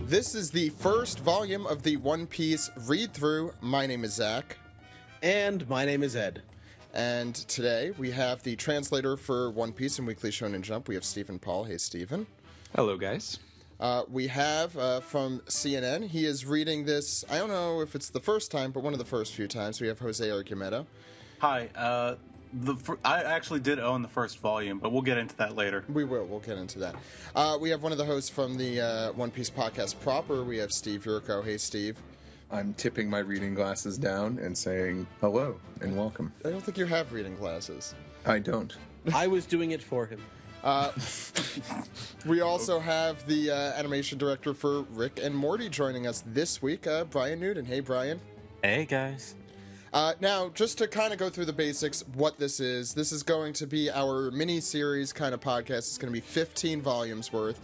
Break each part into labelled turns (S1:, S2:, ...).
S1: This is the first volume of the One Piece Readthrough. My name is Zach.
S2: And my name is Ed.
S1: And today we have the translator for One Piece and Weekly Shonen Jump. We have Stephen Paul. Hey, Stephen.
S3: Hello, guys.
S1: We have from CNN. He is reading this. I don't know if it's the first time, but one of the first few times. We have Jose Argumedo.
S4: Hi. I actually did own the first volume, but we'll get into that later.
S1: We will. We'll get into that. We have one of the hosts from the One Piece podcast proper. We have Steve Yurko. Hey, Steve.
S3: I'm tipping my reading glasses down and saying hello and welcome.
S1: I don't think you have reading glasses.
S3: I don't.
S2: I was doing it for him.
S1: We also have the animation director for Rick and Morty joining us this week, Brian Newton. Hey, Brian.
S5: Hey, guys.
S1: Now, just to kind of go through the basics, what this is going to be our mini-series kind of podcast. It's going to be 15 volumes worth.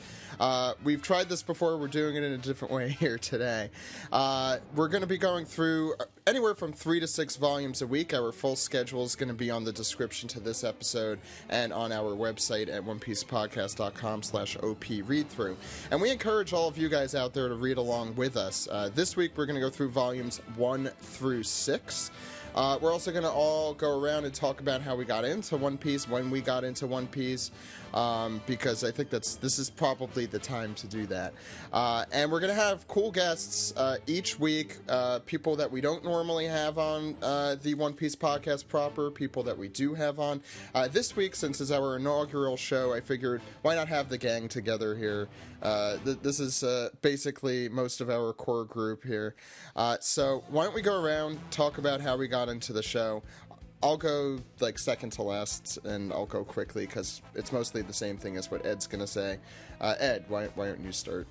S1: We've tried this before. We're doing it in a different way here today. We're going to be going through anywhere from 3 to 6 volumes a week. Our full schedule is going to be on the description to this episode and on our website at onepiecepodcast.com/OPReadthrough. And we encourage all of you guys out there to read along with us. This week, we're going to go through volumes 1 through 6. We're also going to all go around and talk about how we got into One Piece, when we got into One Piece, because I think this is probably the time to do that. And we're going to have cool guests each week, people that we don't normally have on the One Piece podcast proper, people that we do have on. This week, since it's our inaugural show, I figured why not have the gang together here. This is basically most of our core group here. So why don't we go around, talk about how we got into the show. I'll go like second to last, and I'll go quickly because it's mostly the same thing as what Ed's gonna say. Ed, why don't you start?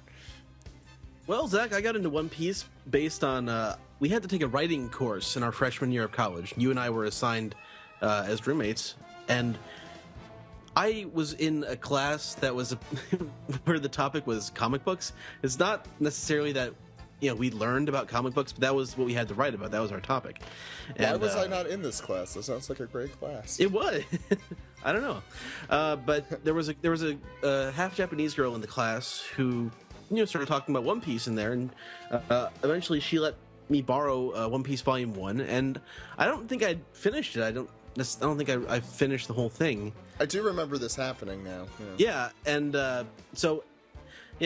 S2: Well, Zach, I got into One Piece based on we had to take a writing course in our freshman year of college. You and I were assigned as roommates, and I was in a class that was where the topic was comic books. It's not necessarily that we learned about comic books, but that was what we had to write about. That was our topic.
S1: Why was I not in this class? This sounds like a great class.
S2: It was. I don't know, but there was a half Japanese girl in the class who started talking about One Piece in there, and eventually she let me borrow One Piece Volume 1, and I don't think I'd finished it. I don't think I finished the whole thing.
S1: I do remember this happening now.
S2: Yeah, and so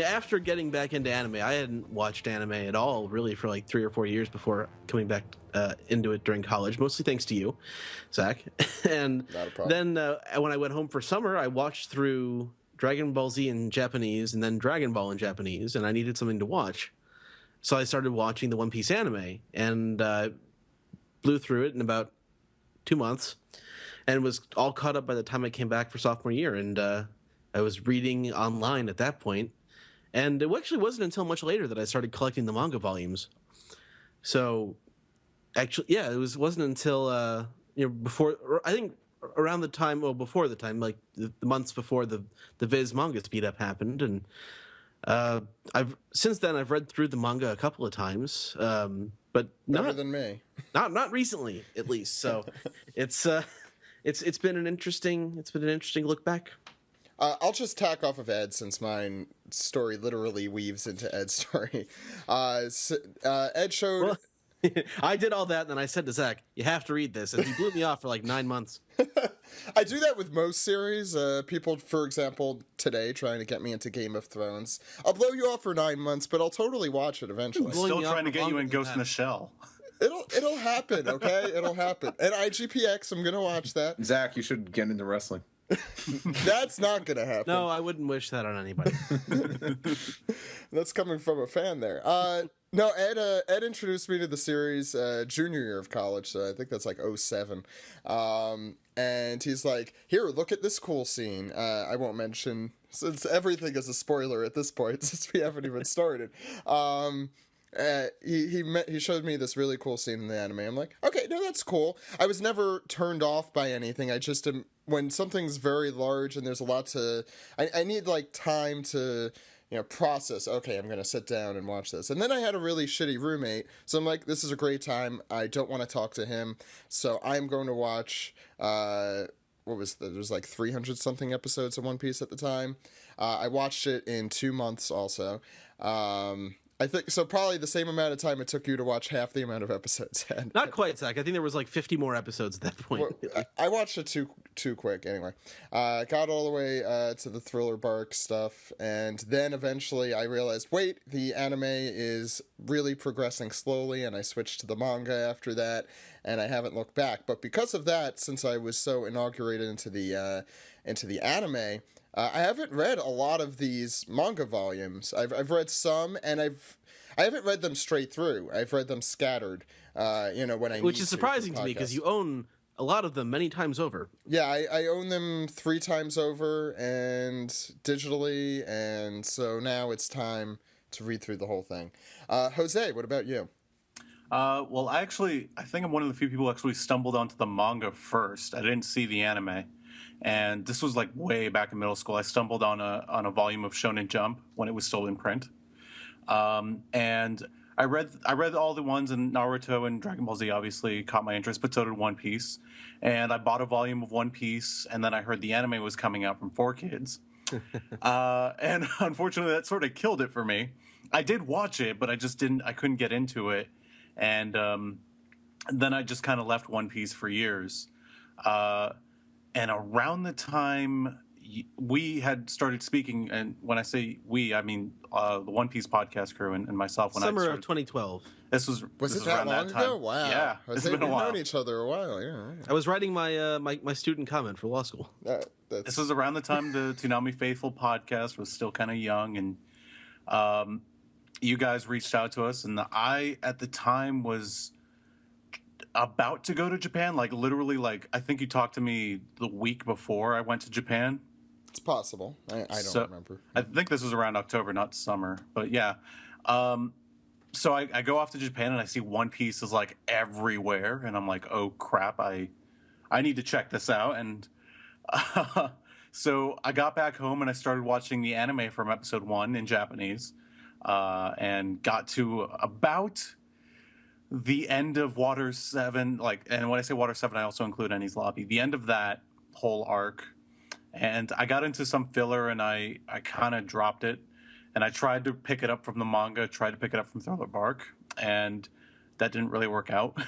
S2: after getting back into anime, I hadn't watched anime at all really for like 3 or 4 years before coming back into it during college, mostly thanks to you, Zach. And then when I went home for summer, I watched through Dragon Ball Z in Japanese and then Dragon Ball in Japanese, and I needed something to watch. So I started watching the One Piece anime and blew through it in about 2 months and was all caught up by the time I came back for sophomore year. And I was reading online at that point. And it actually wasn't until much later that I started collecting the manga volumes. So, actually, it wasn't until before, I think around the time, before the time, like the months before the VIZ manga speed up happened, and since then I've read through the manga a couple of times, but
S1: better than me.
S2: Not recently, at least. So, it's been an interesting look back.
S1: I'll just tack off of Ed since my story literally weaves into Ed's story. Ed showed...
S2: Well, I did all that, and then I said to Zach, you have to read this, and he blew me off for like 9 months.
S1: I do that with most series. People, for example, today trying to get me into Game of Thrones. I'll blow you off for 9 months, but I'll totally watch it eventually.
S4: Still trying to get you in Ghost in the Shell.
S1: It'll happen, okay? It'll happen. And IGPX, I'm going to watch that.
S3: Zach, you should get into wrestling.
S1: That's not gonna happen.
S2: No, I wouldn't wish that on anybody.
S1: That's coming from a fan there. No, Ed introduced me to the series junior year of college, so I think that's like 2007. And he's like, here, look at this cool scene. I won't mention, since everything is a spoiler at this point, since we haven't even started. He showed me this really cool scene in the anime. I'm like, okay, no, that's cool. I was never turned off by anything. I just am, when something's very large and there's a lot to, I need like time to process. Okay, I'm gonna sit down and watch this. And then I had a really shitty roommate, so I'm like, this is a great time. I don't want to talk to him, so I'm going to watch. There's like 300 something episodes of One Piece at the time. I watched it in 2 months also. I think so. Probably the same amount of time it took you to watch half the amount of episodes.
S2: Not quite, Zach. I think there was like 50 more episodes at that point.
S1: Well, I watched it too quick. Anyway, got all the way to the Thriller Bark stuff, and then eventually I realized, wait, the anime is really progressing slowly, and I switched to the manga after that, and I haven't looked back. But because of that, since I was so inaugurated into the anime. I haven't read a lot of these manga volumes. I've read some, and I haven't read them straight through. I've read them scattered. When I
S2: which is surprising to me because you own a lot of them many times over.
S1: Yeah, I own them 3 times over and digitally, and so now it's time to read through the whole thing. Jose, what about you?
S4: Well, I think I'm one of the few people who actually stumbled onto the manga first. I didn't see the anime. And this was like way back in middle school. I stumbled on a volume of Shonen Jump when it was still in print, and I read all the ones in Naruto and Dragon Ball Z. Obviously caught my interest, but so did One Piece. And I bought a volume of One Piece, and then I heard the anime was coming out from 4Kids, and unfortunately that sort of killed it for me. I did watch it, but I couldn't get into it, and then I just kind of left One Piece for years. And around the time we had started speaking, and when I say we, I mean the One Piece podcast crew and myself.
S2: Summer of 2012.
S4: This was
S1: it
S4: around
S1: that long
S4: that time.
S1: ago? Wow.
S4: Yeah, it's been a
S1: We've
S4: while.
S1: known each other a while. Yeah. Right.
S2: I was writing my my student comment for law school.
S4: This was around the time the Toonami Faithful podcast was still kind of young, and you guys reached out to us, and I at the time was about to go to Japan, like literally, like I think you talked to me the week before I went to Japan.
S1: It's possible. I don't remember.
S4: I think this was around October, not summer, but yeah. So I go off to Japan and I see One Piece is like everywhere, and I'm like, oh crap, I need to check this out. And so I got back home and I started watching the anime from episode 1 in Japanese, and got to about the end of Water 7, and when I say Water 7, I also include Eni's Lobby. The end of that whole arc, and I got into some filler, and I kind of dropped it, and I tried to pick it up from the manga, tried to pick it up from Thriller Bark, and that didn't really work out.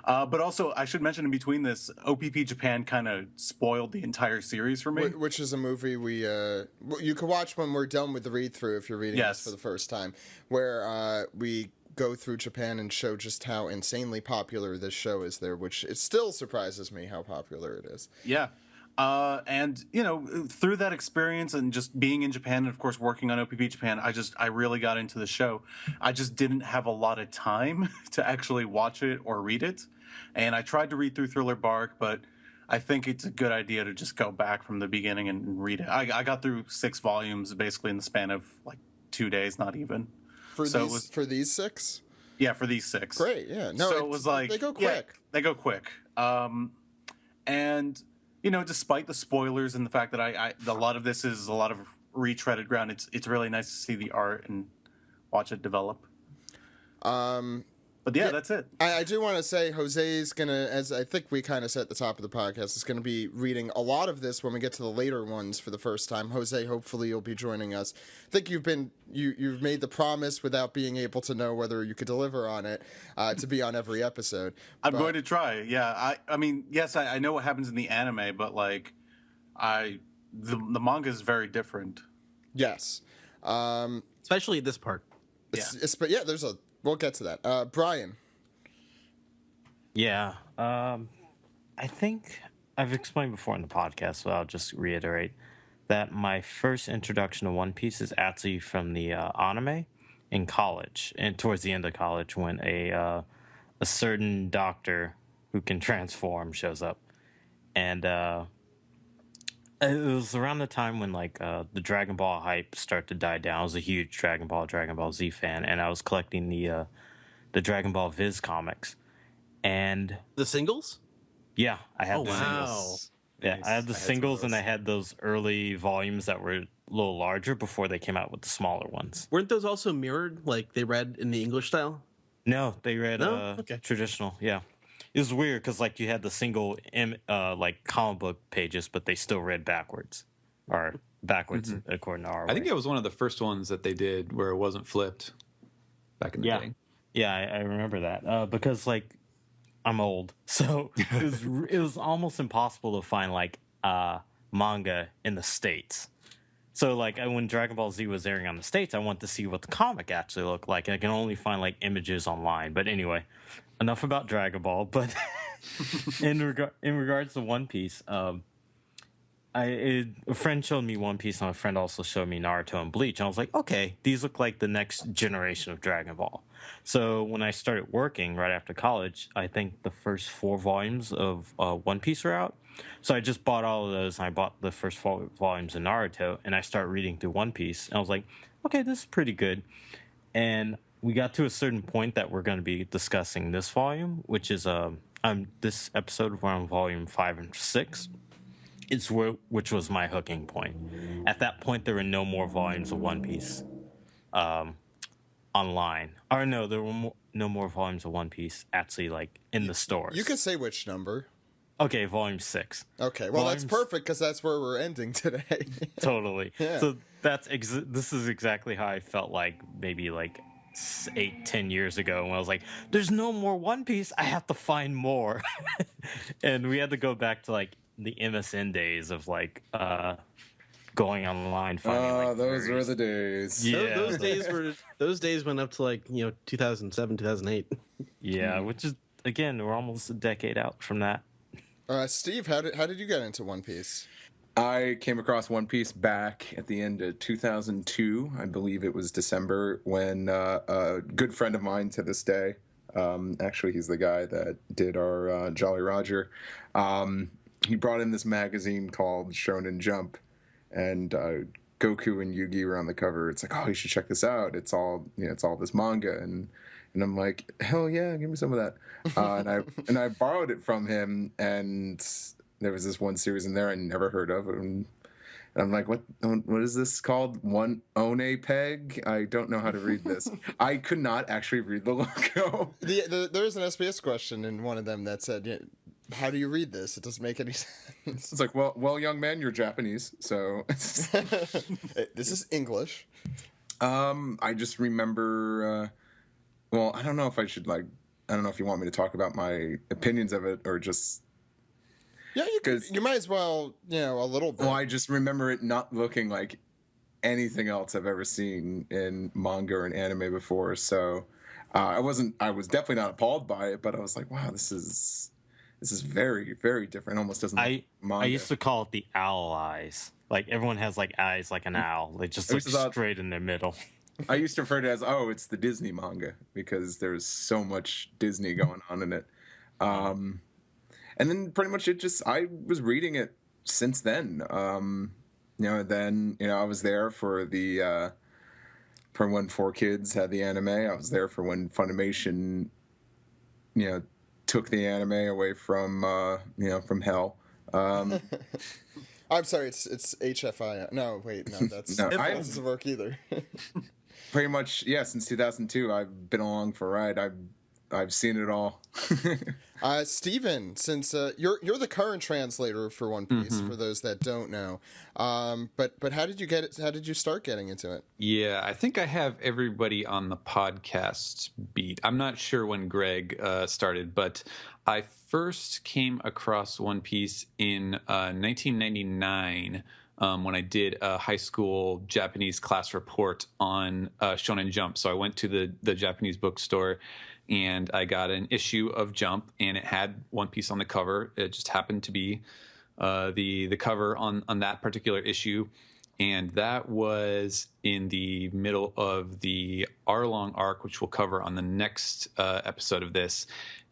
S4: But also, I should mention in between this, OPP Japan kind of spoiled the entire series for me.
S1: Which is a movie you can watch when we're done with the read-through if you're reading this for the first time, where we go through Japan and show just how insanely popular this show is there, which it still surprises me how popular it is.
S4: Yeah. And, through that experience and just being in Japan and, of course, working on OPP Japan, I really got into the show. I just didn't have a lot of time to actually watch it or read it. And I tried to read through Thriller Bark, but I think it's a good idea to just go back from the beginning and read it. I got through 6 volumes basically in the span of, 2 days, not even.
S1: For these 6?
S4: Yeah, for these 6.
S1: Great, yeah. No,
S4: so it was like...
S1: They go quick.
S4: Yeah, they go quick. And, despite the spoilers and the fact that a lot of this is a lot of retreaded ground, it's really nice to see the art and watch it develop. But yeah, that's it.
S1: I do want to say Jose's going to, as I think we kind of said at the top of the podcast, is going to be reading a lot of this when we get to the later ones for the first time. Jose, hopefully you'll be joining us. I think you've made the promise without being able to know whether you could deliver on it, to be on every episode.
S4: I'm going to try. Yeah. I mean, yes, I know what happens in the anime, but the manga is very different.
S1: Yes.
S2: Especially this part.
S1: But yeah, we'll get to that. Brian.
S5: Yeah. I think I've explained before in the podcast, so I'll just reiterate that my first introduction to One Piece is actually from the anime in college, and towards the end of college when a certain doctor who can transform shows up. And it was around the time when the Dragon Ball hype started to die down. I was a huge Dragon Ball Z fan, and I was collecting the Dragon Ball VIZ comics. And
S2: the singles?
S5: Yeah, I had the
S2: wow.
S5: singles. Yeah, nice. I had the singles, and I had those early volumes that were a little larger before they came out with the smaller ones.
S2: Weren't those also mirrored, like they read in the English style?
S5: No, they read traditional. Yeah, it was weird because you had the single comic book pages, but they still read backwards, or backwards according to our way.
S6: I think it was one of the first ones that they did where it wasn't flipped back in the day.
S5: Yeah, I remember that because like I'm old, so it was almost impossible to find like manga in the States. So like when Dragon Ball Z was airing on the States, I wanted to see what the comic actually looked like. I can only find like images online. But anyway, enough about Dragon Ball. But in regards to One Piece, a friend showed me One Piece, and a friend also showed me Naruto and Bleach. And I was like, okay, these look like the next generation of Dragon Ball. So when I started working right after college, I think the first 4 volumes of One Piece were out. So I just bought all of those, and I bought the first 4 volumes of Naruto, and I started reading through One Piece. And I was like, okay, this is pretty good. And we got to a certain point that we're going to be discussing this volume, which is this episode, we're on volume 5 and 6. Which was my hooking point. At that point, there were no more volumes of One Piece online. Or no, there were no more volumes of One Piece actually like in the stores.
S1: You could say which number.
S5: Okay, volume 6.
S1: Okay, well that's perfect because that's where we're ending today.
S5: Totally.
S1: Yeah.
S5: So this is exactly how I felt like maybe like 8-10 years ago when I was like, there's no more One Piece, I have to find more. And we had to go back to like the MSN days of like going online finding like
S3: those were the days.
S5: Yeah.
S2: Those days went up to like 2007, 2008.
S5: Yeah, which is again, we're almost a decade out from that.
S1: Steve, how did you get into One Piece?
S3: I came across One Piece back at the end of 2002. I believe it was December when a good friend of mine to this day, actually he's the guy that did our Jolly Roger, he brought in this magazine called Shonen Jump, and Goku and Yugi were on the cover. It's like, oh, you should check this out. It's all this manga, and I'm like, hell yeah, give me some of that. And I borrowed it from him, and there was this one series in there I never heard of, and I'm like, what is this called? One One Peg? I don't know how to read this. I could not actually read the logo.
S1: There's an SBS question in one of them that said, how do you read this? It doesn't make any sense.
S3: It's like, well, young man, you're Japanese, so
S1: this is English.
S3: I just remember. Well, I don't know if I should I don't know if you want me to talk about my opinions of it or just.
S1: Yeah, you might as well, a little bit.
S3: Well, I just remember it not looking like anything else I've ever seen in manga or in anime before. So I was definitely not appalled by it, but I was like, wow, this is very, very different. It almost doesn't look manga.
S5: I used to call it the owl eyes. Like everyone has like eyes like an owl. They just look straight in their middle.
S3: I used to refer to it as, it's the Disney manga because there's so much Disney going on in it. And then pretty much I was reading it since then. Then I was there for for when 4Kids had the anime. I was there for when Funimation, took the anime away from from hell.
S1: I'm sorry, it's HFI. No, wait, no, that doesn't work either.
S3: Pretty much, yeah. Since 2002, I've been along for a ride. I've seen it all.
S1: Steven, since you're the current translator for One Piece, for those that don't know, but how did you get it? How did you start getting into it?
S6: Yeah, I think I have everybody on the podcast beat. I'm not sure when Greg started, but I first came across One Piece in 1999. When I did a high school Japanese class report on Shonen Jump. So I went to the Japanese bookstore and I got an issue of Jump, and it had One Piece on the cover. It just happened to be the cover on that particular issue. And that was in the middle of the Arlong arc, which we'll cover on the next episode of this.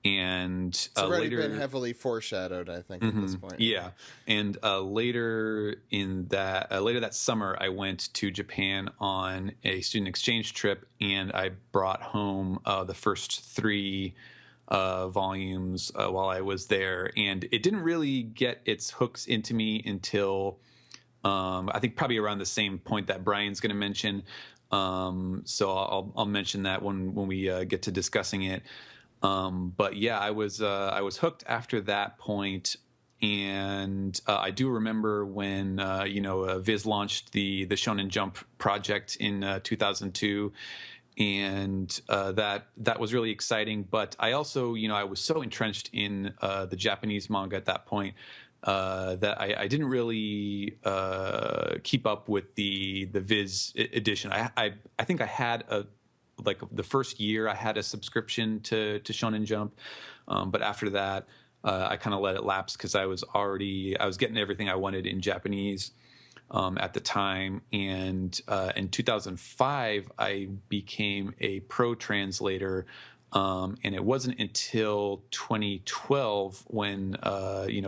S6: And
S1: it's already been heavily foreshadowed, I think, at this point.
S6: Yeah, and later that summer, I went to Japan on a student exchange trip, and I brought home the first 3 volumes while I was there, and it didn't really get its hooks into me until I think probably around the same point that Brian's going to mention. So I'll mention that when we get to discussing it. But yeah, I was hooked after that point, And I do remember when Viz launched the Shonen Jump project in 2002, and that was really exciting. But I also, I was so entrenched in the Japanese manga at that point that I didn't really keep up with the Viz edition. I think I had the first year I had a subscription to Shonen Jump, but after that I kind of let it lapse because I was getting everything I wanted in Japanese at the time. And in 2005 I became a pro translator. And it wasn't until 2012 when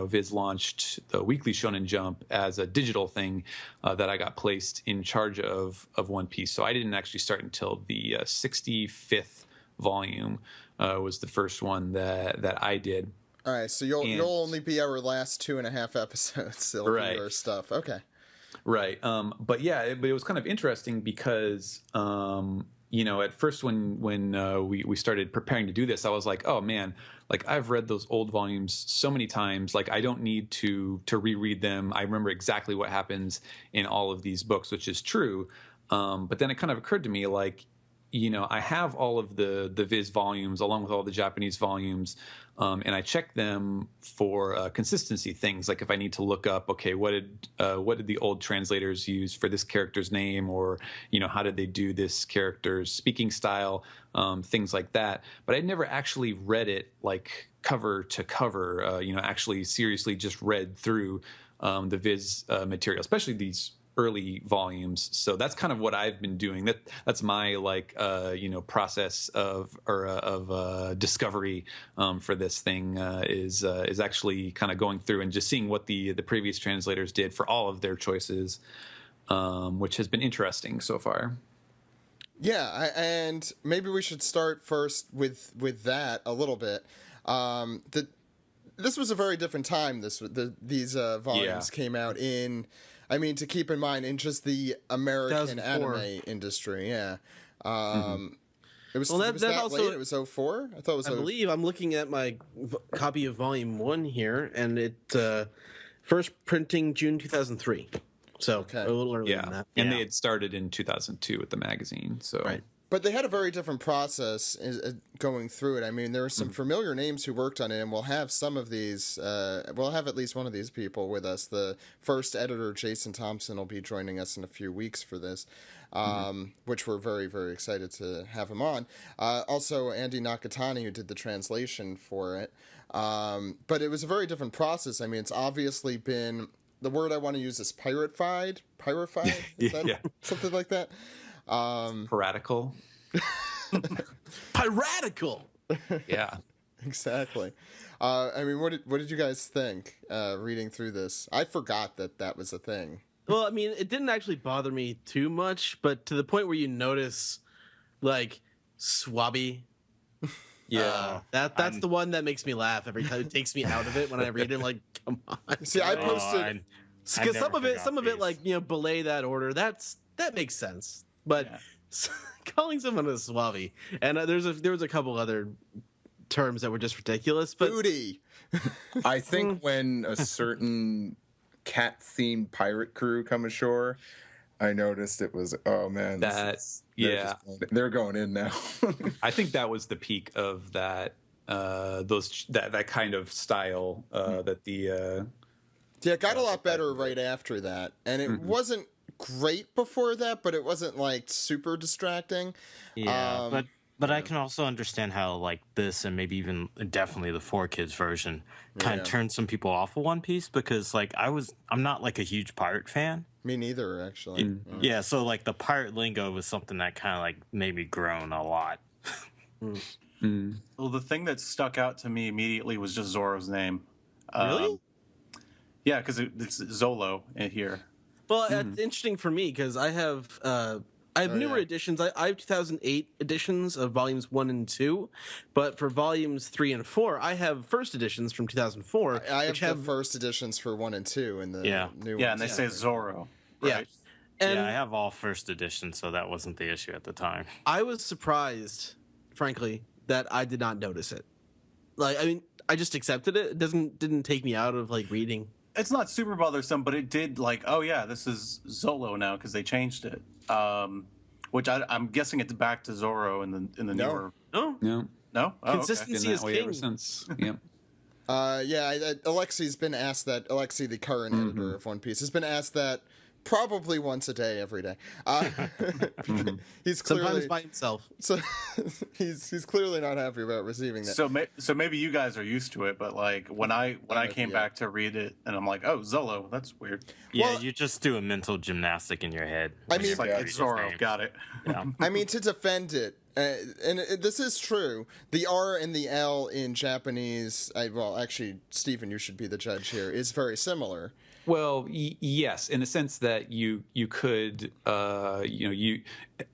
S6: Viz launched the Weekly Shonen Jump as a digital thing that I got placed in charge of One Piece. So I didn't actually start until the 65th volume was the first one that I did.
S1: All right, so you'll only be our last 2.5 episodes. It'll be your stuff. Okay.
S6: Right. But it was kind of interesting because at first when we started preparing to do this, I was like, oh man, like I've read those old volumes so many times, like I don't need to reread them. I remember exactly what happens in all of these books, which is true. But then it kind of occurred to me, like, I have all of the Viz volumes along with all the Japanese volumes, and I check them for consistency things. Like if I need to look up, okay, what did the old translators use for this character's name, or how did they do this character's speaking style, things like that. But I'd never actually read it like cover to cover. Actually seriously just read through the Viz material, especially these early volumes. So that's kind of what I've been doing. That's my process of discovery for this thing is actually kind of going through and just seeing what the previous translators did for all of their choices, which has been interesting so far.
S1: Yeah, and maybe we should start first with that a little bit. This was a very different time. These volumes came out in. I mean, to keep in mind, in just the American anime industry, yeah. It was,
S2: well,
S1: it was that also, late? It was 04? I thought it was.
S2: I believe I'm looking at my copy of Volume 1 here, and it first printing June 2003. So a little earlier than that.
S6: And they had started in 2002 with the magazine. So
S2: right.
S1: But they had a very different process going through it. I mean, there are some familiar names who worked on it, and we'll have some of these. We'll have at least one of these people with us. The first editor, Jason Thompson, will be joining us in a few weeks for this, which we're very, very excited to have him on. Also, Andy Nakatani, who did the translation for it. But it was a very different process. I mean, it's obviously been... The word I want to use is piratified? Is that something like that?
S6: Piratical.
S2: Piratical.
S6: Yeah,
S1: exactly. I mean, what did you guys think reading through this? I forgot that was a thing.
S2: Well, I mean, it didn't actually bother me too much, but to the point where you notice, like, swabby.
S6: Yeah,
S2: that's the one that makes me laugh every time. It takes me out of it when I read it. Like, come on.
S1: See, I posted
S2: because some of it, like, belay that order. That makes sense. But calling someone a swabby, and there was a couple other terms that were just ridiculous. But
S1: booty.
S3: I think when a certain cat-themed pirate crew come ashore, I noticed it was, oh man, they're going in now.
S6: I think that was the peak of that that kind of style that the
S1: it got a lot better right after that, and it wasn't great before that, but it wasn't like super distracting.
S5: Yeah, but I can also understand how like this and maybe even definitely the 4Kids version kind of turned some people off of One Piece, because like I'm not like a huge pirate fan.
S1: Me neither, actually.
S5: Yeah, so like the pirate lingo was something that kind of like made me groan a lot.
S4: Well, the thing that stuck out to me immediately was just Zoro's name.
S2: Really?
S4: Yeah, because it's Zolo in here.
S2: Well, it's interesting for me because I have newer editions. I have 2008 editions of volumes 1 and 2, but for volumes 3 and 4, I have first editions from 2004.
S1: I have the first editions for 1 and 2 in the new ones.
S4: Yeah, and they say Zoro. Right?
S2: Yeah. And
S5: I have all first editions, so that wasn't the issue at the time.
S2: I was surprised, frankly, that I did not notice it. Like, I mean, I just accepted it. It didn't take me out of like reading.
S4: It's not super bothersome, but it did like, oh yeah, this is Zolo now because they changed it. Which I'm guessing it's back to Zoro in the newer.
S2: No,
S4: No, oh,
S2: consistency
S6: Been
S2: is
S6: that way
S2: king.
S6: ever since. Yep.
S1: Alexi's been asked that. Alexi, the current editor of One Piece, has been asked that probably once a day, every day. He's clearly
S2: Sometimes by himself.
S1: so he's clearly not happy about receiving that.
S4: So maybe you guys are used to it, but like when I came back to read it, and I'm like, oh, Zolo, that's weird.
S5: Yeah,
S1: Well-
S5: you just do a mental gymnastic in your head.
S1: I
S5: when
S1: mean-
S5: you
S4: It's like
S5: read
S4: it's
S5: his
S4: Zoro,
S5: name.
S4: got it.
S5: Yeah.
S1: I mean, to defend it, this is true. The R and the L in Japanese, well, actually, Stephen, you should be the judge here, is very similar.
S6: Well, yes, in the sense that you could, you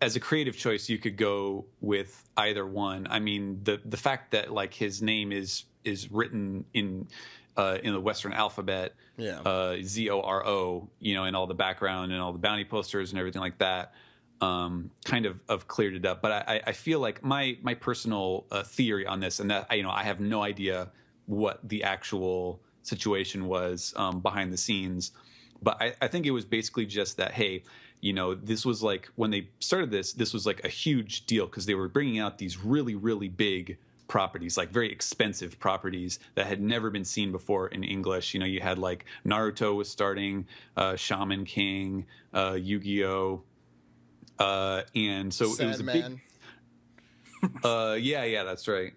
S6: as a creative choice, you could go with either one. I mean, the fact that like his name is written in the Western alphabet, Zoro, in all the background and all the bounty posters and everything like that, kind of cleared it up. But I feel like my personal theory on this, and that I have no idea what the actual situation was behind the scenes, but I think it was basically just that, hey, this was like when they started this was like a huge deal because they were bringing out these really, really big properties, like very expensive properties that had never been seen before in English. You had like Naruto was starting, Shaman King, Yu-Gi-Oh, and so it was a big. Yeah, that's right.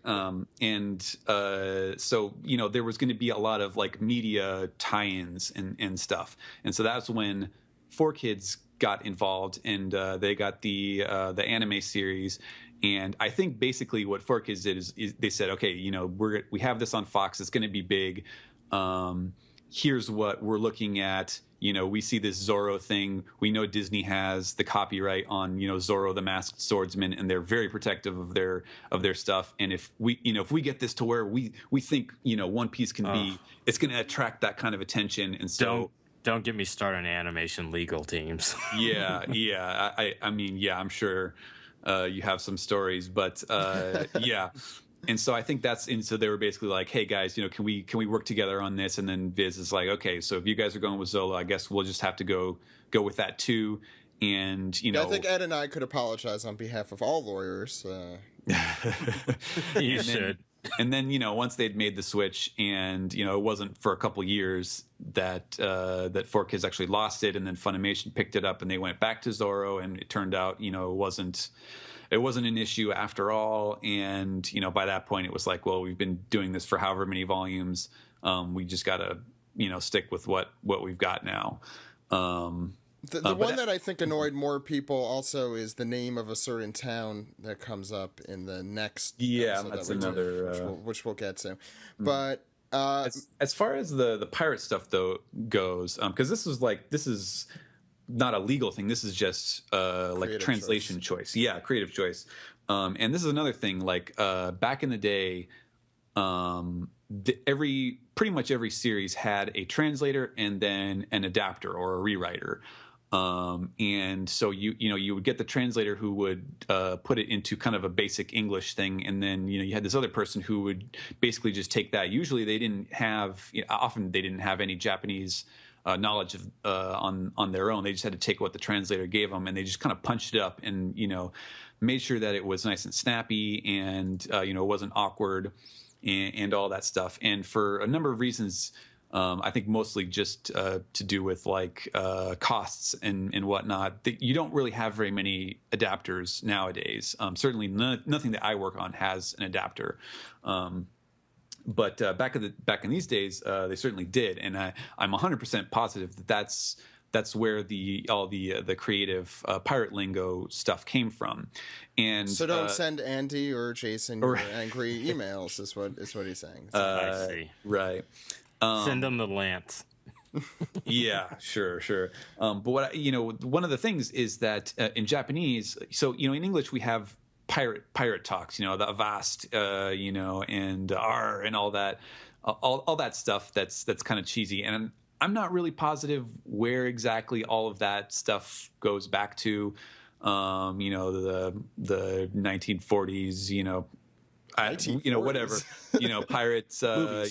S6: So there was going to be a lot of like media tie-ins and stuff, and so that's when 4Kids got involved, and they got the anime series. And I think basically what 4Kids did is they said, okay, we have this on Fox, it's going to be big. Here's what we're looking at. We see this Zorro thing. We know Disney has the copyright on, Zorro the Masked Swordsman, and they're very protective of their stuff. And if we get this to where we think, One Piece can be, it's going to attract that kind of attention. And so
S5: Don't get me started on animation legal teams.
S6: yeah. I mean, yeah, I'm sure you have some stories, but yeah. And so I think so they were basically like, hey guys, can we work together on this? And then Viz is like, okay, so if you guys are going with Zolo, I guess we'll just have to go with that too. And
S1: I think Ed and I could apologize on behalf of all lawyers.
S5: You should.
S6: And then once they'd made the switch, and it wasn't for a couple years that 4Kids actually lost it, and then Funimation picked it up and they went back to Zorro, and it turned out it wasn't an issue after all. And by that point it was like, well, we've been doing this for however many volumes, we just gotta stick with what we've got now.
S1: The one that I think annoyed more people also is the name of a certain town that comes up in the next episode
S6: that's
S1: that we do,
S6: another
S1: which we'll get to. But
S6: as far as the pirate stuff though goes, because this is not a legal thing, this is just like
S1: Creative
S6: translation choice. Yeah, creative choice. And this is another thing, like back in the day, pretty much every series had a translator and then an adapter or a rewriter. And so you would get the translator who would put it into kind of a basic English thing, and then you had this other person who would basically just take that. Usually they didn't have often they didn't have any Japanese knowledge of on their own. They just had to take what the translator gave them, and they just kind of punched it up and made sure that it was nice and snappy, and it wasn't awkward and all that stuff. And for a number of reasons, I think mostly just to do with like costs and whatnot, that you don't really have very many adapters nowadays. Certainly nothing that I work on has an adapter. But back in these days, they certainly did, and I'm 100% positive that's where all the creative pirate lingo stuff came from. And
S1: so don't send Andy or Jason your angry emails. Is what he's saying.
S5: I see.
S6: Right.
S5: Send them the Lance.
S6: Yeah, sure. But what one of the things is that in Japanese, so in English we have pirate talks, the avast, and r and all that, all that stuff that's kind of cheesy, and I'm not really positive where exactly all of that stuff goes back to. The 1940s, whatever, pirates,
S1: Oh,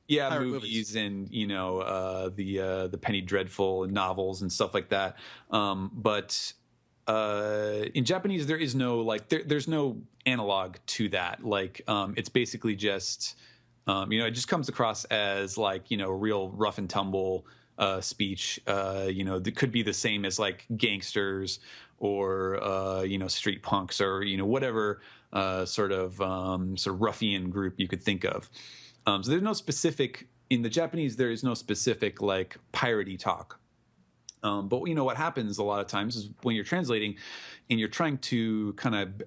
S6: yeah,
S2: Pirate
S6: movies and the Penny Dreadful and novels and stuff like that. But in Japanese, there is no there's no analog to that. It's basically just it just comes across as real rough and tumble speech. That could be the same as like gangsters or street punks or whatever sort of ruffian group you could think of. So there's no specific in the Japanese. There is no specific like piratey talk. But what happens a lot of times is when you're translating and you're trying to kind of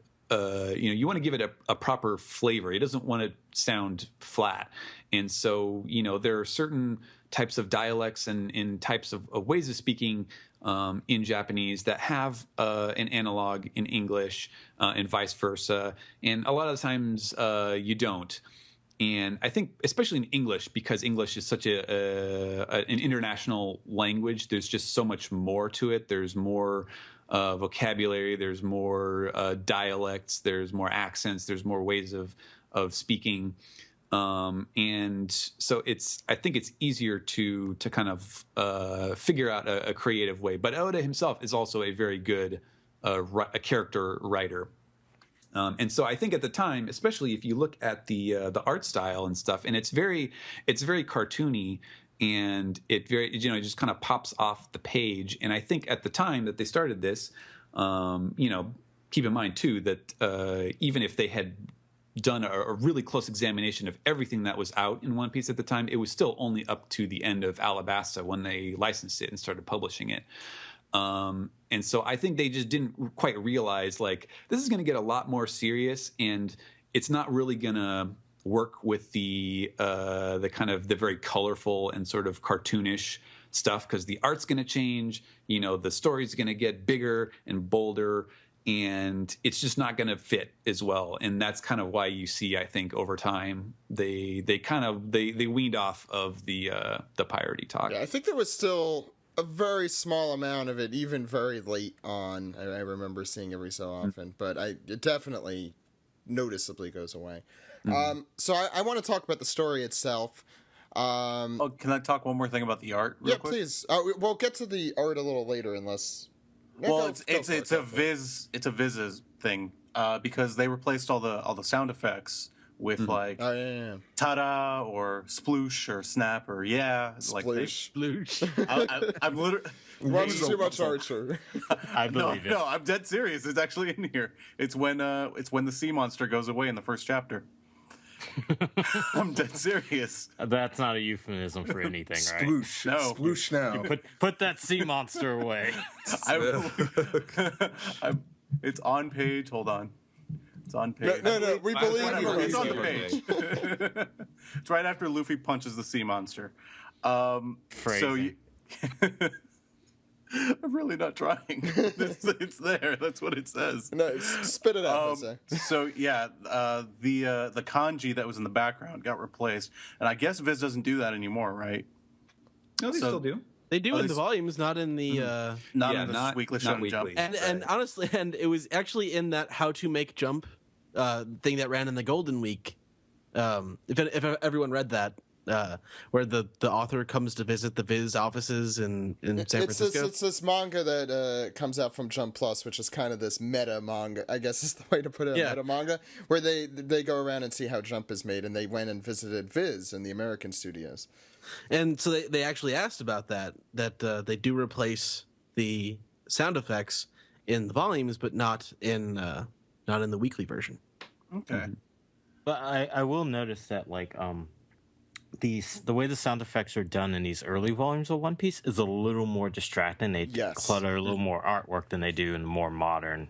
S6: you want to give it a proper flavor. It doesn't want to sound flat, and so there are certain types of dialects and types of ways of speaking in Japanese that have an analog in English and vice versa. And a lot of the times you don't. And I think, especially in English, because English is such an international language, there's just so much more to it. There's more vocabulary, there's more dialects, there's more accents, there's more ways of speaking. And so I think it's easier to kind of figure out a creative way. But Oda himself is also a very good a character writer. And so I think at the time, especially if you look at the art style and stuff, and it's very cartoony, and it just kind of pops off the page. And I think at the time that they started this, keep in mind too that even if they had done a really close examination of everything that was out in One Piece at the time, it was still only up to the end of Alabasta when they licensed it and started publishing it. And so I think they just didn't quite realize this is going to get a lot more serious, and it's not really going to work with the kind of the very colorful and sort of cartoonish stuff, because the art's going to change, the story's going to get bigger and bolder, and it's just not going to fit as well. And that's kind of why you see, I think, over time they weaned off of the piratey talk.
S1: Yeah, I think there was still a very small amount of it, even very late on. I remember seeing every so often, but it definitely noticeably goes away. So I want to talk about the story itself.
S4: Can I talk one more thing about the art real quick?
S1: Please. We'll get to the art a little later, unless...
S4: Well, it's a VIZ thing because they replaced all the sound effects with ta-da or sploosh or snap or
S1: sploosh.
S2: Sploosh.
S4: I'm literally
S1: Runs too much Archer.
S5: I believe it.
S4: No, I'm dead serious. It's actually in here. It's when the sea monster goes away in the first chapter. I'm dead serious.
S5: That's not a euphemism for anything, right?
S3: Sploosh.
S4: No.
S3: Sploosh now.
S5: Put that sea monster away.
S4: It's on page. Hold on. It's on page.
S1: No, we believe you.
S4: It's on the page. It's right after Luffy punches the sea monster.
S5: Phrasing.
S4: I'm really not trying. It's there. That's what it says.
S1: No, spit it out.
S4: So yeah, the kanji that was in the background got replaced, and I guess Viz doesn't do that anymore, right?
S6: No, they still do.
S2: They do in the volumes, not in the
S4: not weekly Shonen Jump.
S2: And honestly, and it was actually in that How to Make Jump thing that ran in the Golden Week. If everyone read that, where the author comes to visit the VIZ offices in San Francisco.
S1: It's this manga that comes out from Jump Plus, which is kind of this meta manga, I guess is the way to put it. Meta manga, where they go around and see how Jump is made, and they went and visited VIZ in the American studios.
S2: And so they actually asked about that they do replace the sound effects in the volumes, but not in the weekly version.
S4: Okay.
S5: Mm-hmm. But I will notice that the way the sound effects are done in these early volumes of One Piece is a little more distracting. They clutter a little more artwork than they do in more modern,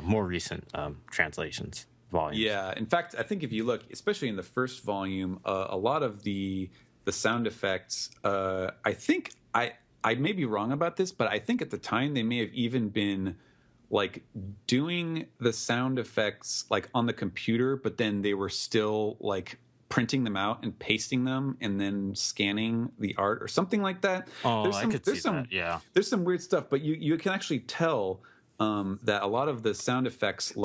S5: more recent translations volumes.
S6: Yeah, in fact, I think if you look, especially in the first volume, a lot of the sound effects, I think I may be wrong about this, but I think at the time they may have even been doing the sound effects on the computer, but then they were still printing them out and pasting them and then scanning the art or something like that.
S5: Oh, I could see that. Yeah,
S6: there's some weird stuff, but you can actually tell that a lot of the sound effects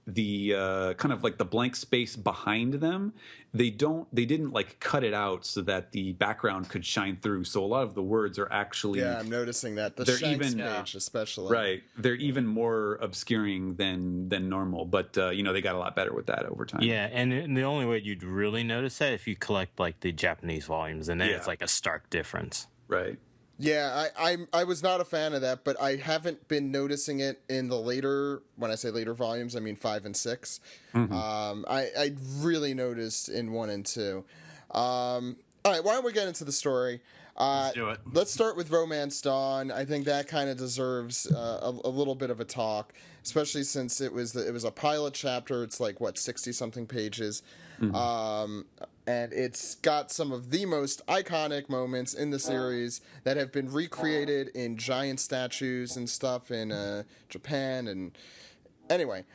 S6: the kind of like the blank space behind them, they didn't like cut it out so that the background could shine through. So a lot of the words are actually,
S1: Yeah, I'm noticing that. The
S6: they're
S1: Shanks
S6: even
S1: page especially.
S6: right. They're even more obscuring than normal, but they got a lot better with that over time.
S5: Yeah, and the only way you'd really notice that if you collect like the Japanese volumes, and then
S6: Yeah.
S5: it's like a stark difference.
S6: Right.
S1: Yeah, I was not a fan of that, but I haven't been noticing it in the later, when I say later volumes, I mean 5 and 6. I really noticed in 1 and 2. All right, why don't we get into the story?
S4: Let's do it.
S1: Let's start with Romance Dawn. I think that kind of deserves a little bit of a talk, especially since it was a pilot chapter. It's like, what, 60-something pages. And it's got some of the most iconic moments in the series that have been recreated in giant statues and stuff in Japan. And anyway,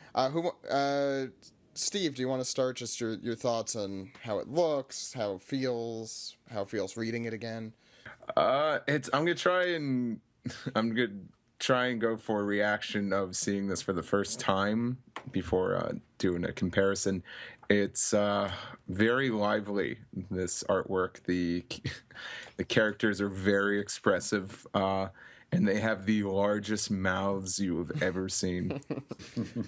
S1: Steve, do you want to start just your thoughts on how it looks, how it feels reading it again?
S3: I'm gonna try and go for a reaction of seeing this for the first time before doing a comparison. It's very lively, this artwork. The characters are very expressive, and they have the largest mouths you have ever seen.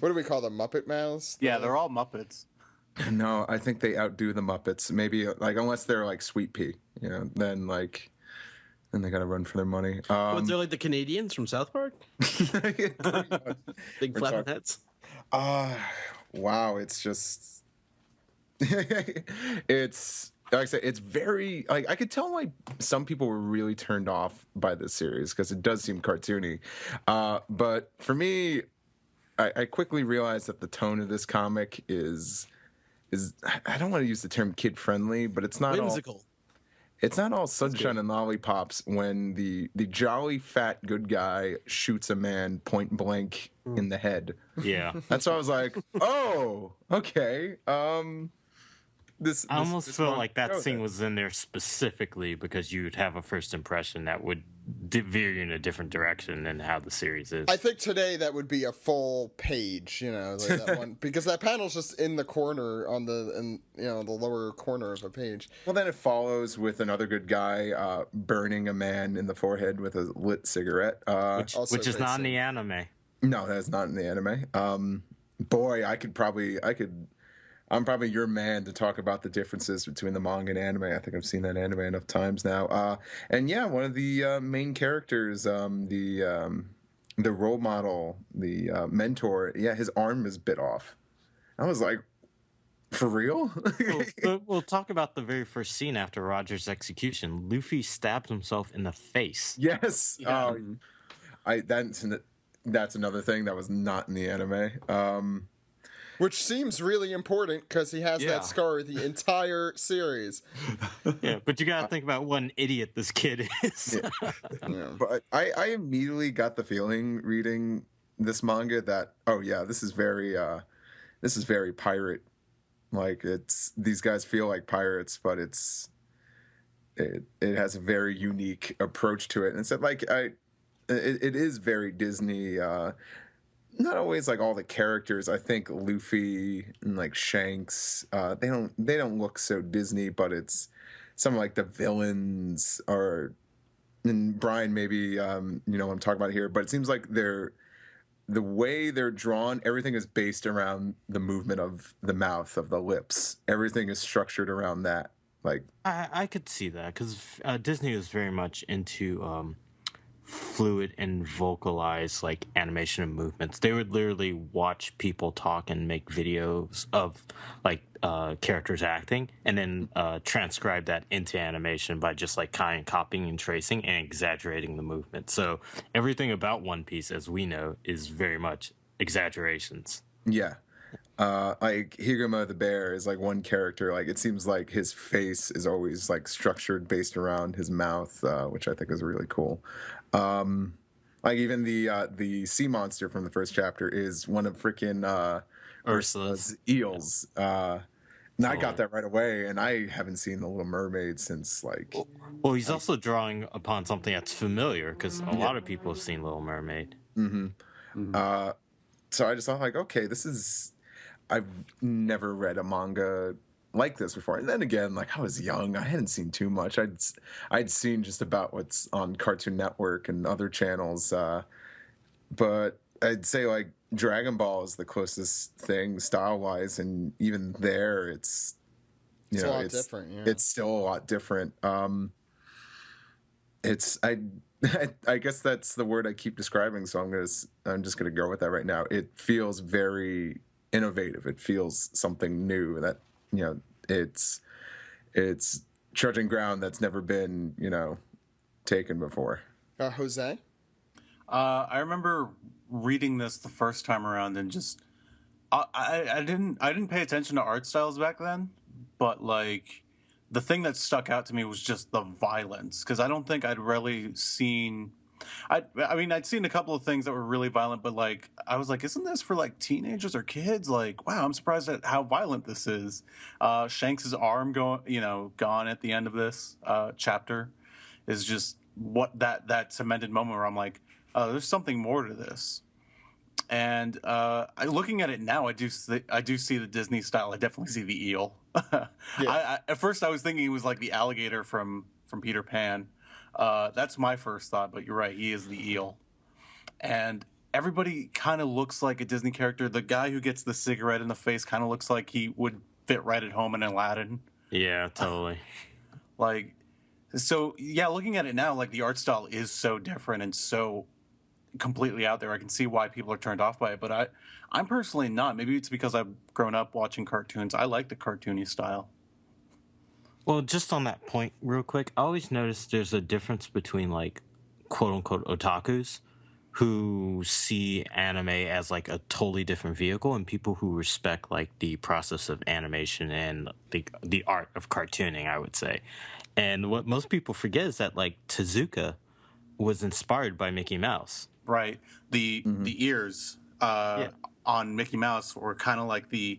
S1: What do we call them? Muppet mouths?
S4: Yeah, they're all Muppets.
S3: No, I think they outdo the Muppets. Maybe like unless they're like Sweet Pea, then they gotta run for their money.
S2: What, they're like the Canadians from South Park? Big flapping heads.
S3: Wow, it's just it's like I said, it's very like I could tell like some people were really turned off by this series because it does seem cartoony. But for me, I quickly realized that the tone of this comic is I don't want to use the term kid friendly, but it's not
S2: Whimsical.
S3: It's not all sunshine and lollipops when the jolly fat good guy shoots a man point blank in the head.
S5: Yeah.
S3: That's why I was like, oh, okay.
S5: I almost felt like that scene was in there specifically because you'd have a first impression that would veer you in a different direction than how the series is.
S1: I think today that would be a full page, like that one, because that panel's just in the corner the lower corner of a page.
S3: Well, then it follows with another good guy burning a man in the forehead with a lit cigarette,
S5: which is not in the anime.
S3: No, that's not in the anime. Boy, I'm probably your man to talk about the differences between the manga and anime. I think I've seen that anime enough times now. And yeah, one of the main characters, the role model, the mentor, yeah, his arm is bit off. I was like, for real?
S5: We'll talk about the very first scene after Roger's execution. Luffy stabs himself in the face.
S3: Yes.
S2: Yeah.
S3: That's another thing that was not in the anime.
S1: Which seems really important because he has that scar the entire series.
S5: Yeah, but you gotta think about what an idiot this kid is.
S3: Yeah. But I immediately got the feeling reading this manga that this is very pirate. Like these guys feel like pirates, but it has a very unique approach to it. And so it is very Disney. Not always like all the characters. I think Luffy and like Shanks, they don't look so Disney, but it's some like the villains are. And Brian, maybe what I'm talking about here, but it seems like the way they're drawn, everything is based around the movement of the mouth, of the lips. Everything is structured around that. Like
S5: I could see that because Disney is very much into fluid and vocalized like animation and movements. They would literally watch people talk and make videos of like characters acting and then transcribe that into animation by just like kind of copying and tracing and exaggerating the movement. So everything about One Piece, as we know, is very much exaggerations.
S3: Yeah. Like Higuma the bear is like one character. Like it seems like his face is always like structured based around his mouth, which I think is really cool. Like even the sea monster from the first chapter is one of freaking Ursula's eels. And I got that right away, and I haven't seen The Little Mermaid since like.
S5: Well, he's also drawing upon something that's familiar because a lot of people have seen Little Mermaid.
S3: Mm-hmm. So I just thought like, okay, this is I've never read a manga like this before. And then again, like, I was young, I hadn't seen too much. I'd seen just about what's on Cartoon Network and other channels, but I'd say like Dragon Ball is the closest thing style wise, and even there it's
S1: a lot different. Yeah.
S3: It's still a lot different. It's I guess that's the word I keep describing, so I'm just gonna go with that right now. It feels very innovative. It feels something new that, you know, it's trudging ground that's never been, you know, taken before.
S1: Jose?
S4: I remember reading this the first time around and just I didn't pay attention to art styles back then, but like the thing that stuck out to me was just the violence, because I don't think I'd really seen. I mean, I'd seen a couple of things that were really violent, but like I was like, isn't this for like teenagers or kids? Like, wow, I'm surprised at how violent this is. Shanks's arm gone at the end of this chapter is just what that cemented moment where I'm like, oh, there's something more to this. And looking at it now, I do see the Disney style. I definitely see the eel. Yeah. At first, I was thinking he was like the alligator from Peter Pan. That's my first thought, but you're right. He is the eel. And everybody kind of looks like a Disney character. The guy who gets the cigarette in the face kind of looks like he would fit right at home in Aladdin.
S5: Yeah, totally.
S4: So yeah, looking at it now, like the art style is so different and so completely out there. I can see why people are turned off by it, but I'm personally not. Maybe it's because I've grown up watching cartoons. I like the cartoony style.
S5: Well, just on that point real quick, I always notice there's a difference between like quote unquote otakus who see anime as like a totally different vehicle and people who respect like the process of animation and the art of cartooning, I would say. And what most people forget is that like Tezuka was inspired by Mickey Mouse.
S4: Right. The ears on Mickey Mouse were kind of like the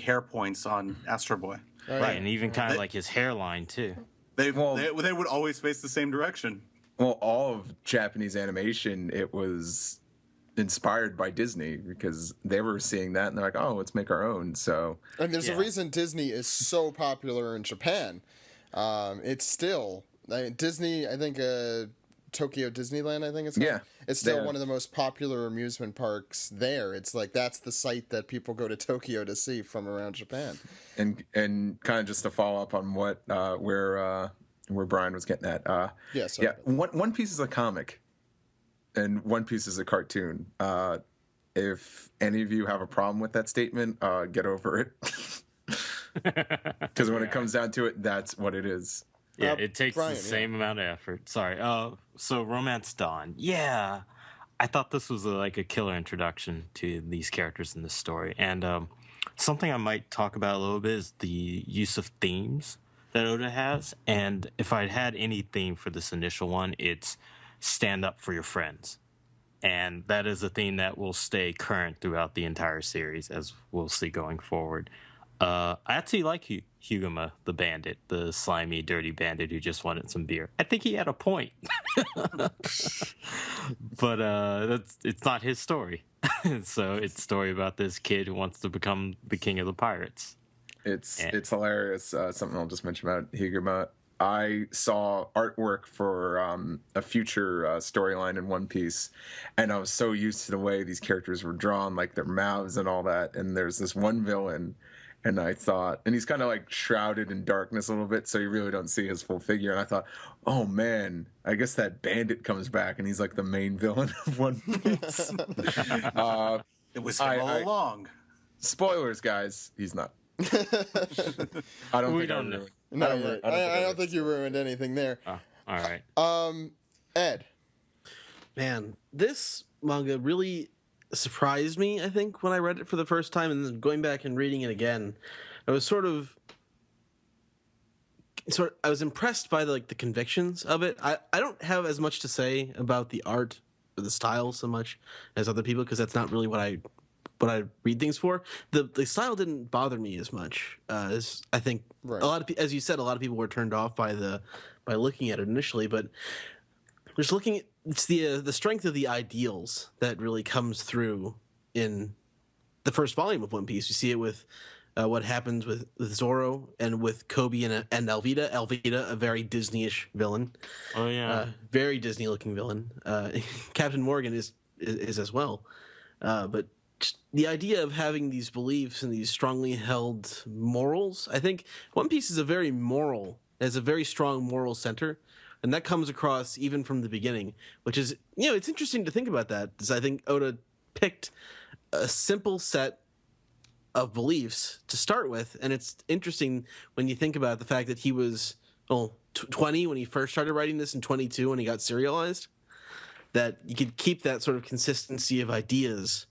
S4: hair points on Astro Boy.
S5: Right, and even kind of like his hairline too.
S4: They would always face the same direction.
S3: Well, all of Japanese animation, it was inspired by Disney because they were seeing that and they're like, oh, let's make our own. So,
S1: and there's a reason Disney is so popular in Japan. It's still Disney. I think Tokyo Disneyland, I think it's called.
S3: Yeah,
S1: it's still one of the most popular amusement parks there. It's like that's the site that people go to Tokyo to see from around Japan.
S3: And kind of just to follow up on what where Brian was getting at. One Piece is a comic, and One Piece is a cartoon. If any of you have a problem with that statement, get over it. Because when it comes down to it, that's what it is.
S5: Yeah, it takes Brian, the same amount of effort. Sorry. So Romance Dawn. Yeah. I thought this was a killer introduction to these characters in this story. And something I might talk about a little bit is the use of themes that Oda has. And if I'd had any theme for this initial one, it's stand up for your friends. And that is a theme that will stay current throughout the entire series, as we'll see going forward. I actually like Huguma, the bandit, the slimy, dirty bandit who just wanted some beer. I think he had a point. But it's not his story. So it's a story about this kid who wants to become the king of the pirates.
S3: It's hilarious. Something I'll just mention about Higuma. I saw artwork for a future storyline in One Piece, and I was so used to the way these characters were drawn, like their mouths and all that. And there's this one villain, and I thought, and he's kind of like shrouded in darkness a little bit, so you really don't see his full figure. And I thought, oh man, I guess that bandit comes back, and he's like the main villain of One Piece.
S4: It was him all along.
S3: Spoilers, guys. He's not.
S5: I don't know.
S1: I don't think you ruined anything there.
S5: All right.
S1: Ed.
S2: Man, this manga really surprised me, I think, when I read it for the first time, and then going back and reading it again, I was I was impressed by the convictions of it. I don't have as much to say about the art or the style so much as other people, because that's not really what I read things for. The style didn't bother me as much as I think a lot of as you said, a lot of people were turned off by looking at it initially, but just looking at it's the strength of the ideals that really comes through in the first volume of One Piece. You see it with what happens with Zoro and with Kobe and Alvida. Alvida, a very Disney-ish villain.
S5: Oh yeah.
S2: Very Disney-looking villain. Captain Morgan is as well. But the idea of having these beliefs and these strongly held morals, I think One Piece is has a very strong moral center, and that comes across even from the beginning, which is, it's interesting to think about that, because I think Oda picked a simple set of beliefs to start with, and it's interesting when you think about the fact that he was 20 when he first started writing this and 22 when he got serialized, that you could keep that sort of consistency of ideas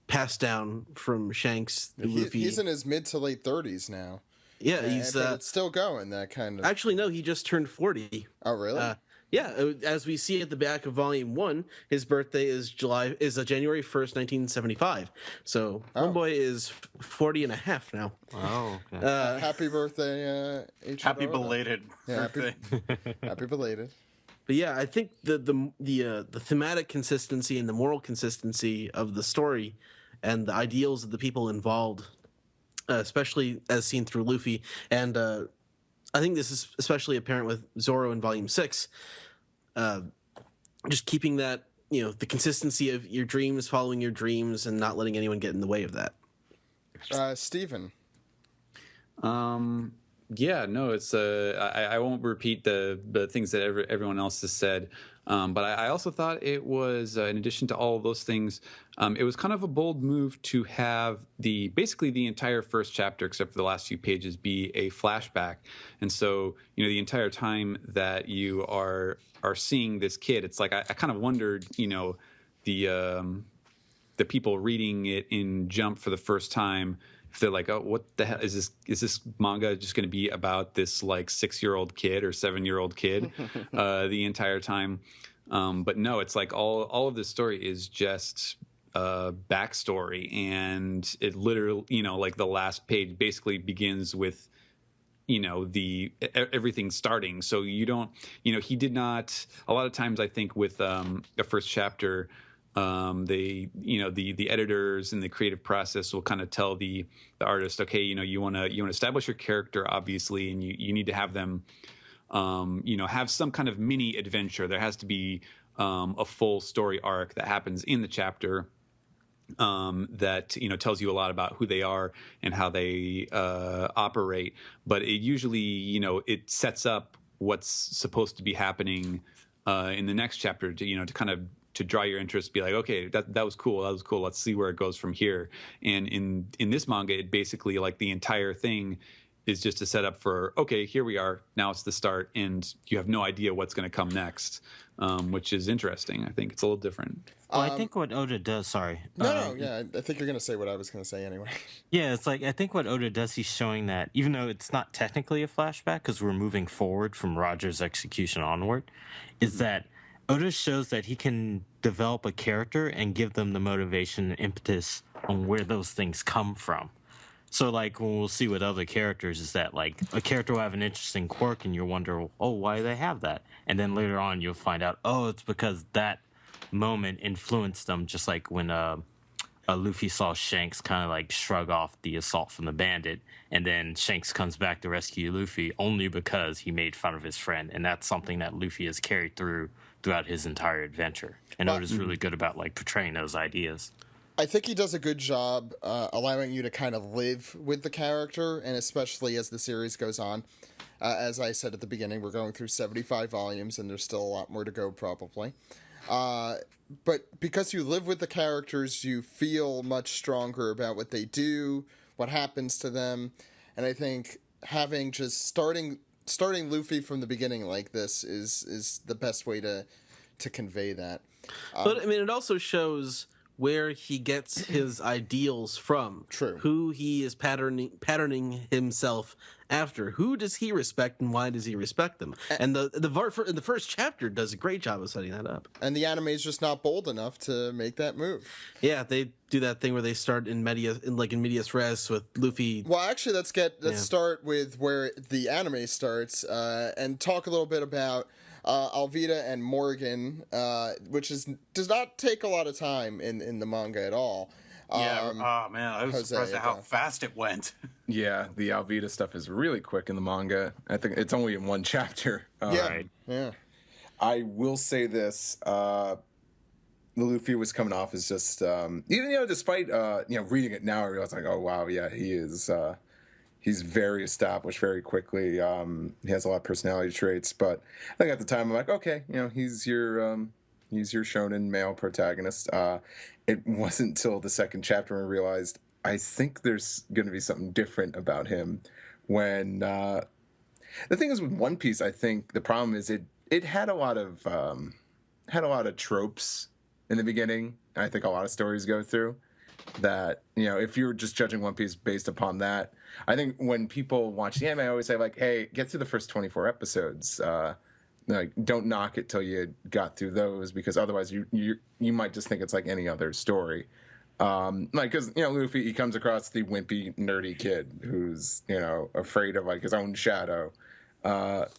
S2: passed down from Shanks to Luffy.
S1: He's in his mid to late 30s now.
S2: Yeah, he's
S1: but it's still going, that kind of.
S2: Actually, no, he just turned 40.
S1: Oh, really?
S2: Yeah, as we see at the back of Volume 1, his birthday is January 1st, 1975. So Homeboy is 40 and a half now.
S5: Oh, okay.
S1: Happy birthday, H.
S4: Happy belated birthday.
S1: Happy belated.
S2: But yeah, I think the thematic consistency and the moral consistency of the story and the ideals of the people involved, especially as seen through Luffy, and I think this is especially apparent with Zoro in Volume 6, just keeping that, the consistency of your dreams, following your dreams, and not letting anyone get in the way of that.
S1: Steven.
S6: Yeah, no, it's I won't repeat the things that everyone else has said, but I also thought it was, in addition to all of those things, it was kind of a bold move to have basically the entire first chapter, except for the last few pages, be a flashback. And so, the entire time that you are seeing this kid, it's like I kind of wondered, the people reading it in Jump for the first time, if they're like, oh, what the hell is this? Is this manga just going to be about this like 6-year-old kid or 7-year-old kid the entire time? But no, it's like all of this story is just backstory, and it literally, like the last page basically begins with, everything starting. So you don't, he did not. A lot of times, I think with a first chapter, the editors and the creative process will kind of tell the artist, okay, you want to establish your character, obviously, and you need to have them, have some kind of mini adventure. There has to be a full story arc that happens in the chapter that tells you a lot about who they are and how they operate. But it usually, it sets up what's supposed to be happening in the next chapter to kind of to draw your interest, be like, okay, that was cool. Let's see where it goes from here. And in this manga, it basically, like, the entire thing is just a setup for, okay, here we are. Now it's the start, and you have no idea what's going to come next, which is interesting. I think it's a little different.
S5: Well, I think what Oda does, sorry.
S1: Yeah, I think you're going to say what I was going to say anyway.
S5: Yeah, it's like, I think what Oda does, he's showing that, even though it's not technically a flashback, because we're moving forward from Roger's execution onward, is that Oda shows that he can develop a character and give them the motivation and impetus on where those things come from. So, like, when we'll see with other characters is that, like, a character will have an interesting quirk and you'll wonder, oh, why do they have that? And then later on you'll find out, oh, it's because that moment influenced them, just like when Luffy saw Shanks kind of, like, shrug off the assault from the bandit, and then Shanks comes back to rescue Luffy only because he made fun of his friend. And that's something that Luffy has carried throughout his entire adventure. And Oda's really good about, like, portraying those ideas.
S1: I think he does a good job allowing you to kind of live with the character, and especially as the series goes on. As I said at the beginning, we're going through 75 volumes, and there's still a lot more to go, probably. But because you live with the characters, you feel much stronger about what they do, what happens to them, and I think having just starting Luffy from the beginning like this is the best way to convey that.
S2: But I mean, it also shows where he gets his ideals from.
S1: True.
S2: Who he is patterning himself after. Who does he respect, and why does he respect them? And the first chapter does a great job of setting that up.
S1: And the anime is just not bold enough to make that move.
S2: Yeah, they do that thing where they start in medias res with Luffy.
S1: Well, actually, let's start with where the anime starts and talk a little bit about Alvida and Morgan, which does not take a lot of time in the manga at all.
S4: Oh man, I was
S1: Jose,
S4: surprised at how
S1: yeah.
S4: fast it went.
S3: Yeah, the Alvida stuff is really quick in the manga. I think it's only in one chapter.
S1: Yeah.
S3: I will say this: the Luffy was coming off as just even despite reading it now, I realize like, oh wow, yeah, he is. He's very established very quickly. He has a lot of personality traits, but I think at the time I'm like, okay, he's your shonen male protagonist. It wasn't until the second chapter when I realized I think there's going to be something different about him. When the thing is with One Piece, I think the problem is it had a lot of tropes in the beginning. I think a lot of stories go through that. If you're just judging One Piece based upon that, I think when people watch the anime, I always say like, hey, get through the first 24 episodes. Like, don't knock it till you got through those, because otherwise you might just think it's like any other story. Because Luffy, he comes across the wimpy, nerdy kid who's afraid of like his own shadow, and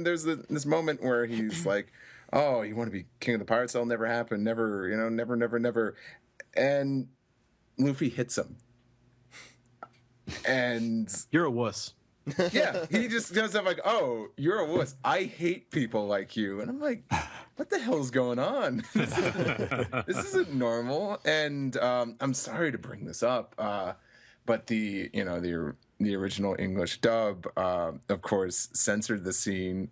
S3: there's this moment where he's like, oh, you want to be king of the pirates? That'll never happen. Never, never. And Luffy hits him, and
S2: You're a wuss.
S3: yeah, he just does that like, oh, you're a wuss. I hate people like you. And I'm like, what the hell's going on? This isn't normal. And I'm sorry to bring this up, but the original English dub, of course, censored the scene.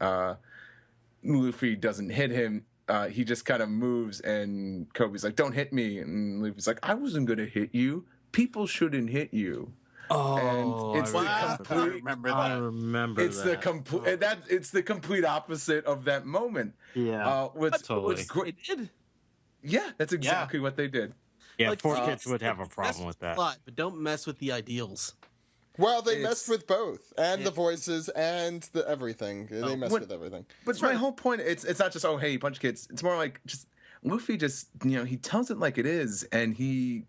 S3: Luffy doesn't hit him. He just kind of moves, and Kobe's like, don't hit me. And Luffy's like, I wasn't going to hit you. People shouldn't hit you.
S5: Oh,
S3: and it's
S4: I remember that.
S5: I remember
S3: it's
S5: that.
S3: it's the complete opposite of that moment.
S5: Yeah, totally.
S3: What's great? Yeah, that's exactly what they did.
S5: Yeah,
S2: Like,
S5: 4
S2: see,
S5: kids would have a
S2: mess
S5: problem with that.
S2: plot, but don't mess with the ideals.
S1: Well, they messed with both, and the voices, and the everything. They messed
S3: What-
S1: with everything.
S3: But my whole point, it's not just, oh, hey, you punch kids. It's more like just Luffy just, he tells it like it is, and he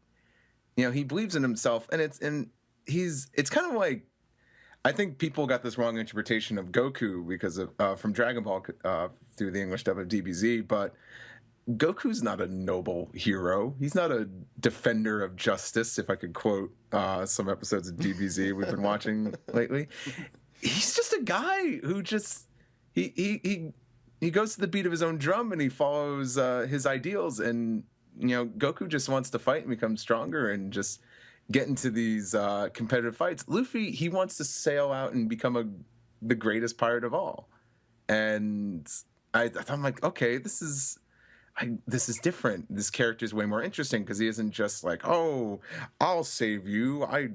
S3: believes in himself, and it's kind of like, I think people got this wrong interpretation of Goku because of from Dragon Ball through the English dub of DBZ, but Goku's not a noble hero. He's not a defender of justice, if I could quote some episodes of DBZ we've been watching lately. He's just a guy who just he goes to the beat of his own drum, and he follows his ideals, and Goku just wants to fight and become stronger and just get into these competitive fights. Luffy, he wants to sail out and become the greatest pirate of all. And I thought, I'm like, okay, this is different. This character is way more interesting because he isn't just like, oh, I'll save you. I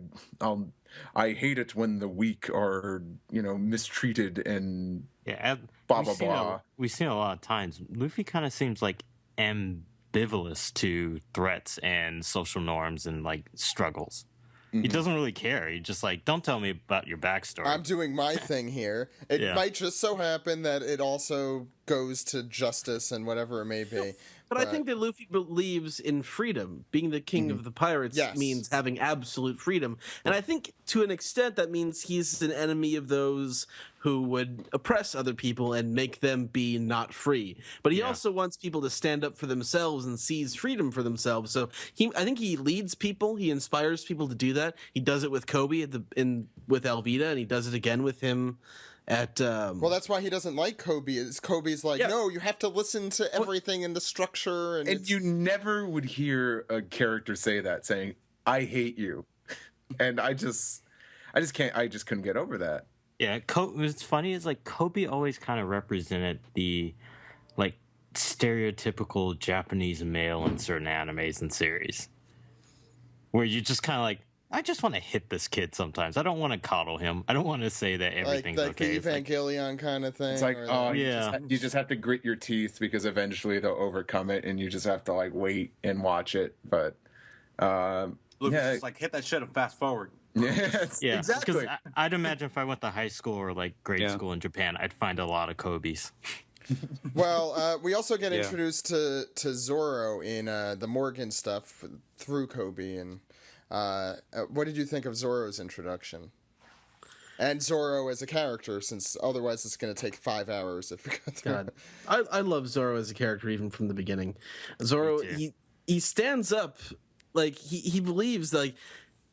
S3: hate it when the weak are mistreated and blah blah blah.
S5: We've seen a lot of times. Luffy kind of seems like ambivalent to threats and social norms and like struggles. He doesn't really care. He just like, don't tell me about your backstory.
S1: I'm doing my thing here. It might just so happen that it also goes to justice and whatever it may be.
S2: But I think that Luffy believes in freedom. Being the king of the pirates means having absolute freedom. And I think to an extent that means he's an enemy of those who would oppress other people and make them be not free. But he also wants people to stand up for themselves and seize freedom for themselves. So I think he leads people. He inspires people to do that. He does it with Kobe with Alvida, and he does it again with him at
S1: well, that's why he doesn't like Kobe. Kobe's like, no, you have to listen to everything in the structure, and
S3: you never would hear a character say that, saying, I hate you. And I just couldn't get over that.
S5: Yeah, what's funny is like Kobe always kind of represented the like stereotypical Japanese male in certain animes and series, where you just kind of like, I just want to hit this kid sometimes. I don't want to coddle him. I don't want to say that everything's
S1: like
S5: okay.
S1: the Evangelion kind of thing.
S3: It's like, oh,
S5: yeah.
S3: you just have to grit your teeth because eventually they'll overcome it, and you just have to like wait and watch it. But
S4: just like hit that shit and fast forward.
S5: Yeah,
S3: exactly.
S5: Because I'd imagine if I went to high school or like grade school in Japan, I'd find a lot of Kobe's.
S1: Well, we also get introduced to Zoro in the Morgan stuff through Kobe. And what did you think of Zoro's introduction? And Zoro as a character, since otherwise it's going to take 5 hours if we go through.
S2: God, I love Zoro as a character even from the beginning. Zoro, he stands up like he believes like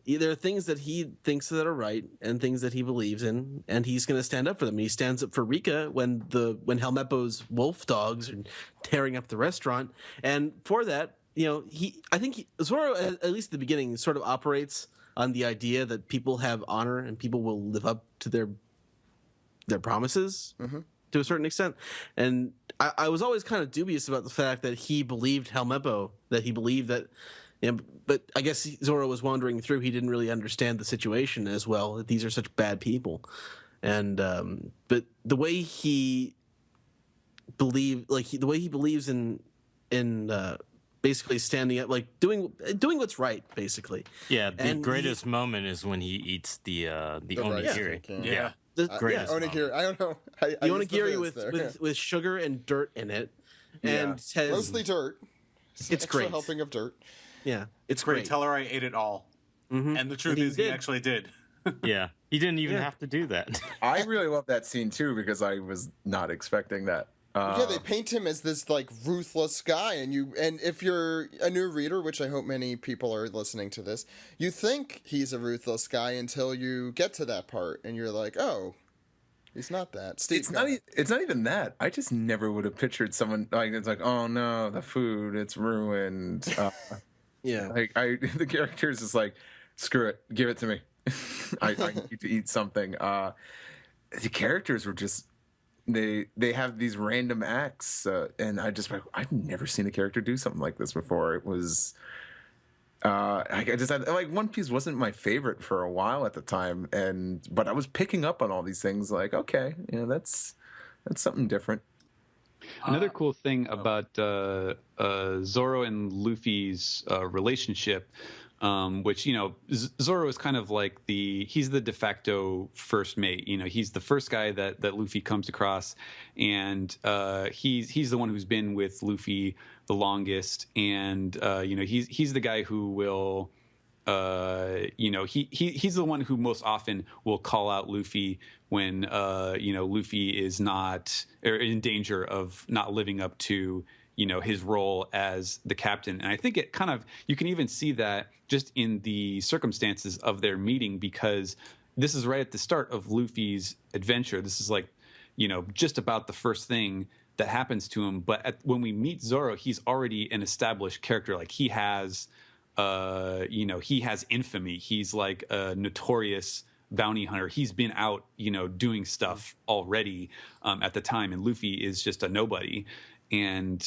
S2: there are things that he thinks that are right and things that he believes in, and he's going to stand up for them. He stands up for Rika when Helmeppo's wolf dogs are tearing up the restaurant, and for that, I think Zoro, at least at the beginning, sort of operates on the idea that people have honor and people will live up to their promises to a certain extent. And I was always kind of dubious about the fact that he believed Helmeppo, that he believed that. But I guess Zoro was wandering through. He didn't really understand the situation as well. That these are such bad people, and but the way he believes in basically standing up, like doing what's right, basically.
S5: Yeah, the greatest moment is when he eats the onigiri.
S4: Yeah.
S5: Greatest
S1: onigiri. I don't know.
S2: The onigiri with sugar and dirt in it, and has
S1: mostly dirt.
S2: It's
S1: extra
S2: great.
S1: helping of dirt.
S2: Yeah, it's
S4: Great.
S2: great.
S4: Tell her I ate it all. And the truth is, he actually did.
S5: Yeah, he didn't even have to do that.
S3: I really love that scene too because I was not expecting that.
S1: They paint him as this like ruthless guy, and if you're a new reader, which I hope many people are listening to this, you think he's a ruthless guy until you get to that part, and you're like, oh, he's not that.
S3: It's not even that. I just never would have pictured someone like it's like, oh no, the food, it's ruined.
S2: Yeah,
S3: like the character is just like, screw it, give it to me. I need to eat something. The characters were just they have these random acts, and I've never seen a character do something like this before. It was. I just had like One Piece wasn't my favorite for a while at the time, but I was picking up on all these things. Like, okay, that's something different.
S6: Another cool thing about Zoro and Luffy's relationship, which Zoro is kind of like he's the de facto first mate. He's the first guy that Luffy comes across, and he's the one who's been with Luffy the longest, and he's the guy who will. He's the one who most often will call out Luffy when Luffy is not or in danger of not living up to his role as the captain. And I think it kind of, you can even see that just in the circumstances of their meeting, because this is right at the start of Luffy's adventure. This is like just about the first thing that happens to him. But when we meet Zoro, he's already an established character. Like he has he has infamy. He's like a notorious bounty hunter. He's been out, doing stuff already at the time, and Luffy is just a nobody. And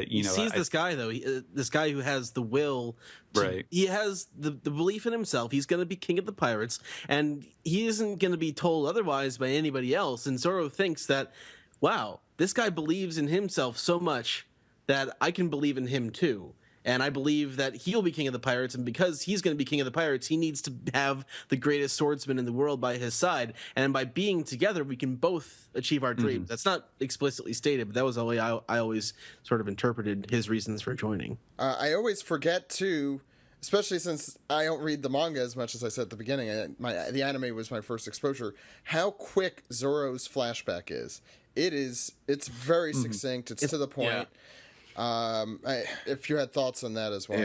S2: he sees this guy though. This guy who has the will.
S6: Right.
S2: He has the belief in himself. He's going to be king of the pirates, and he isn't going to be told otherwise by anybody else. And Zoro thinks that, wow, this guy believes in himself so much that I can believe in him too. And I believe that he'll be king of the pirates, and because he's going to be king of the pirates, he needs to have the greatest swordsman in the world by his side. And by being together, we can both achieve our dreams. That's not explicitly stated, but that was the way I always sort of interpreted his reasons for joining.
S1: I always forget to, especially since I don't read the manga as much as I said at the beginning. The anime was my first exposure. How quick Zoro's flashback is. It's very succinct. It's to the point. Yeah. If you had thoughts on that as well.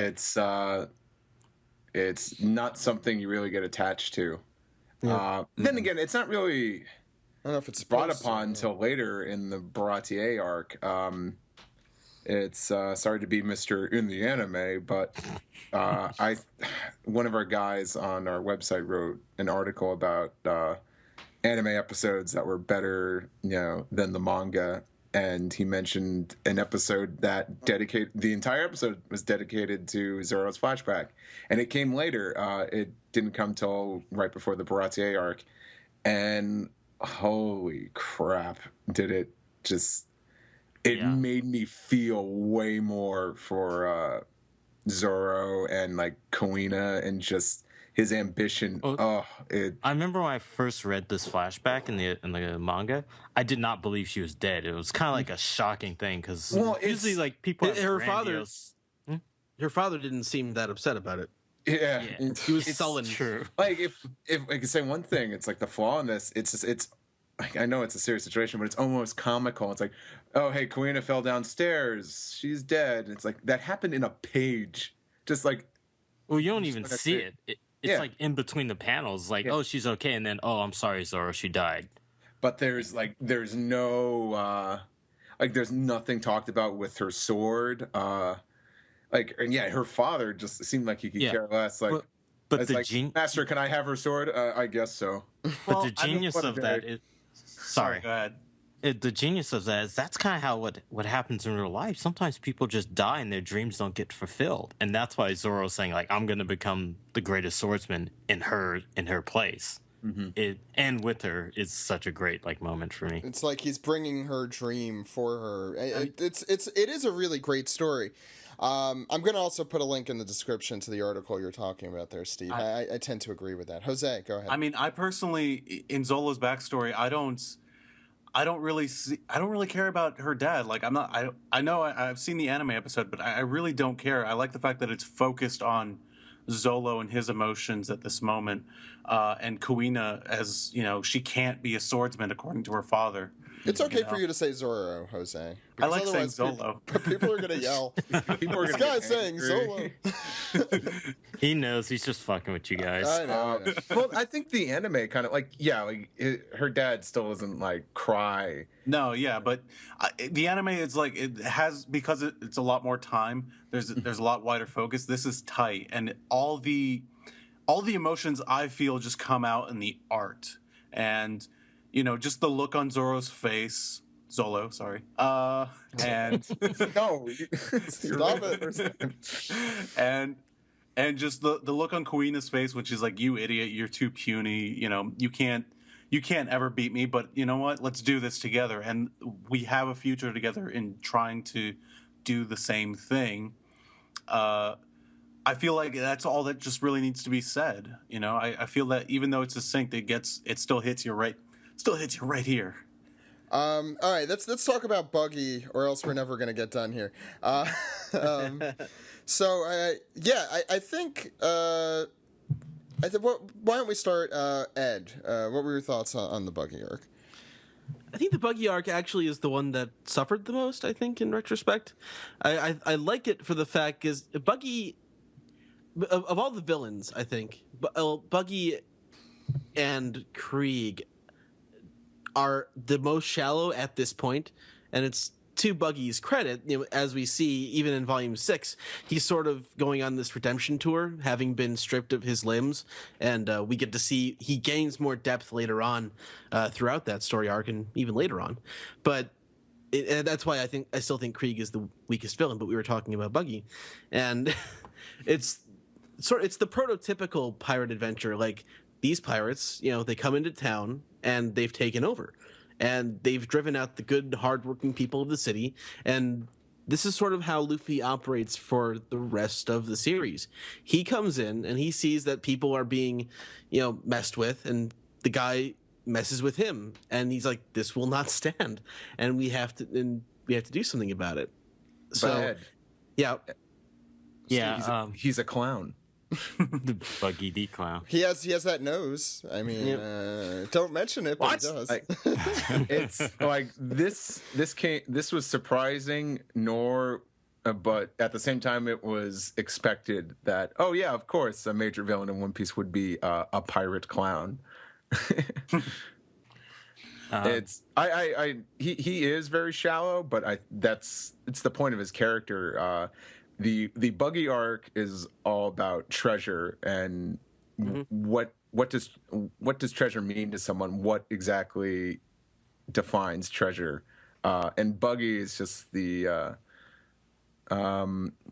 S3: It's not something you really get attached to.
S2: Yeah.
S3: Then again, it's not really.
S1: I don't know if it's
S3: brought upon until later in the Baratie arc. It's sorry to be Mr. in the anime, but one of our guys on our website wrote an article about anime episodes that were better, than the manga. And he mentioned an episode that the entire episode was dedicated to Zoro's flashback. And it came later. It didn't come till right before the Baratie arc. And holy crap, did it just... It made me feel way more for Zoro and, like, Kuina and just... his ambition. I
S5: remember when I first read this flashback in the manga, I did not believe she was dead. It was kind of like a shocking thing because usually like people
S2: her father didn't seem that upset about it.
S3: Yeah.
S2: He was sullen.
S5: True.
S3: Like if I could say one thing, it's like the flaw in this. It's like, I know it's a serious situation, but it's almost comical. It's like, oh hey, Kuina fell downstairs. She's dead. It's like that happened in a page. Just like
S5: Well, you don't even
S3: gonna
S5: see
S3: say-
S5: it. It's
S3: Yeah.
S5: like in between the panels, like,
S3: Yeah.
S5: oh, she's okay, and then, oh, I'm sorry, Zoro, she died.
S3: But there's no there's nothing talked about with her sword. And yeah, her father just seemed like he could
S5: Yeah.
S3: care less. Like,
S5: But
S3: it's
S5: the
S3: like, Master, can I have her sword? I guess so.
S5: but the
S4: I mean,
S5: genius
S3: what a
S5: of that
S3: day.
S5: is
S4: Sorry, go ahead.
S5: the genius of that is that's kind of how what happens in real life. Sometimes people just die and their dreams don't get fulfilled, and that's why Zoro's saying like, I'm going to become the greatest swordsman in her place. It and with her is such a great like moment for me.
S1: It's like he's bringing her dream for her. It is a really great story. I'm going to also put a link in the description to the article you're talking about there, Steve. I tend to agree with that. Jose, go ahead.
S4: I mean, I personally, in Zola's backstory, I don't really care about her dad. Like, I know I've seen the anime episode, but I really don't care. I like the fact that it's focused on Zolo and his emotions at this moment, and Kuina, as you know, she can't be a swordsman according to her father.
S1: It's okay for you to say Zoro, Jose.
S4: I like saying
S1: otherwise
S4: Zolo.
S1: People are going to yell.
S3: People are
S1: This
S3: gonna
S1: guy's
S3: get
S1: saying
S3: angry.
S1: Zolo.
S5: He knows he's just fucking with you guys.
S1: I know.
S3: Well, I think the anime kind of her dad still doesn't like cry.
S4: No, yeah, but the anime is like it has because it's a lot more time. There's a lot wider focus. This is tight, and all the emotions I feel just come out in the art, and you know, just the look on Zoro's face. Zolo, sorry. And
S3: No,
S1: Stop it.
S4: and just the look on Kuina's face when she's like, "You idiot, you're too puny. You know, you can't ever beat me. But you know what? Let's do this together, and we have a future together in trying to do the same thing." I feel like that's all that just really needs to be said. You know, I feel that even though it's succinct, it still hits you right here.
S1: All right, let's talk about Buggy, or else we're never going to get done here. So, I think. Why don't we start, Ed? What were your thoughts on the Buggy arc?
S2: I think the Buggy arc actually is the one that suffered the most, I think, in retrospect. I like it for the fact is Buggy, of all the villains, I think, Buggy and Krieg are the most shallow at this point, and it's to Buggy's credit, you know, as we see even in Volume 6, he's sort of going on this redemption tour, having been stripped of his limbs, and we get to see he gains more depth later on throughout that story arc and even later on. But and that's why I still think Krieg is the weakest villain. But we were talking about Buggy, and it's the prototypical pirate adventure. Like, these pirates, you know, they come into town and they've taken over. And they've driven out the good, hardworking people of the city. And this is sort of how Luffy operates for the rest of the series. He comes in and he sees that people are being, you know, messed with, and the guy messes with him. And he's like, "This will not stand, and we have to do something about it." So,
S3: Ed,
S5: Yeah,
S3: he's a clown.
S5: the Buggy D clown.
S1: He has that nose. I mean, don't mention it, but he does.
S3: It's like this was surprising, but at the same time it was expected that, oh yeah, of course a major villain in One Piece would be a pirate clown. He is very shallow, but it's the point of his character. The Buggy arc is all about treasure and what does treasure mean to someone? What exactly defines treasure? And Buggy is just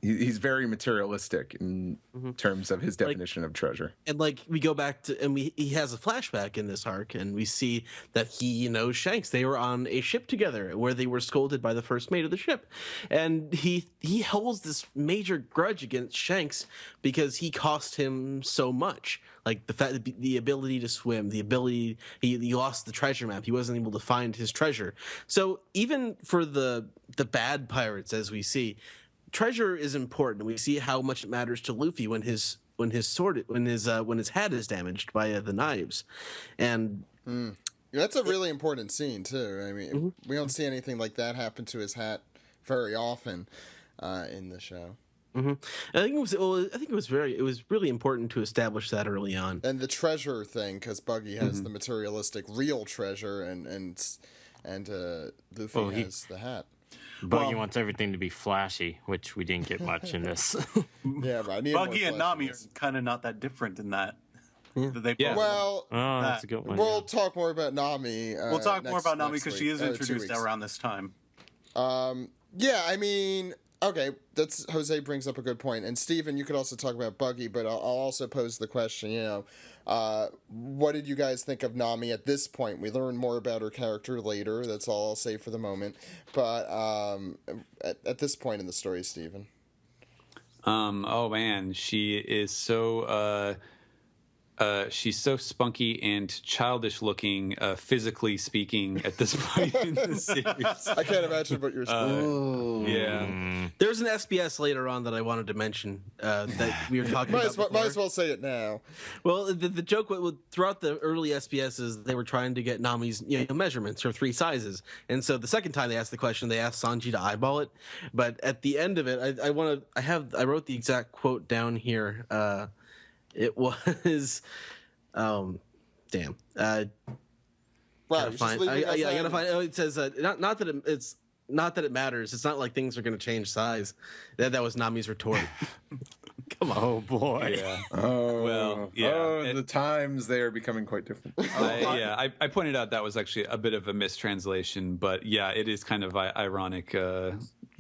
S3: he's very materialistic in terms of his definition of treasure.
S2: And like we go back to, and he has a flashback in this arc, and we see that he knows Shanks. They were on a ship together where they were scolded by the first mate of the ship, and he holds this major grudge against Shanks because he cost him so much. Like the ability to swim, the ability he lost the treasure map. He wasn't able to find his treasure. So even for the bad pirates, as we see, treasure is important. We see how much it matters to Luffy when his hat is damaged by the knives, and
S1: that's a really important scene too. I mean, we don't see anything like that happen to his hat very often in the show.
S2: I think it was. Well, I think it was really important to establish that early on.
S1: And the treasure thing, because Buggy has the materialistic real treasure, and Luffy has the hat.
S5: Buggy wants everything to be flashy, which we didn't get much in this.
S1: Yeah, but I need
S4: Buggy
S1: more
S4: and Nami are
S1: flashiness.
S4: kind of not that different in that. That they
S6: Yeah.
S4: both-
S1: Well,
S5: Oh, that's a good one.
S1: we'll talk more about Nami.
S4: we'll talk more about Nami because she is
S1: 2
S4: introduced
S1: weeks.
S4: around this time.
S1: Yeah, I mean, okay, that's Jose brings up a good point, and Steven, you could also talk about Buggy, but I'll also pose the question. What did you guys think of Nami at this point? We learn more about her character later. That's all I'll say for the moment. But at this point in the story, Steven.
S6: Oh man, she is so she's so spunky and childish looking, physically speaking, at this point in the series.
S1: I can't imagine what you're saying.
S6: Yeah.
S2: There's an SBS later on that I wanted to mention that we were talking
S1: Might
S2: about.
S1: as, well,
S2: before.
S1: might as well say it now.
S2: Well, the joke throughout the early SBSs, they were trying to get Nami's measurements, her 3 sizes, and so the second time they asked the question, they asked Sanji to eyeball it. But at the end of it, I wrote the exact quote down here. It was, damn.
S1: Wow,
S2: Gotta
S1: just
S2: find,
S1: leaving us
S2: I gotta
S1: hanging.
S2: find. Oh, it says not that it matters. It's not like things are gonna change size. That was Nami's retort. Come on.
S5: Oh boy.
S6: Yeah.
S3: Oh,
S6: Well, yeah.
S3: Oh, the times they are becoming quite different.
S6: I pointed out that was actually a bit of a mistranslation, but yeah, it is kind of ironic,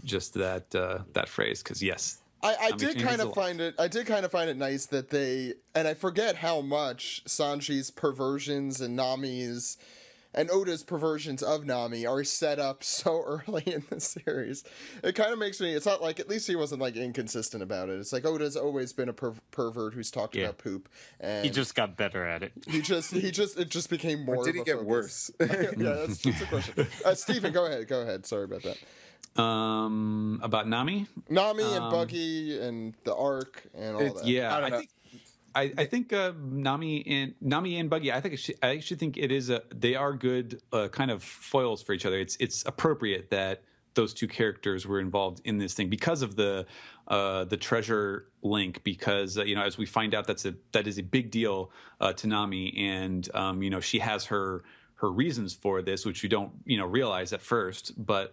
S6: just that phrase, because yes.
S1: I
S6: Nami
S1: did
S6: changes
S1: kind
S6: a
S1: of
S6: lot.
S1: find it. I did kind of find it nice that they, and I forget how much Sanji's perversions and Nami's and Oda's perversions of Nami are set up so early in the series. It kind of makes me. It's not like, at least he wasn't like inconsistent about it. It's like Oda's always been a pervert who's talked about poop, and
S5: He just got better at it.
S1: it just became more.
S3: Or did he
S1: of a
S3: get
S1: focus.
S3: worse?
S1: Yeah, that's a question. Stephen, go ahead. Sorry about that.
S6: About Nami?
S1: Nami and Buggy and the arc and all that.
S6: Yeah,
S3: I don't know.
S6: I think Nami and Buggy. I actually think it is they are good kind of foils for each other. It's appropriate that those two characters were involved in this thing because of the treasure link. Because as we find out, that is a big deal to Nami, and she has her reasons for this, which we don't realize at first, but.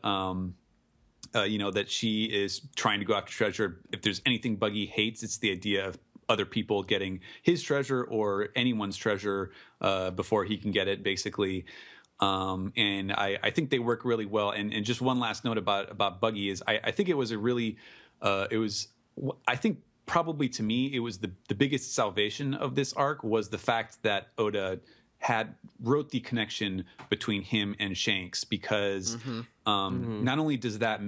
S6: That she is trying to go after treasure. If there's anything Buggy hates, it's the idea of other people getting his treasure or anyone's treasure before he can get it, basically. And I think they work really well. And just one last note about Buggy is I think it was I think probably to me, it was the biggest salvation of this arc was the fact that Oda wrote the connection between him and Shanks, because not only does that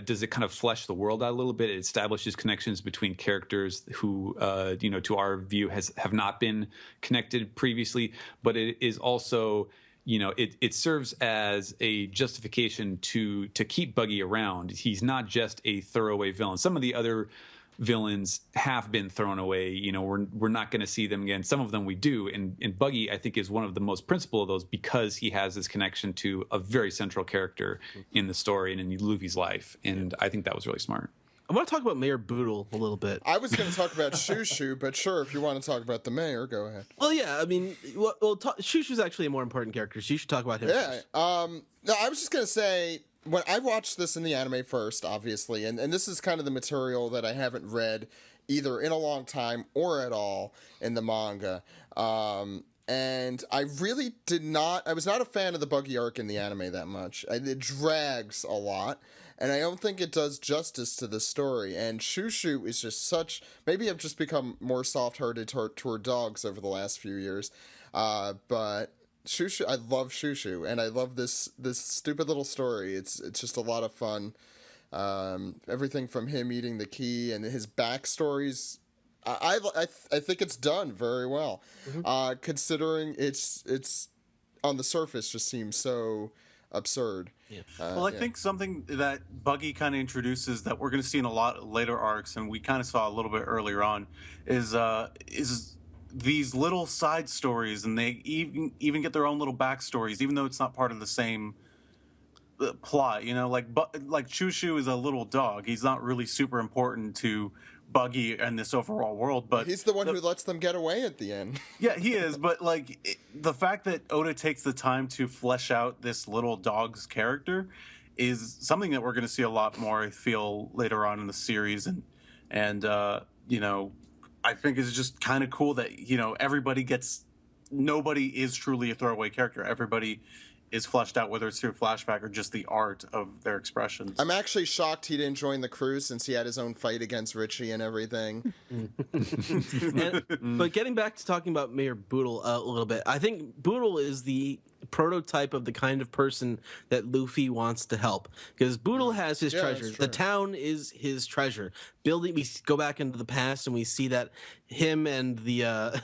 S6: does it kind of flesh the world out a little bit, it establishes connections between characters who, to our view have not been connected previously, but it is also, it serves as a justification to keep Buggy around. He's not just a throwaway villain. Some of the other villains have been thrown away. We're not going to see them again. Some of them we do, and Buggy, I think, is one of the most principal of those because he has this connection to a very central character in the story and in Luffy's life, and I think that was really smart.
S2: I want to talk about Mayor Boodle a little bit.
S1: I was going to talk about Shushu, but sure, if you want to talk about the mayor, go ahead.
S2: Well, yeah, I mean, Shushu's actually a more important character, so you should talk about him
S1: Yeah.
S2: first.
S1: No, I was just going to say, when I watched this in the anime first, obviously, and this is kind of the material that I haven't read either in a long time or at all in the manga. And I really I was not a fan of the Buggy arc in the anime that much. It drags a lot, and I don't think it does justice to the story. And Shushu is just maybe I've just become more soft-hearted toward dogs over the last few years. But Shushu, I love Shushu, and I love this stupid little story. It's just a lot of fun. Everything from him eating the key and his backstories. I think it's done very well, considering it's on the surface just seems so absurd.
S2: Yeah.
S4: Well, I think something that Buggy kind of introduces that we're going to see in a lot later arcs, and we kind of saw a little bit earlier on, is these little side stories, and they even get their own little backstories, even though it's not part of the same plot. You know, like Chushu is a little dog. He's not really super important to Buggy and this overall world, but
S1: He's the one who lets them get away at the end.
S4: yeah, he is. But like the fact that Oda takes the time to flesh out this little dog's character is something that we're going to see a lot more. I feel later on in the series, and you know, I think it's just kind of cool that nobody is truly a throwaway character. Everybody is fleshed out, whether it's through flashback or just the art of their expressions.
S1: I'm actually shocked he didn't join the crew since he had his own fight against Richie and everything.
S2: But getting back to talking about Mayor Boodle a little bit, I think Boodle is the prototype of the kind of person that Luffy wants to help, because Boodle has his treasure. The town is his treasure. We go back into the past and we see that him and the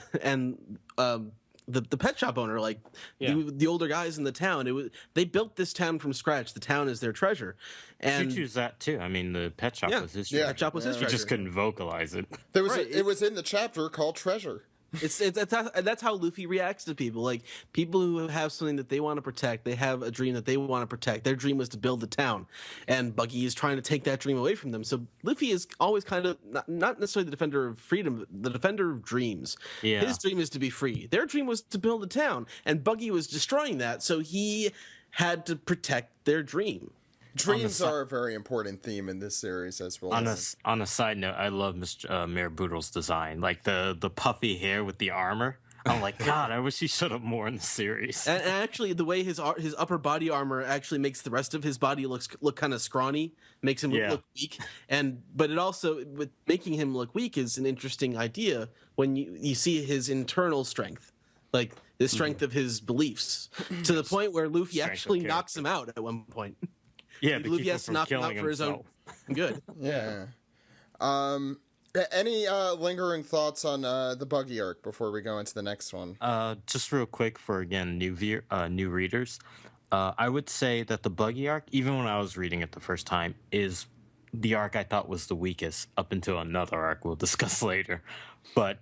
S2: pet shop owner, like the older guys in the town, they built this town from scratch. The town is their treasure. And
S5: Choo-choo's that too. I mean, the pet shop was his treasure.
S2: Pet shop was his treasure.
S5: He just couldn't vocalize it.
S1: It was in the chapter called Treasure.
S2: That's how Luffy reacts to people. Like, people who have something that they want to protect, they have a dream that they want to protect. Their dream was to build a town, and Buggy is trying to take that dream away from them. So Luffy is always kind of not necessarily the defender of freedom, but the defender of dreams. Yeah. His dream is to be free. Their dream was to build a town, and Buggy was destroying that, so he had to protect their dream.
S1: Dreams are a very important theme in this series as well.
S5: On a side note, I love Mayor Boodle's design, like the puffy hair with the armor. I'm like, God, I wish he showed up more in the series.
S2: And actually, the way his upper body armor actually makes the rest of his body look kind of scrawny, makes him look weak. But it also, with making him look weak, is an interesting idea when you see his internal strength, like the strength of his beliefs, to the point where Luffy actually knocks him out at one point.
S5: Yeah,
S2: Luffy has to knock him out for his own good.
S1: Yeah. Any lingering thoughts on the Buggy arc before we go into the next one?
S5: Just real quick for, again, new readers. I would say that the Buggy arc, even when I was reading it the first time, is the arc I thought was the weakest, up until another arc we'll discuss later. But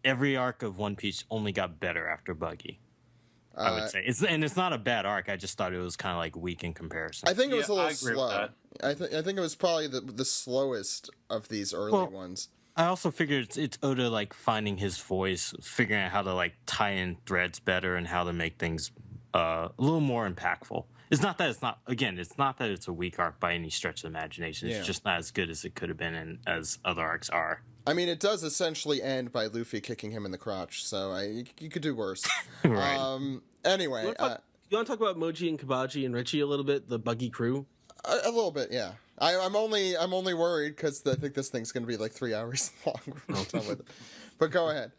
S5: every arc of One Piece only got better after Buggy. I would say it's not a bad arc. I just thought it was kind of like weak in comparison.
S1: I think it was a little slow. I think it was probably the slowest of these early ones.
S5: I also figured it's Oda like finding his voice, figuring out how to like tie in threads better and how to make things a little more impactful. It's not that it's a weak arc by any stretch of the imagination. It's just not as good as it could have been and as other arcs are.
S1: I mean, it does essentially end by Luffy kicking him in the crotch, so you could do worse.
S5: Right.
S1: Anyway,
S2: you want to talk about Moji and Kabaji and Richie a little bit, the Buggy crew?
S1: A little bit, yeah. I'm only worried because I think this thing's going to be like 3 hours long. With it. But go ahead.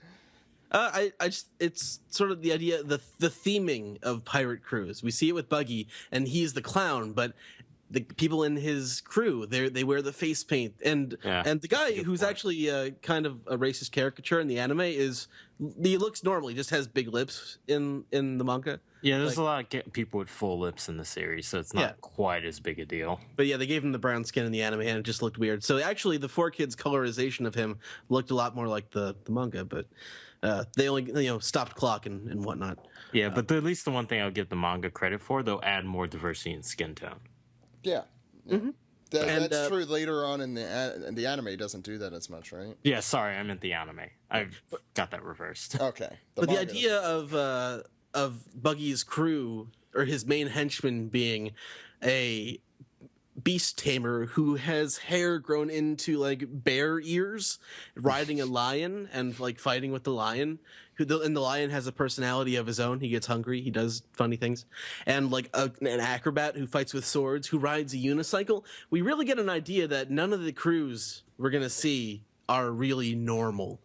S2: It's sort of the idea, the theming of pirate crews. We see it with Buggy, and he's the clown, but the people in his crew, they wear the face paint, and the guy who's actually kind of a racist caricature in the anime he looks normal. He just has big lips in the manga.
S5: Yeah, there's a lot of people with full lips in the series, so it's not quite as big a deal.
S2: But yeah, they gave him the brown skin in the anime, and it just looked weird. So actually, the 4Kids colorization of him looked a lot more like the manga, but they only stopped clock and whatnot.
S5: Yeah, but at least the one thing I'll give the manga credit for, they'll add more diversity in skin tone.
S1: Yeah. Mm-hmm. That's true. Later on in the anime doesn't do that as much, right?
S5: Yeah, sorry, I meant the anime. I've got that reversed.
S1: Okay.
S2: But the idea of Buggy's crew, or his main henchman, being a beast tamer who has hair grown into like bear ears, riding a lion and like fighting with the lion. And the lion has a personality of his own. He gets hungry. He does funny things. And like an acrobat who fights with swords, who rides a unicycle. We really get an idea that none of the crews we're going to see are really normal.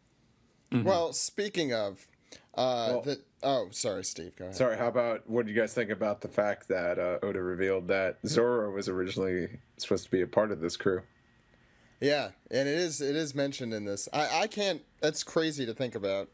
S1: Mm-hmm. Well, speaking of... sorry, Steve, go ahead.
S3: Sorry, what do you guys think about the fact that Oda revealed that Zoro was originally supposed to be a part of this crew?
S1: Yeah, and it is mentioned in this. I can't. That's crazy to think about.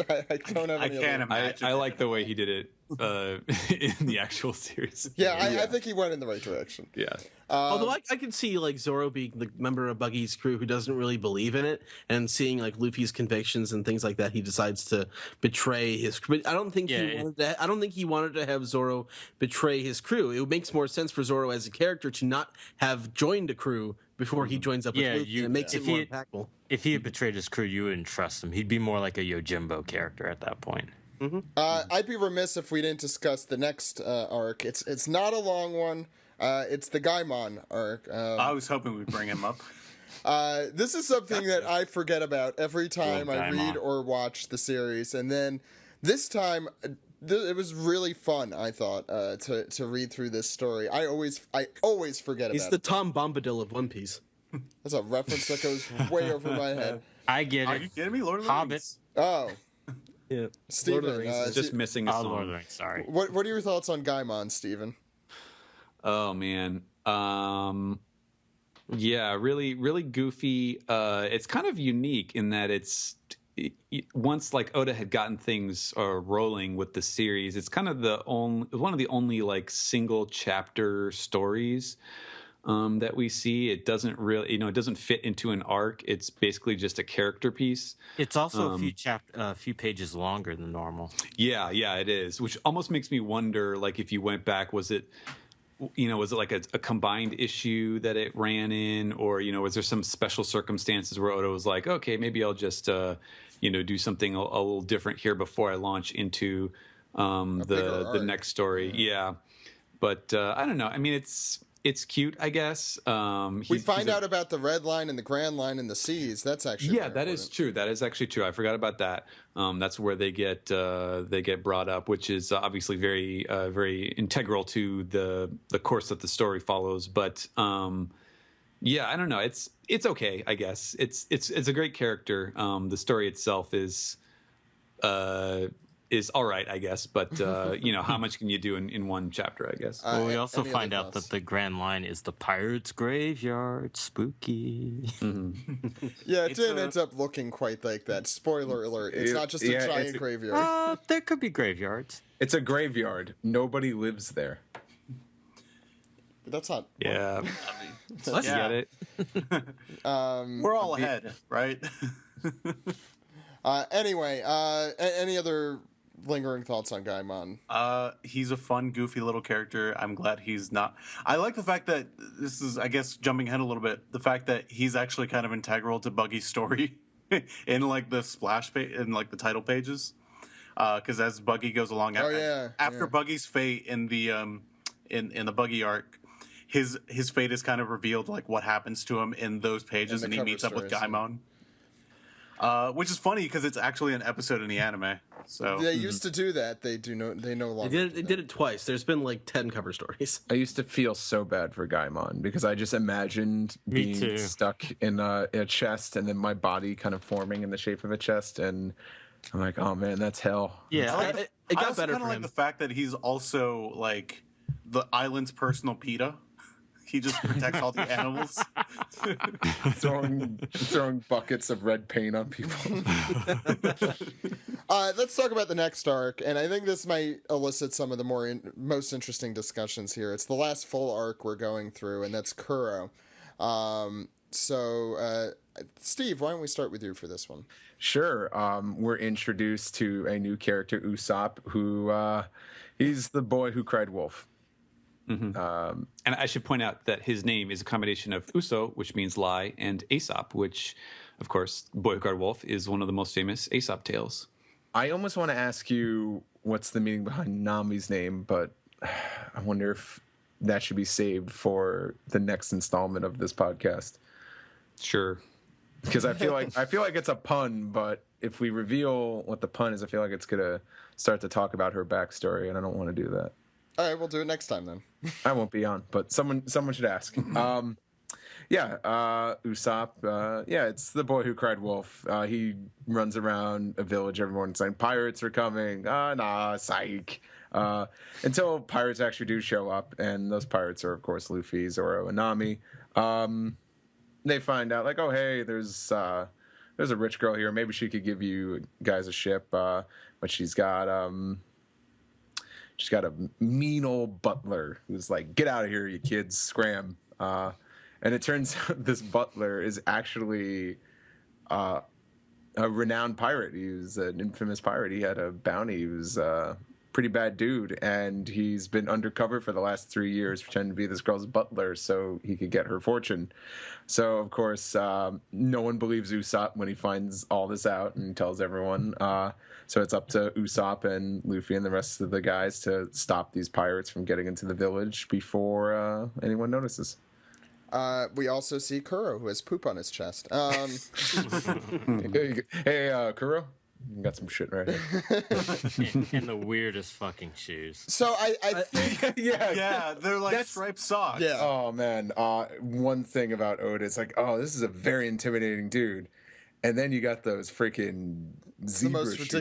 S1: I don't have any.
S4: I can't imagine.
S6: I like the way he did it. in the actual series.
S1: Yeah, I think he went in the right direction.
S6: Yeah.
S2: Although I could see like Zoro being the member of Buggy's crew who doesn't really believe in it, and seeing like Luffy's convictions and things like that, he decides to betray his crew. But I don't think he wanted to have Zoro betray his crew. It makes more sense for Zoro as a character to not have joined a crew before he joins up with Luffy. It makes it more impactful.
S5: If he had betrayed his crew, you wouldn't trust him. He'd be more like a Yojimbo character at that point.
S1: I'd be remiss if we didn't discuss the next arc. It's not a long one. It's the Gaimon arc.
S4: I was hoping we'd bring him up.
S1: This is something that I forget about every time I read or watch the series, and then this time it was really fun. I thought to read through this story. I always forget about.
S2: He's the Tom Bombadil of One Piece.
S1: That's a reference that goes way over my head.
S5: I get it.
S4: Are you kidding me? Lord of the Rings.
S1: Oh,
S2: Yeah,
S1: Steven,
S6: Just missing a song.
S5: Lord of the Rings, sorry.
S1: what are your thoughts on Gaimon, Steven?
S6: Oh man. Yeah, really goofy. It's kind of unique in that once like Oda had gotten things rolling with the series, it's kind of one of the only like single chapter stories that we see. It doesn't really, it doesn't fit into an arc. It's basically just a character piece.
S5: It's also a few pages longer than normal.
S6: Yeah, it is, which almost makes me wonder, like, if you went back, was it like a combined issue that it ran in, or, was there some special circumstances where Oda was like, okay, maybe I'll just, do something a little different here before I launch into the next story. Yeah. But I don't know. I mean, it's cute, I guess.
S1: We find out about the Red Line and the Grand Line and the seas. That's actually
S6: is true. That is actually true. I forgot about that. That's where they get brought up, which is obviously very very integral to the course that the story follows. But I don't know. It's okay, I guess. It's a great character. The story itself is all right, I guess, but how much can you do in one chapter, I guess?
S5: Well, we also find out that the Grand Line is the pirates' graveyard. Spooky.
S6: Mm-hmm.
S1: Yeah, it didn't end up looking quite like that. Spoiler alert. It's not just a giant graveyard.
S5: There could be graveyards.
S3: It's a graveyard. Nobody lives there.
S1: But that's not...
S6: Yeah. Let's get it.
S4: We're all ahead, right?
S1: Anyway, any other lingering thoughts on Gaimon?
S4: He's a fun, goofy little character. I'm glad he's not. I like the fact that this is, I guess, jumping ahead a little bit. The fact that he's actually kind of integral to Buggy's story in like the splash page, in like the title pages. Because as Buggy goes along, after Buggy's fate in the in the Buggy arc, his fate is kind of revealed, like what happens to him in those pages, and he meets up with Gaimon. Which is funny because it's actually an episode in the anime. So
S1: they used to do that. They no longer.
S2: They did it twice. There's been like 10 cover stories.
S3: I used to feel so bad for Gaimon because I just imagined being stuck in a chest and then my body kind of forming in the shape of a chest, and I'm like, oh man, that's hell.
S2: Yeah, it got better for him.
S4: Like the fact that he's also like the island's personal PETA. He just protects all the animals.
S3: throwing buckets of red paint on people.
S1: Let's talk about the next arc, and I think this might elicit some of the most interesting discussions here. It's the last full arc we're going through, and that's Kuro. Steve, why don't we start with you for this one?
S3: Sure. We're introduced to a new character, Usopp, who he's the boy who cried wolf.
S6: Mm-hmm. And I should point out that his name is a combination of Uso, which means lie, and Aesop, which, of course, Boy Who Cried Wolf is one of the most famous Aesop tales.
S3: I almost want to ask you what's the meaning behind Nami's name, but I wonder if that should be saved for the next installment of this podcast.
S6: Sure.
S3: Because I feel like it's a pun, but if we reveal what the pun is, I feel like it's gonna start to talk about her backstory, and I don't want to do that.
S1: All right, we'll do it next time then.
S3: I won't be on, but someone should ask. Usopp. It's the boy who cried wolf. He runs around a village every morning saying, "Pirates are coming." Psych. Until pirates actually do show up, and those pirates are, of course, Luffy, Zoro, and Nami. They find out, like, oh, hey, there's a rich girl here. Maybe she could give you guys a ship, but she's got she's got a mean old butler who's like, "Get out of here, you kids, scram!" And it turns out this butler is actually a renowned pirate. He was an infamous pirate. He had a bounty. He was a pretty bad dude, and he's been undercover for the last 3 years, pretending to be this girl's butler so he could get her fortune. So, of course, no one believes Usopp when he finds all this out and tells everyone. So it's up to Usopp and Luffy and the rest of the guys to stop these pirates from getting into the village before anyone notices.
S1: We also see Kuro, who has poop on his chest.
S3: Hey, Kuro, you got some shit right here.
S5: in the weirdest fucking shoes.
S1: So I think...
S4: Yeah, they're like striped socks.
S1: Yeah.
S3: Oh, man. One thing about Oda, it's like, oh, this is a very intimidating dude. And then you got those freaking zebra shoes.
S1: It's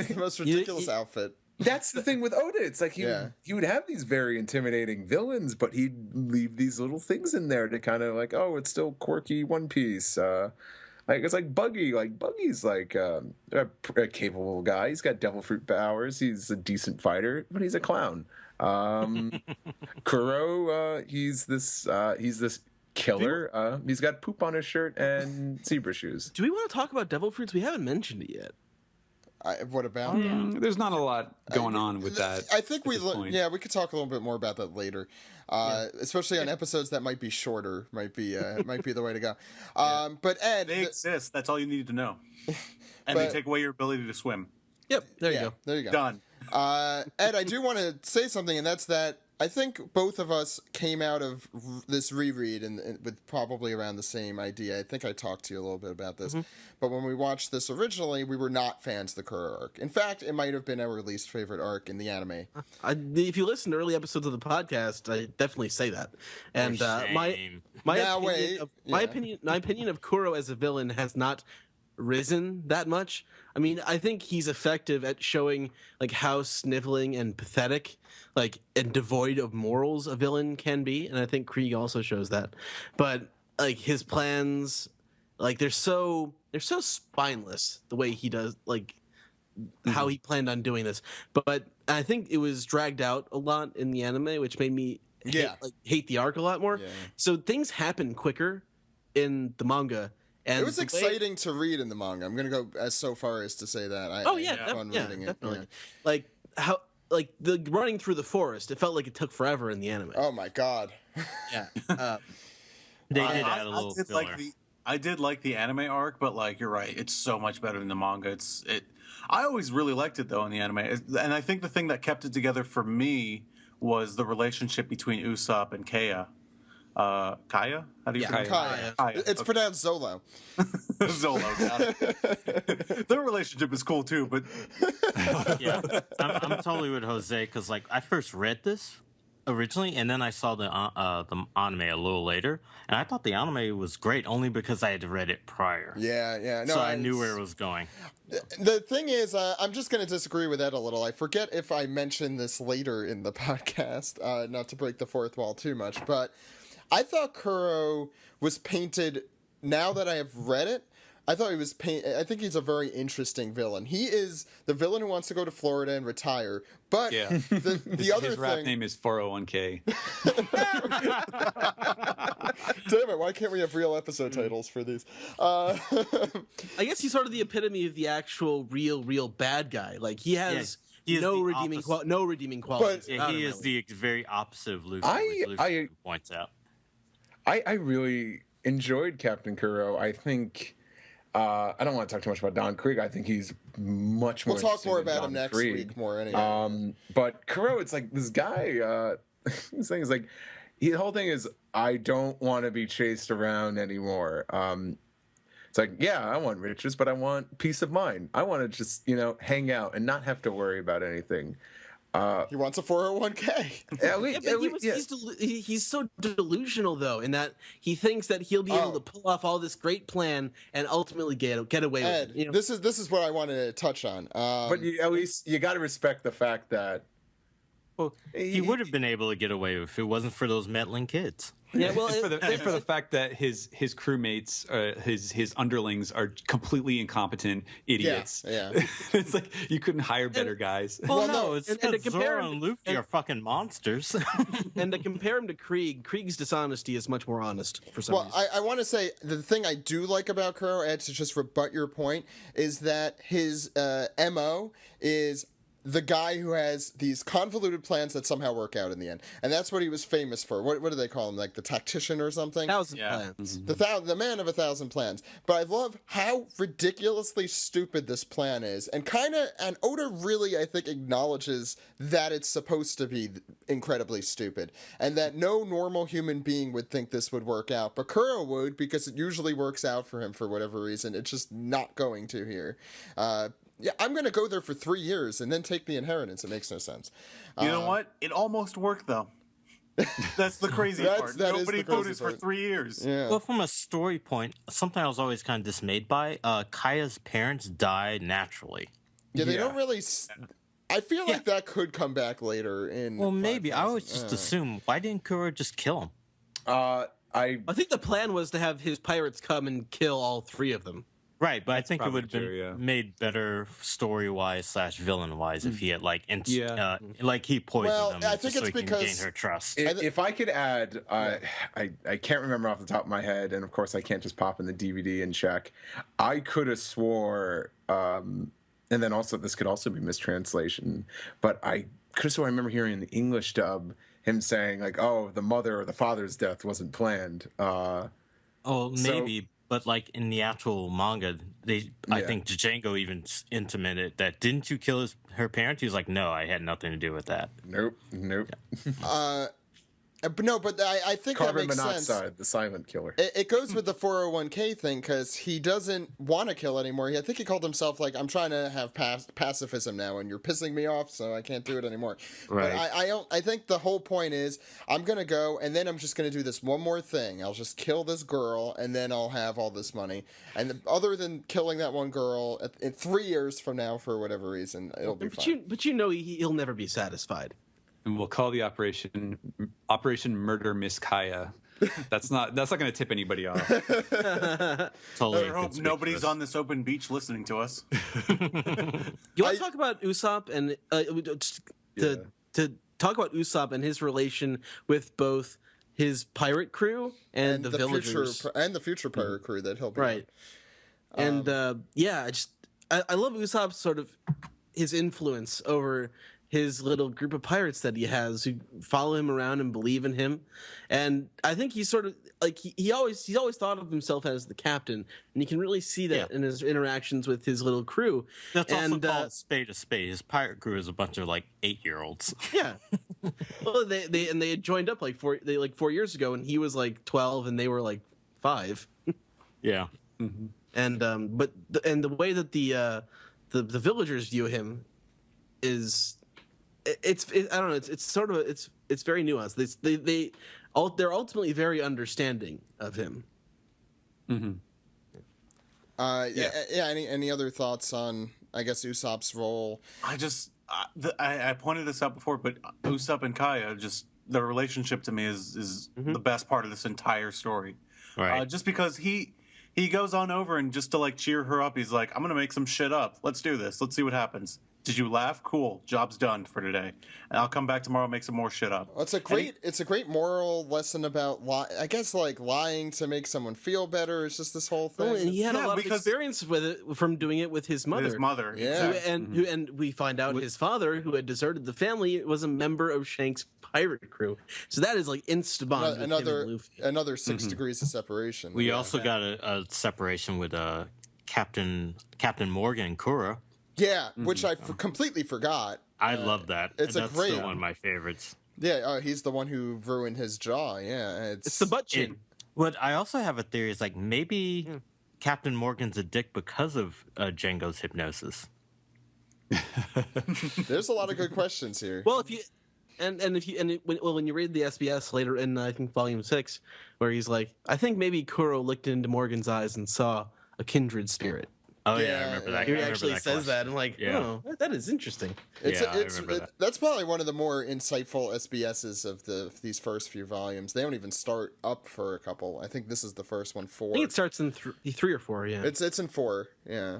S1: the most ridiculous outfit.
S3: That's the thing with Oda. It's like he would have these very intimidating villains, but he'd leave these little things in there to kind of like, oh, it's still quirky One Piece. Like it's like Buggy. Like Buggy's like a capable guy. He's got devil fruit powers. He's a decent fighter, but he's a clown. Kuro, he's this killer. He's got poop on his shirt and zebra shoes.
S2: Do we want to talk about devil fruits? We haven't mentioned it yet.
S1: What about?
S6: There's not a lot going on with that.
S1: I think we could talk a little bit more about that later, especially on episodes that might be shorter. Might be the way to go. But Ed,
S4: they exist. That's all you need to know, and they take away your ability to swim.
S2: Yep, there you go.
S1: There you go.
S4: Done.
S1: Ed, I do want to say something, and that's that I think both of us came out of this reread and with probably around the same idea. I think I talked to you a little bit about this. But when we watched this originally, we were not fans of the Kuro arc. In fact, it might have been our least favorite arc in the anime. If
S2: you listen to early episodes of the podcast, I definitely say that. And my opinion of Kuro as a villain has not risen that much. I mean, I think he's effective at showing like how sniveling and pathetic, like, and devoid of morals a villain can be, and I think Krieg also shows that. But like his plans, like they're so spineless the way he does, like how he planned on doing this. But I think it was dragged out a lot in the anime, which made me hate the arc a lot more. Yeah. So things happen quicker in the manga. And
S1: it was exciting to read in the manga. I'm going to go as so far as to say that. I had fun reading it. Definitely.
S2: Yeah. Like the running through the forest, it felt like it took forever in the anime.
S1: Oh my god.
S2: Yeah.
S5: They did add a little filler.
S4: I did like the anime arc, but like you're right, it's so much better than the manga. I always really liked it though in the anime, and I think the thing that kept it together for me was the relationship between Usopp and Kaya. Kaya? How do you pronounce
S1: it? Kaya. It's pronounced Zolo.
S4: Zolo, got it. Their relationship is cool too, but
S5: yeah, I'm totally with Jose because like I first read this originally, and then I saw the anime a little later, and I thought the anime was great only because I had read it prior.
S1: Yeah. No,
S5: so I knew where it was going.
S1: The thing is, I'm just going to disagree with Ed a little. I forget if I mentioned this later in the podcast, not to break the fourth wall too much, but I thought Kuro was painted, now that I have read it, I thought he was I think he's a very interesting villain. He is the villain who wants to go to Florida and retire, but the other
S6: his rap name is 401k.
S1: Damn it, why can't we have real episode titles for these?
S2: I guess he's sort of the epitome of the actual real bad guy. Like he has no redeeming qualities.
S5: But he is the very opposite of Luffy, which Luffy points out.
S3: I really enjoyed Captain Kuro. I think I don't want to talk too much about Don Krieg. I think he's much more.
S1: We'll talk more about him next week. More anyway.
S3: But Kuro, it's like this guy. This thing is like the whole thing is I don't want to be chased around anymore. It's like I want riches, but I want peace of mind. I want to just hang out and not have to worry about anything.
S1: He wants a 401k.
S2: He's so delusional though, in that he thinks that he'll be able to pull off all this great plan and ultimately get away with it.
S1: This is what I wanted to touch on.
S3: But at least you got to respect the fact that
S5: Well, he would have been able to get away if it wasn't for those meddling kids.
S2: Yeah, well,
S6: And for the fact that his crewmates, his underlings, are completely incompetent idiots.
S1: Yeah.
S6: It's like you couldn't hire better guys.
S5: Well,
S1: no,
S5: no, it's
S2: and to
S5: because
S2: compare
S5: Zoro
S2: him
S5: and
S2: to-
S5: Luffy are fucking monsters.
S2: and to compare him to Krieg's dishonesty is much more honest for some reason.
S1: I want to say the thing I do like about Kuro, Ed, to just rebut your point, is that his MO is the guy who has these convoluted plans that somehow work out in the end. And that's what he was famous for. What do they call him? Like the tactician or something?
S2: Thousand
S4: Yeah.
S2: plans.
S1: The man of 1,000 plans. But I love how ridiculously stupid this plan is. And Oda really, I think, acknowledges that it's supposed to be incredibly stupid. And that no normal human being would think this would work out. But Kuro would, because it usually works out for him for whatever reason. It's just not going to here. Yeah, I'm going to go there for 3 years and then take the inheritance. It makes no sense.
S4: You know what? It almost worked though. That's the crazy part.
S1: that is
S4: Nobody
S1: the crazy
S4: voted for
S1: part.
S4: 3 years.
S1: Yeah.
S5: Well, from a story point, something I was always kind of dismayed by, Kaya's parents died naturally.
S1: Yeah, they
S3: Yeah.
S1: don't really. I feel like that could come back later in.
S5: Well, maybe. I
S1: 5,000.
S5: always just assume, why didn't Kuro just kill him?
S3: I
S2: I think the plan was to have his pirates come and kill all three of them.
S5: Right, but I think it
S6: probably
S5: would have been
S6: true, yeah.
S5: made better story-wise / villain-wise if he had like
S6: Yeah.
S5: like he poisoned
S1: Well,
S5: them
S1: I
S5: just
S1: think
S5: so
S1: it's
S5: he can
S1: because-
S5: gain her trust.
S3: If I could add, I can't remember off the top of my head, and of course I can't just pop in the DVD and check. I could have swore, and then also this could also be mistranslation, but I could have swore I remember hearing in the English dub him saying like, "Oh, the mother or the father's death wasn't planned."
S5: Oh, maybe, but like in the actual manga, I
S3: Yeah.
S5: think Django even intimated that. Didn't you kill her parents? He was like, no, I had nothing to do with that.
S3: Nope.
S1: But no, but I think that
S3: Carbon
S1: makes sense.
S3: monoxide, the silent killer.
S1: It goes with the 401k thing because he doesn't want to kill anymore. I think he called himself like, I'm trying to have pacifism now, and you're pissing me off, so I can't do it anymore.
S5: Right.
S1: But I think the whole point is I'm gonna go, and then I'm just gonna do this one more thing. I'll just kill this girl, and then I'll have all this money. And other than killing that one girl, in 3 years from now, for whatever reason, it'll be fine.
S2: But you know he'll never be satisfied.
S6: And we'll call the Operation Murder Miss Kaya. That's not going to tip anybody off.
S5: Totally.
S4: I hope
S5: conspicuous.
S4: nobody's on this open beach listening to us.
S2: You want to talk about Usopp and to talk about Usopp and his relation with both his pirate crew and the villagers,
S1: future pirate crew that he'll be
S2: right? And I love Usopp's sort of his influence over his little group of pirates that he has who follow him around and believe in him. And I think he's sort of like he's always thought of himself as the captain, and you can really see that in his interactions with his little crew.
S5: That's also
S2: and,
S5: called a spade. His pirate crew is a bunch of like 8-year-olds.
S2: Yeah. Well, they had joined up like 4 years ago, and he was like 12 and they were like 5.
S5: Yeah.
S2: And the way that the villagers view him is I don't know, it's sort of it's very nuanced. They're ultimately very understanding of him.
S1: Any other thoughts on, I guess, Usopp's role?
S4: I pointed this out before, but Usopp and Kaya, just their relationship to me is the best part of this entire story.
S5: Right.
S4: Just because he goes on over and just to like cheer her up, he's like, I'm gonna make some shit up. Let's do this. Let's see what happens. Did you laugh? Cool. Job's done for today. And I'll come back tomorrow and make some more shit up.
S1: Well, it's a great moral lesson about I guess like lying to make someone feel better. It's just this whole thing.
S2: Oh, and he had a
S4: Yeah,
S2: lot of
S4: because-
S2: experience with it from doing it with his mother.
S4: His mother.
S1: Yeah.
S2: And we find out his father, who had deserted the family, was a member of Shank's pirate crew. So that is like insta bond with him and Luffy.
S1: Another 6 degrees of separation.
S5: We also got a separation with Captain Morgan and Kuro.
S1: Yeah, which I completely forgot.
S5: I love that.
S1: It's a
S5: That's
S1: great
S5: still one of my favorites.
S1: Yeah, he's the one who ruined his jaw. Yeah,
S2: It's the butt chin.
S5: What I also have a theory is like maybe Captain Morgan's a dick because of Django's hypnosis.
S1: There's a lot of good questions here.
S2: Well, when you read the SBS later in I think volume 6, where he's like, I think maybe Kuro looked into Morgan's eyes and saw a kindred spirit.
S5: Oh yeah, I
S1: Yeah,
S5: remember that.
S2: He
S5: I remember
S2: actually
S5: that
S2: says
S5: question.
S2: that. I'm like,
S5: Yeah.
S2: oh, that is interesting.
S1: It's,
S5: Yeah, I remember that.
S1: That's probably one of the more insightful SBSs of these first few volumes. They don't even start up for a couple. I think this is the first one. 4.
S2: I think it starts in 3 or 4. Yeah.
S1: It's in 4. Yeah.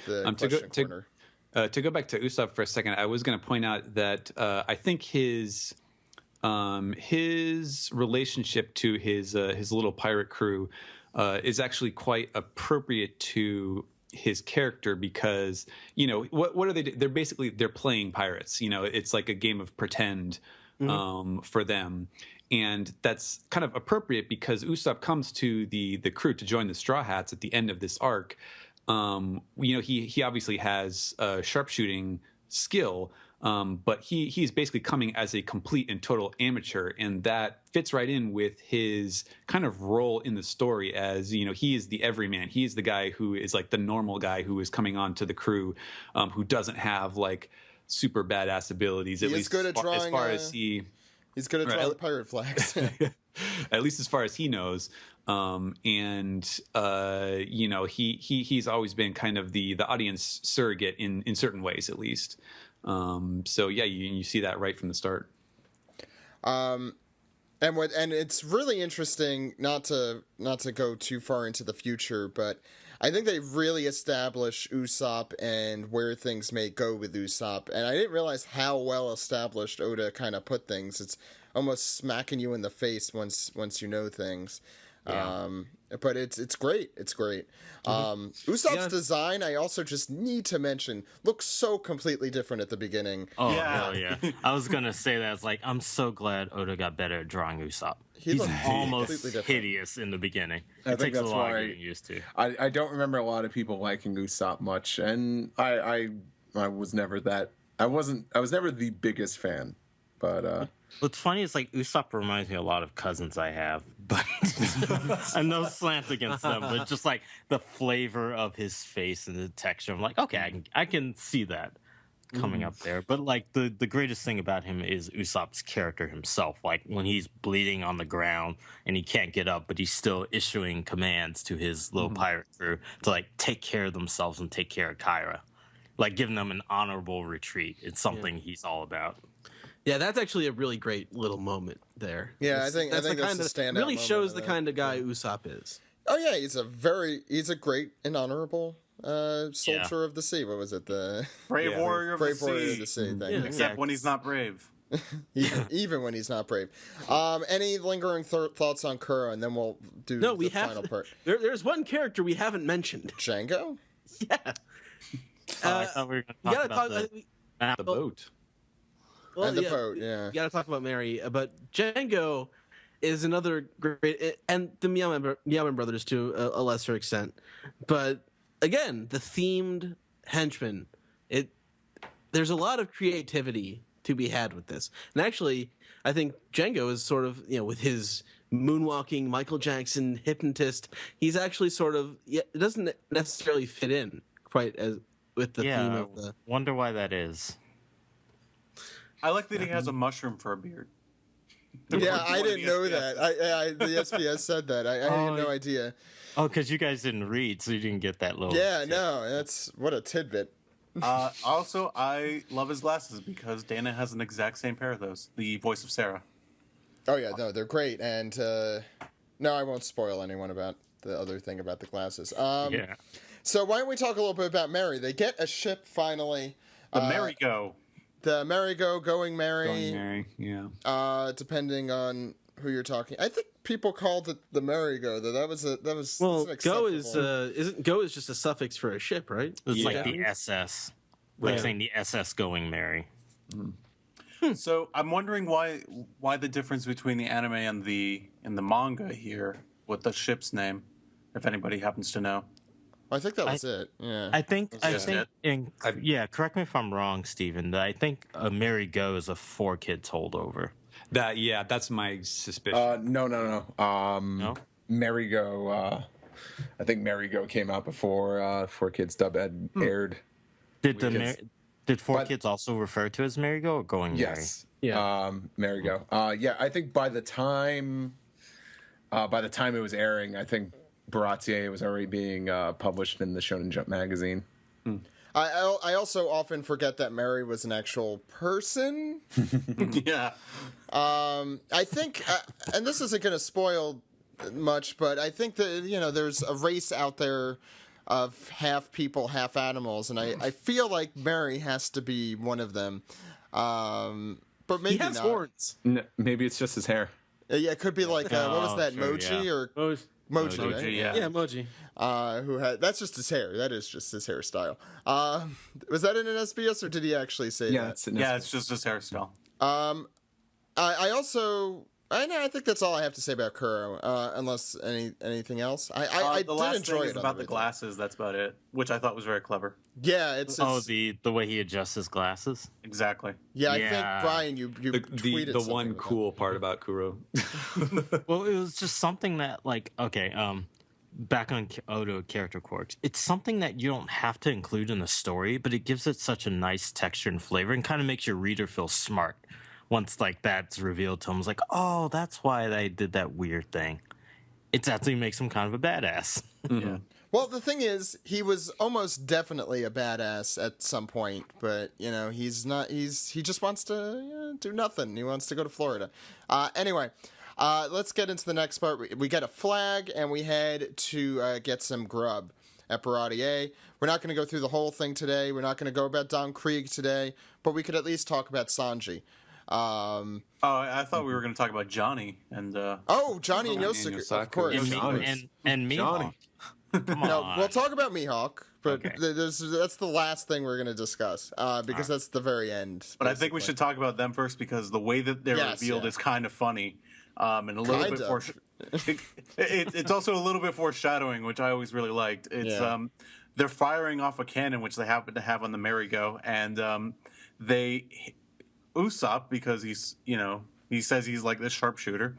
S1: The question corner.
S6: To go back to Usopp for a second, I was going to point out that I think his relationship to his little pirate crew is actually quite appropriate to his character, because what are they? They're playing pirates. It's like a game of pretend for them, and that's kind of appropriate because Usopp comes to the crew to join the Straw Hats at the end of this arc. He obviously has sharpshooting skill, but he's basically coming as a complete and total amateur, and that fits right in with his kind of role in the story as, he is the everyman. He is the guy who is like the normal guy who is coming on to the crew, who doesn't have like super badass abilities,
S1: He's
S6: as
S1: good at drawing,
S6: as far as he...
S1: He's good at drawing pirate flags.
S6: At least as far as he knows. He's always been kind of the audience surrogate in certain ways, at least. So yeah, you see that right from the start.
S1: And it's really interesting, not to go too far into the future, but I think they really establish Usopp and where things may go with Usopp. And I didn't realize how well established Oda kind of put things. It's almost smacking you in the face once you know things.
S5: Yeah.
S1: But it's great. It's great. Usopp's design, I also just need to mention, looks so completely different at the beginning.
S5: Oh,
S4: Yeah.
S5: hell yeah. I was going to say that. It's like, I'm so glad Oda got better at drawing Usopp.
S1: He's
S5: almost
S1: completely different.
S5: hideous in the beginning.
S3: I
S5: It
S3: think
S5: takes a
S3: that's
S5: lot
S3: why
S5: of getting used to.
S3: I don't remember a lot of people liking Usopp much, and I was never that. I was never the biggest fan, but
S5: What's funny is like Usopp reminds me a lot of cousins I have, but and no slant against them, but just like the flavor of his face and the texture. I'm like, okay, I can see that coming up there. But like the greatest thing about him is Usopp's character himself. Like when he's bleeding on the ground and he can't get up, but he's still issuing commands to his little pirate crew to like take care of themselves and take care of Kyra, like giving them an honorable retreat. It's something he's all about.
S2: Yeah, that's actually a really great little moment there.
S1: Yeah, I think that's the standout
S2: really
S1: moment
S2: shows
S1: of
S2: the
S1: that.
S2: kind of guy Usopp is.
S1: Oh yeah, he's a great and honorable soldier of the sea. What was it? The
S4: Brave warrior of the
S1: brave warrior of
S4: sea.
S1: the sea. Thank you.
S4: Except when he's not brave.
S1: Even when he's not brave. Any lingering thoughts on Kuro, and then we'll do the final part.
S2: There's one character we haven't mentioned.
S1: Django?
S2: Yeah.
S5: I thought we were going to talk about
S6: The boat.
S2: Well,
S1: and the boat, yeah.
S2: You got to talk about Mary, but Django is another great, and the Meowman brothers to a lesser extent. But again, the themed henchman. There's a lot of creativity to be had with this, and actually, I think Django is sort of with his moonwalking Michael Jackson hypnotist. He's actually sort of it doesn't necessarily fit in quite as with the theme of the.
S5: Wonder why that is.
S4: I like that he has a mushroom for a beard.
S1: Yeah, I didn't know that. The SBS said that. I had no idea.
S5: Oh, because you guys didn't read, so you didn't get that little.
S1: Yeah, no, that's what a tidbit.
S4: Also, I love his glasses because Dana has an exact same pair of those. The voice of Sarah.
S1: Oh yeah, no, they're great, and no, I won't spoil anyone about the other thing about the glasses.
S5: Yeah.
S1: So why don't we talk a little bit about Mary? They get a ship finally.
S4: The Merry-Go.
S1: The Merry-Go, Going Mary.
S6: Going Mary, yeah.
S1: Depending on who you're talking. I think people called it the Merry-Go, though. That's
S2: Well,
S1: that's
S2: go
S1: acceptable.
S2: is just a suffix for a ship, right?
S5: It's like the SS. Like saying the SS Going Mary.
S4: So I'm wondering why the difference between the anime and the manga here with the ship's name, if anybody happens to know.
S1: I think that was it. Yeah.
S5: I think,
S4: it.
S5: correct me if I'm wrong, Steven, but I think a Merry Go is a 4 kids holdover.
S6: That's my suspicion.
S3: No.
S5: No?
S3: Merry-Go. I think Merry-Go came out before 4 Kids dub had aired.
S5: Did 4 kids also refer to as Merry Go or Going Mary?
S3: Yes.
S2: Yeah.
S3: Merry-Go. I think by the time it was airing, I think Baratie was already being published in the Shonen Jump magazine.
S1: I also often forget that Mary was an actual person.
S4: Yeah.
S1: I think, and this isn't going to spoil much, but I think that, there's a race out there of half people, half animals, and I feel like Mary has to be one of them. But maybe
S2: He has
S1: not.
S2: horns.
S3: Maybe it's just his hair.
S1: Yeah, it could be like, what was that,
S5: sure,
S1: Moji
S5: yeah.
S1: or Moji, right?
S4: Moji, yeah.
S2: Yeah, Moji.
S1: Who had that's just his hair. That is just his hairstyle. Was that in an SBS or did he actually say
S3: Yeah,
S1: that?
S4: It's just his hairstyle.
S1: I think that's all I have to say about Kuro. Unless anything else, I
S4: The
S1: did
S4: last
S1: enjoy
S4: thing
S1: it
S4: is about the
S1: everything.
S4: glasses. That's about it, which I thought was very clever.
S1: Yeah, it's
S5: the way he adjusts his glasses.
S4: Exactly.
S1: yeah. I
S5: Yeah.
S1: think Brian, you tweeted
S6: The
S1: something
S6: one
S1: about
S6: cool part about Kuro.
S5: Well, it was just something that, back on Oda character quirks, it's something that you don't have to include in the story, but it gives it such a nice texture and flavor and kind of makes your reader feel smart once, that's revealed to him. It's like, oh, that's why they did that weird thing. It actually makes him kind of a badass.
S4: Yeah.
S1: Well, the thing is, he was almost definitely a badass at some point, but he's not. He just wants to do nothing. He wants to go to Florida. Anyway, let's get into the next part. We get a flag, and we head to get some grub at Baratie. We're not going to go through the whole thing today. We're not going to go about Don Krieg today, but we could at least talk about Sanji.
S4: I thought we were going to talk about Johnny and.
S1: Johnny and Yosaku, of course.
S5: And me.
S3: Johnny.
S5: Come on.
S1: No, we'll talk about Mihawk, but
S5: Okay.
S1: that's the last thing we're going to discuss because that's the very end.
S4: But I think we should talk about them first because the way that they're
S1: Yes,
S4: revealed
S1: yeah.
S4: is kind of funny, and a little
S1: Kind
S4: bit
S1: of.
S4: it's also a little bit foreshadowing, which I always really liked. It's
S1: Yeah.
S4: They're firing off a cannon, which they happen to have on the merry-go, and Usopp, because he says he's like this sharpshooter,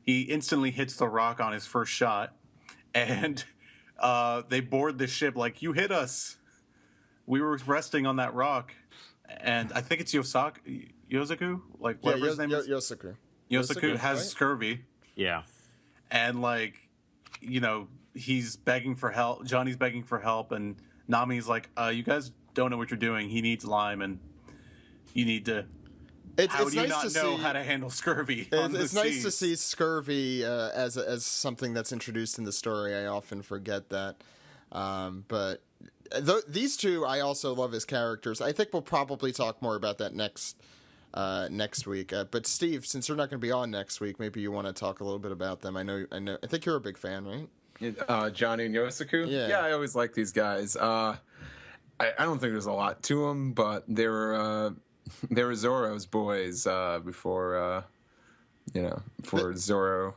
S4: he instantly hits the rock on his first shot, and they board the ship like, you hit us. We were resting on that rock. And I think it's Yosaku, like whatever his name is.
S1: Yosaku.
S4: Yosaku has
S1: right?
S4: scurvy.
S5: Yeah.
S4: And he's begging for help. Johnny's begging for help. And Nami's like, you guys don't know what you're doing. He needs lime and you need to... How
S1: It's
S4: do you
S1: nice
S4: not
S1: to
S4: know
S1: see.
S4: how to handle scurvy on the
S1: It's nice to
S4: seas?
S1: see scurvy as something that's introduced in the story. I often forget that, but these two I also love as characters. I think we'll probably talk more about that next week. But Steve, since you're not going to be on next week, maybe you want to talk a little bit about them. I know. I think you're a big fan, right?
S3: Johnny and Yosaku.
S1: Yeah.
S3: I always like these guys. I don't think there's a lot to them, but they were Zoro's boys before Zoro.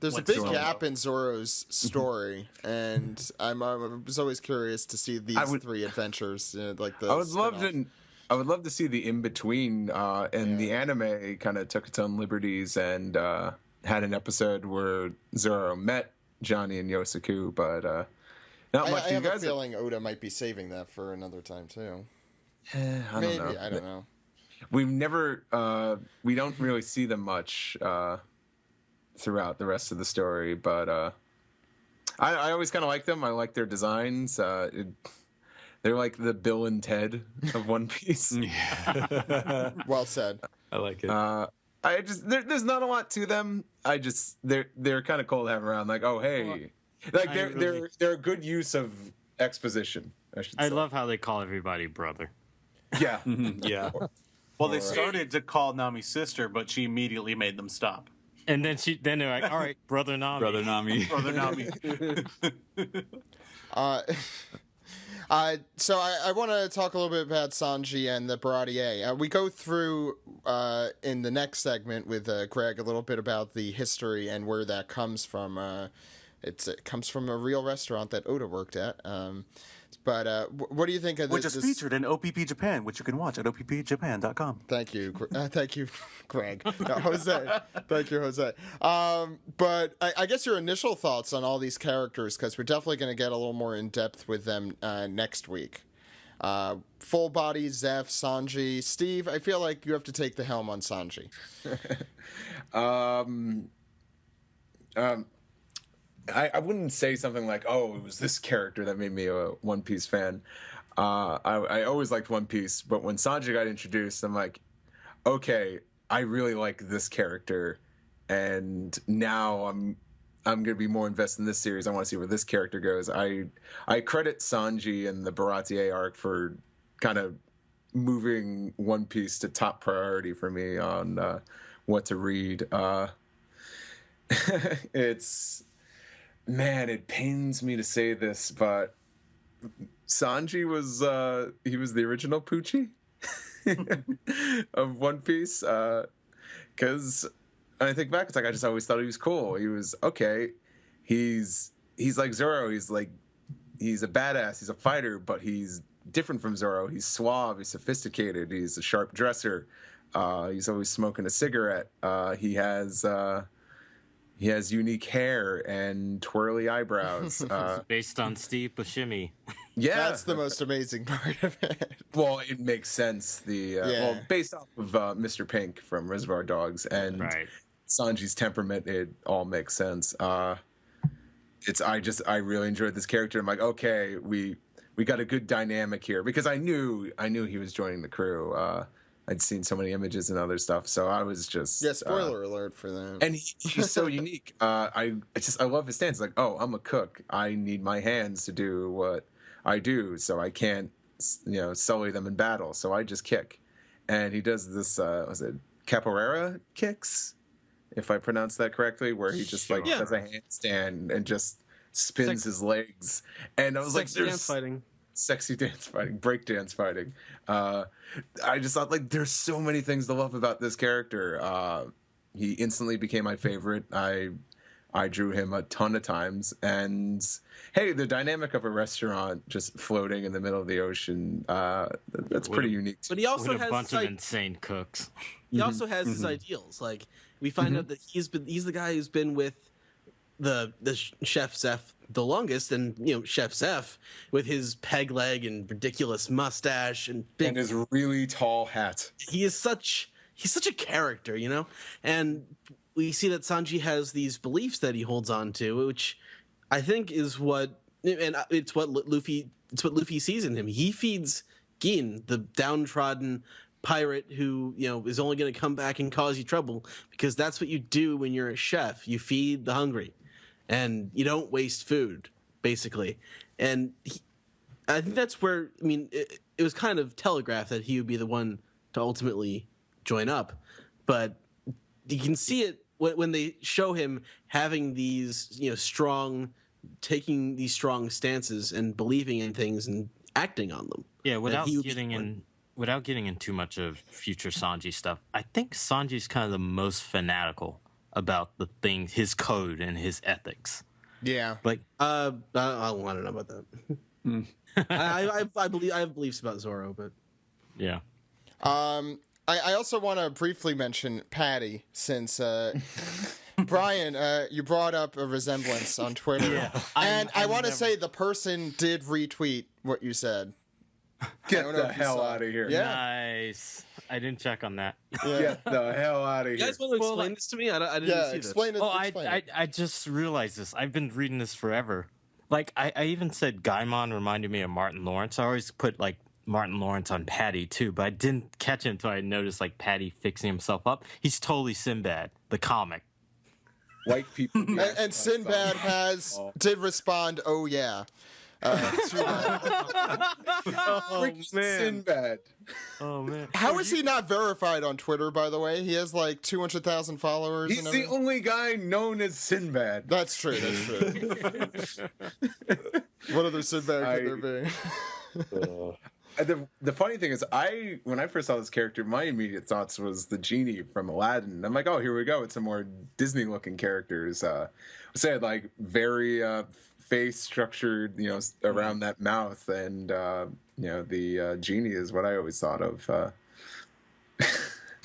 S1: There's a
S4: What's
S1: big
S4: Zoro?
S1: gap in Zoro's story, and I was always curious to see these three adventures. Like the
S3: I would love
S1: spin-off.
S3: I would love to see the in between. And the anime kind of took its own liberties and had an episode where Zoro met Johnny and Yosaku, but not much.
S1: I have
S3: you
S1: a
S3: guys
S1: feeling Oda might be saving that for another time too.
S3: I don't
S1: Maybe
S3: know.
S1: I don't know.
S3: We've never we don't really see them much throughout the rest of the story, but I always kind of like them. I like their designs. They're like the Bill and Ted of One Piece.
S1: Well said.
S6: I like it.
S3: There's not a lot to them. They're kind of cool to have around. Like, oh hey, like they're a good use of exposition. I should say.
S5: I love how they call everybody brother.
S3: Yeah.
S6: Yeah.
S4: Well, they started to call Nami sister, but she immediately made them stop.
S5: And then they're like, all right, brother Nami.
S6: Brother Nami.
S4: Brother Nami.
S1: So I want to talk a little bit about Sanji and the Baratie. We go through in the next segment with Greg a little bit about the history and where that comes from. It comes from a real restaurant that Oda worked at. But what do you think of
S4: Which is featured in OPP Japan, which you can watch at oppjapan.com.
S1: Thank you, thank you, Greg. No, Jose. Thank you, Jose. But I guess your initial thoughts on all these characters, because we're definitely going to get a little more in depth with them next week. Full body, Zeph, Sanji, Steve. I feel like you have to take the helm on Sanji.
S3: I wouldn't say something like, oh, it was this character that made me a One Piece fan. I always liked One Piece, but when Sanji got introduced, I'm like, okay, I really like this character, and now I'm gonna be more invested in this series. I want to see where this character goes. I credit Sanji and the Baratie arc for kind of moving One Piece to top priority for me on what to read. It's, man, it pains me to say this, but Sanji was he was the original Poochie of One Piece. Because when I think back, it's like I just always thought he was cool. He was okay. He's like Zoro. He's a badass. He's a fighter, but he's different from Zoro. He's suave. He's sophisticated. He's a sharp dresser. He's always smoking a cigarette. He has unique hair and twirly eyebrows.
S5: Based on Steve Buscemi.
S3: Yeah,
S1: That's the most amazing part of it.
S3: well, it makes sense. Well, based off of Mr. Pink from Reservoir Dogs and
S5: Right.
S3: Sanji's temperament, it all makes sense. I really enjoyed this character. I'm like, okay, we got a good dynamic here because I knew he was joining the crew. I'd seen so many images and other stuff, so I was just
S1: Spoiler alert for that.
S3: And he's so unique. I love his stance. Like, oh, I'm a cook. I need my hands to do what I do, so I can't sully them in battle. So I just kick, and he does this. Was it capoeira kicks? If I pronounced that correctly, where he just like does a handstand and just spins his legs, and I was like, "There's
S2: dance fighting."
S3: Sexy dance fighting, break dance fighting. I just thought like there's so many things to love about this character. He instantly became my favorite. I drew him a ton of times, and hey, the dynamic of a restaurant just floating in the middle of the ocean, that's pretty unique.
S2: But he also
S5: With a
S2: has
S5: bunch of insane cooks.
S2: He also has his ideals. Like we find out that he's the guy who's been with the Chef Zeph the longest, and Chef Zeph with his peg leg and ridiculous mustache and big
S3: and his really tall hat.
S2: He's such a character, and we see that Sanji has these beliefs that he holds on to, which I think is it's what Luffy sees in him. He feeds Gin, the downtrodden pirate who is only going to come back and cause you trouble, because that's what you do when you're a chef. You feed the hungry, and you don't waste food, basically. And I think that's where it was kind of telegraphed that he would be the one to ultimately join up, but you can see it when they show him having these taking these strong stances and believing in things and acting on them.
S5: Yeah, without getting in too much of future Sanji stuff, I think Sanji's kind of the most fanatical about the things, his code and his ethics.
S1: Yeah.
S2: Like I don't know about that. I have beliefs about Zoro, but
S5: yeah.
S1: I also want to briefly mention Patty, since Brian, you brought up a resemblance on Twitter.
S5: Yeah.
S1: And I want to say the person did retweet what you said.
S3: Get the hell out of here.
S1: Yeah.
S5: Nice. I didn't check on that.
S1: Yeah.
S3: Get the hell out of
S2: you
S3: here.
S2: guys want to explain this to me? I didn't see
S1: explain
S2: this.
S1: it.
S5: Oh,
S1: explain it.
S5: I just realized this. I've been reading this forever. Like, I even said Gaimon reminded me of Martin Lawrence. I always put, like, Martin Lawrence on Patty, too, but I didn't catch it until I noticed, like, Patty fixing himself up. He's totally Sinbad, the comic.
S3: White people.
S1: And Sinbad did respond, "Oh yeah." To that.
S5: Oh,
S3: Sinbad.
S5: Oh, man.
S1: How is he not verified on Twitter, by the way? He has like 200,000 followers.
S3: He's
S1: and
S3: the
S1: everything.
S3: only guy known as Sinbad.
S1: That's true. That's true. What other Sinbad could there be?
S3: The funny thing is, when I first saw this character, my immediate thoughts was the genie from Aladdin. I'm like, oh, here we go. It's some more Disney-looking characters. Said like very face structured, around that mouth, and the genie is what I always thought of.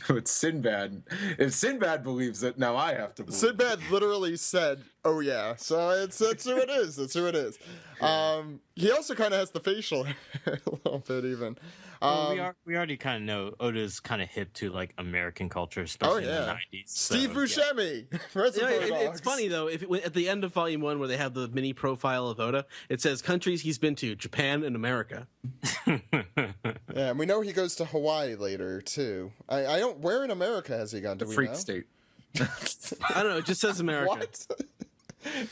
S3: With Sinbad, if Sinbad believes it, now I have to believe
S1: Sinbad literally said, "Oh yeah," so that's who it is. That's who it is. He also kind of has the facial hair a little bit, even.
S5: We already kind of know Oda's kind of hip to like American culture, especially in the 90s.
S1: Steve
S5: so,
S1: Buscemi.
S2: It's funny though. At the end of Volume 1, where they have the mini profile of Oda, it says countries he's been to: Japan and America.
S1: Yeah, and we know he goes to Hawaii later too. I don't. Where in America has he gone? Do we
S3: Freak
S1: know?
S3: state.
S2: I don't know. It just says America.
S1: What?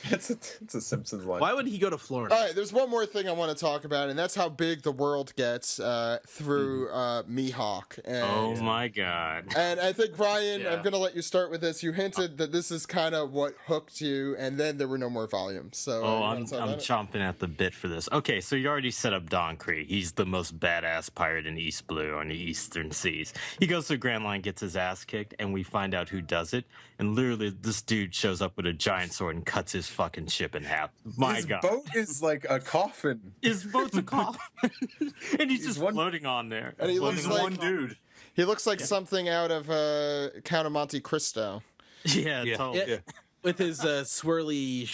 S3: It's a Simpsons line.
S2: Why would he go to Florida?
S1: All right, there's one more thing I want to talk about, and that's how big the world gets through Mihawk. And,
S5: oh my god!
S1: And I think, Brian,
S5: Yeah.
S1: I'm going to let you start with this. You hinted that this is kind of what hooked you, and then there were no more volumes. So,
S5: I'm chomping at the bit for this. Okay, so you already set up Don Cree. He's the most badass pirate in East Blue on the Eastern Seas. He goes to Grand Line, gets his ass kicked, and we find out who does it. And literally, this dude shows up with a giant sword and cuts his fucking ship in half.
S3: His boat is like a coffin.
S5: His boat's a coffin. And he's just floating on there.
S1: And he looks like
S4: one dude.
S1: He looks like something out of Count of Monte Cristo.
S5: Yeah, totally.
S2: Yeah. With his swirly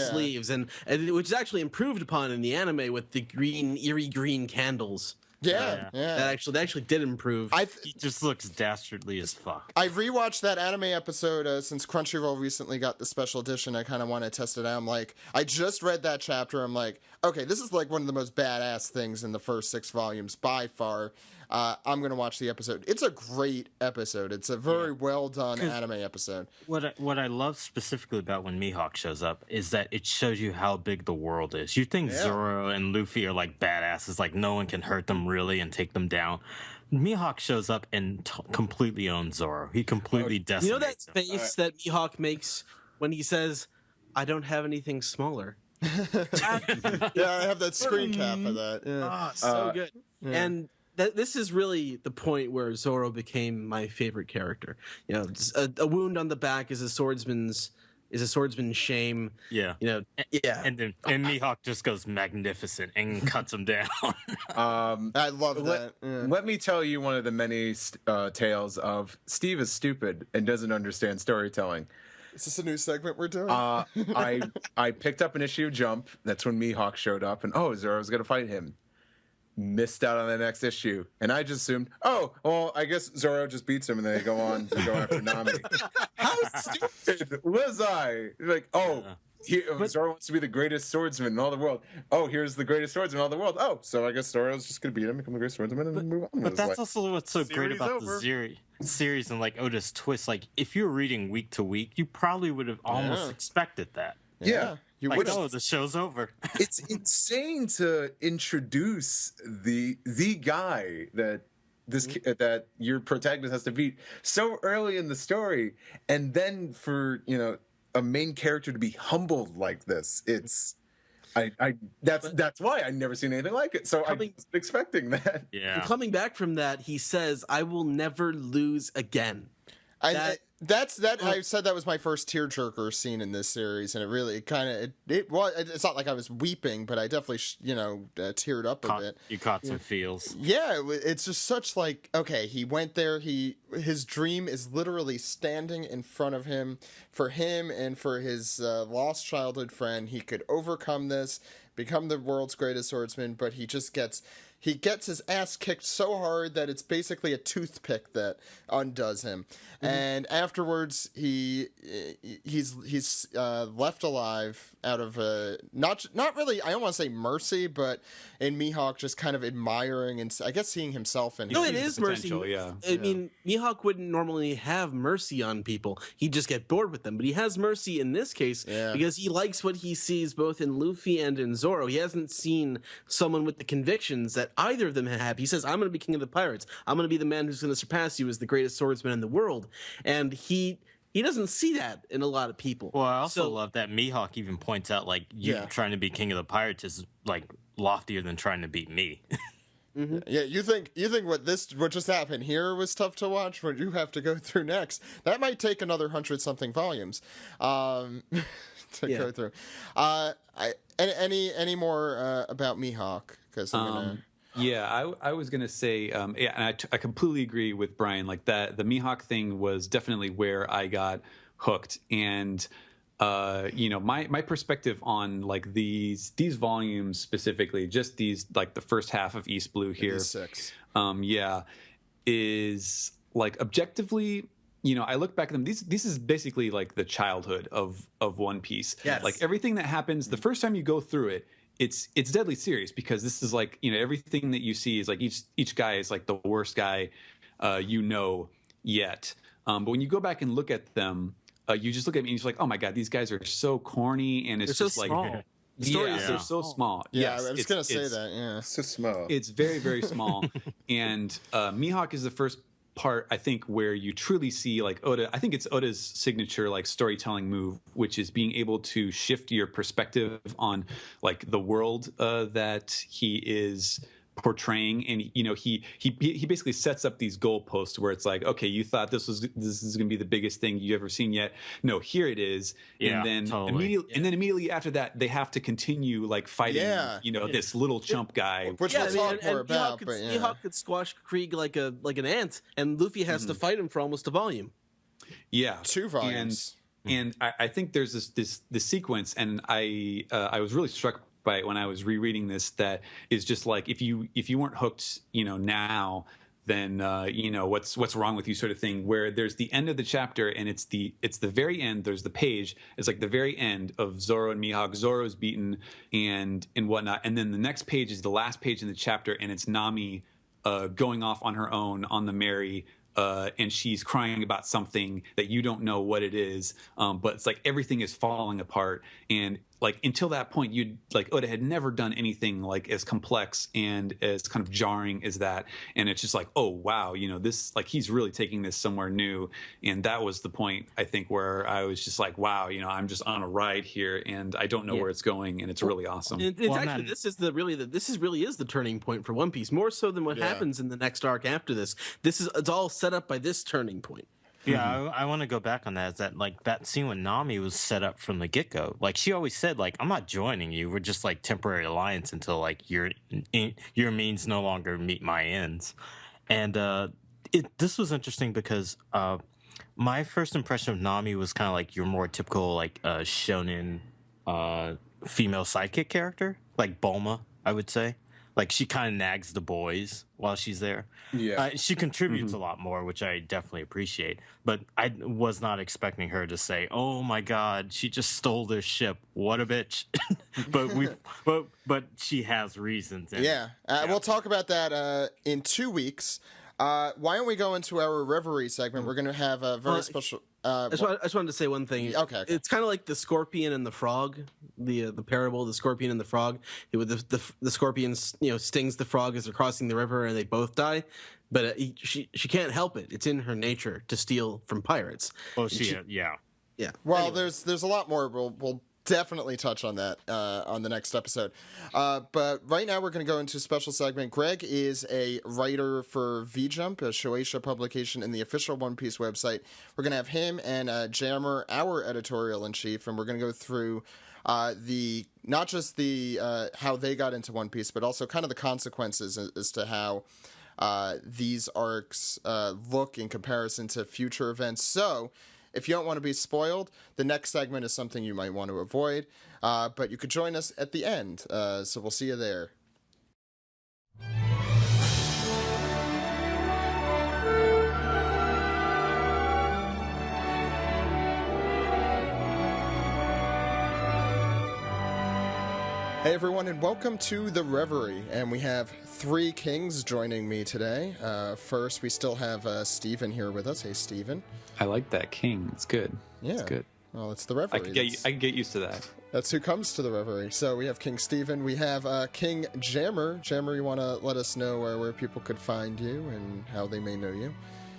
S2: sleeves, and which is actually improved upon in the anime with the eerie green candles.
S1: Yeah.
S2: That actually did improve.
S5: He just looks dastardly as fuck.
S1: I rewatched that anime episode since Crunchyroll recently got the special edition. I kind of want to test it out. I'm like, I just read that chapter. I'm like, okay, this is like one of the most badass things in the first 6 volumes by far. I'm going to watch the episode. It's a great episode. It's a very well done anime episode.
S5: What I love specifically about when Mihawk shows up is that it shows you how big the world is. You think Zoro and Luffy are like badasses, like no one can hurt them really and take them down. Mihawk shows up and completely owns Zoro. He completely decimates
S2: You know that
S5: him.
S2: face that Mihawk makes when he says, "I don't have anything smaller."
S1: Yeah, I have that screen cap of that. Yeah.
S2: So good. And this is really the point where Zoro became my favorite character. You know, a wound on the back is a swordsman's shame.
S5: Yeah.
S2: You know, yeah.
S5: And Mihawk just goes magnificent and cuts him down.
S1: I love that.
S3: Let me tell you one of the many tales of Steve is stupid and doesn't understand storytelling.
S1: Is this a new segment we're doing?
S3: I picked up an issue of Jump. That's when Mihawk showed up, and Zoro's gonna fight him. Missed out on the next issue, and I just assumed, I guess Zoro just beats him, and then they go on to go after Nami. How stupid was I? Like, Zoro wants to be the greatest swordsman in all the world. Oh, here's the greatest swordsman in all the world. Oh, so I guess Zoro's just gonna beat him, become the greatest swordsman, and then move on.
S5: But that's also what's so great about the series and like Oda's twist. Like, if you're reading week to week, you probably would have almost expected that.
S3: Yeah.
S1: You
S5: like,
S1: would
S5: the show's over.
S3: It's insane to introduce the guy that that your protagonist has to beat so early in the story, and then for a main character to be humbled like this. It's that's why I've never seen anything like it. So I wasn't expecting that.
S5: Yeah.
S2: And coming back from that, he says, "I will never lose again."
S1: I said that was my first tearjerker scene in this series, and it really it's not like I was weeping, but I definitely teared up a bit.
S5: You caught some feels.
S1: Yeah, it's just such like, okay, he went there. His dream is literally standing in front of him. For him and for his lost childhood friend, he could overcome this, become the world's greatest swordsman, but he just gets his ass kicked so hard that it's basically a toothpick that undoes him. Mm-hmm. And afterwards, he's left alive out of not really, I don't want to say mercy, but in Mihawk just kind of admiring and I guess seeing himself in him.
S2: No, it is mercy.
S6: Yeah.
S2: I mean, Mihawk wouldn't normally have mercy on people. He'd just get bored with them. But he has mercy in this case because he likes what he sees both in Luffy and in Zoro. He hasn't seen someone with the convictions that either of them have. He says, "I'm going to be king of the pirates. I'm going to be the man who's going to surpass you as the greatest swordsman in the world." And he doesn't see that in a lot of people.
S5: Well, I also love that Mihawk even points out, like, you trying to be king of the pirates is, like, loftier than trying to beat me.
S1: Mm-hmm. Yeah, you think what just happened here was tough to watch? What you have to go through next? That might take another 100-something volumes to go through. Any more about Mihawk? Because I'm gonna.
S6: Yeah, I was gonna say, and I completely agree with Brian. Like that, the Mihawk thing was definitely where I got hooked, and my perspective on like these volumes specifically, just these like the first half of East Blue here,
S1: 6.
S6: is like objectively, I look back at them. This is basically like the childhood of One Piece.
S2: Yes.
S6: Like everything that happens the first time you go through it, it's deadly serious, because this is like, everything that you see is like each guy is like the worst guy yet. But when you go back and look at them, you just look at me and you're like, oh my god, these guys are so corny, and it's
S2: They're
S6: just
S2: so
S6: like
S2: small. The story is
S6: they're so small.
S1: Yeah,
S6: Yes,
S1: I was going to say that. Yeah.
S3: So small.
S6: It's very, very small. And Mihawk is the first part, I think, where you truly see like Oda. I think it's Oda's signature like storytelling move, which is being able to shift your perspective on like the world that he is portraying. And he basically sets up these goalposts where it's like, okay, you thought this is going to be the biggest thing you ever seen yet. No, here it is.
S5: Yeah,
S6: and then
S5: totally.
S6: immediately after that, they have to continue like fighting, this little chump guy.
S1: Which we'll talk more about.
S2: Mihawk could squash Krieg like an ant, and Luffy has to fight him for almost a volume.
S6: Yeah,
S1: 2 volumes.
S6: And I think there's this sequence, and I was really struck by it when I was rereading this. That is just like, if you weren't hooked, now, then what's wrong with you, sort of thing. Where there's the end of the chapter, and it's the very end. There's the page. It's like the very end of Zoro and Mihawk. Zoro's beaten and whatnot, and then the next page is the last page in the chapter, and it's Nami going off on her own on the Mary. And she's crying about something that you don't know what it is, but it's like everything is falling apart. And like until that point, Oda had never done anything like as complex and as kind of jarring as that. And it's just like, oh wow, this, like, he's really taking this somewhere new. And that was the point, I think, where I was just like, wow, I'm just on a ride here, and I don't know where it's going, and it's really awesome.
S2: This really is the turning point for One Piece, more so than what happens in the next arc after this. It's all set up by this turning point.
S5: Yeah, I want to go back on that. Is that like that scene when Nami was set up from the get-go? Like, she always said, like, I'm not joining you. We're just like temporary alliance until like your means no longer meet my ends. And this was interesting because my first impression of Nami was kind of like your more typical like shonen female sidekick character, like Bulma, I would say. Like, she kind of nags the boys while she's there.
S3: Yeah.
S5: She contributes a lot more, which I definitely appreciate. But I was not expecting her to say, "Oh my God, she just stole their ship. What a bitch!" but she has reasons.
S1: We'll talk about that in 2 weeks. Why don't we go into our Reverie segment? We're going to have a very special.
S2: I just wanted to say one thing.
S1: Okay.
S2: It's kind of like the scorpion and the frog, the parable, the scorpion and the frog. The scorpion stings the frog as they're crossing the river, and they both die. But she can't help it. It's in her nature to steal from pirates.
S5: Oh, yeah.
S1: Well, anyway. There's a lot more. We'll definitely touch on that on the next episode. But right now we're going to go into a special segment. Greg is a writer for V-Jump, a Shueisha publication, in the official One Piece website. We're going to have him and Jammer, our editorial-in-chief, and we're going to go through not just the how they got into One Piece, but also kind of the consequences as to how these arcs look in comparison to future events. So if you don't want to be spoiled, the next segment is something you might want to avoid, but you could join us at the end, so we'll see you there. Hey everyone, and welcome to the Reverie, and we have 3 kings joining me today. First, we still have Steven here with us. Hey, Steven.
S6: I like that, king. It's good.
S1: Yeah.
S6: It's good.
S1: Well, it's the Reverie.
S6: I can get used to that.
S1: That's who comes to the Reverie. So we have King Steven. We have King Jammer. Jammer, you want to let us know where people could find you and how they may know you?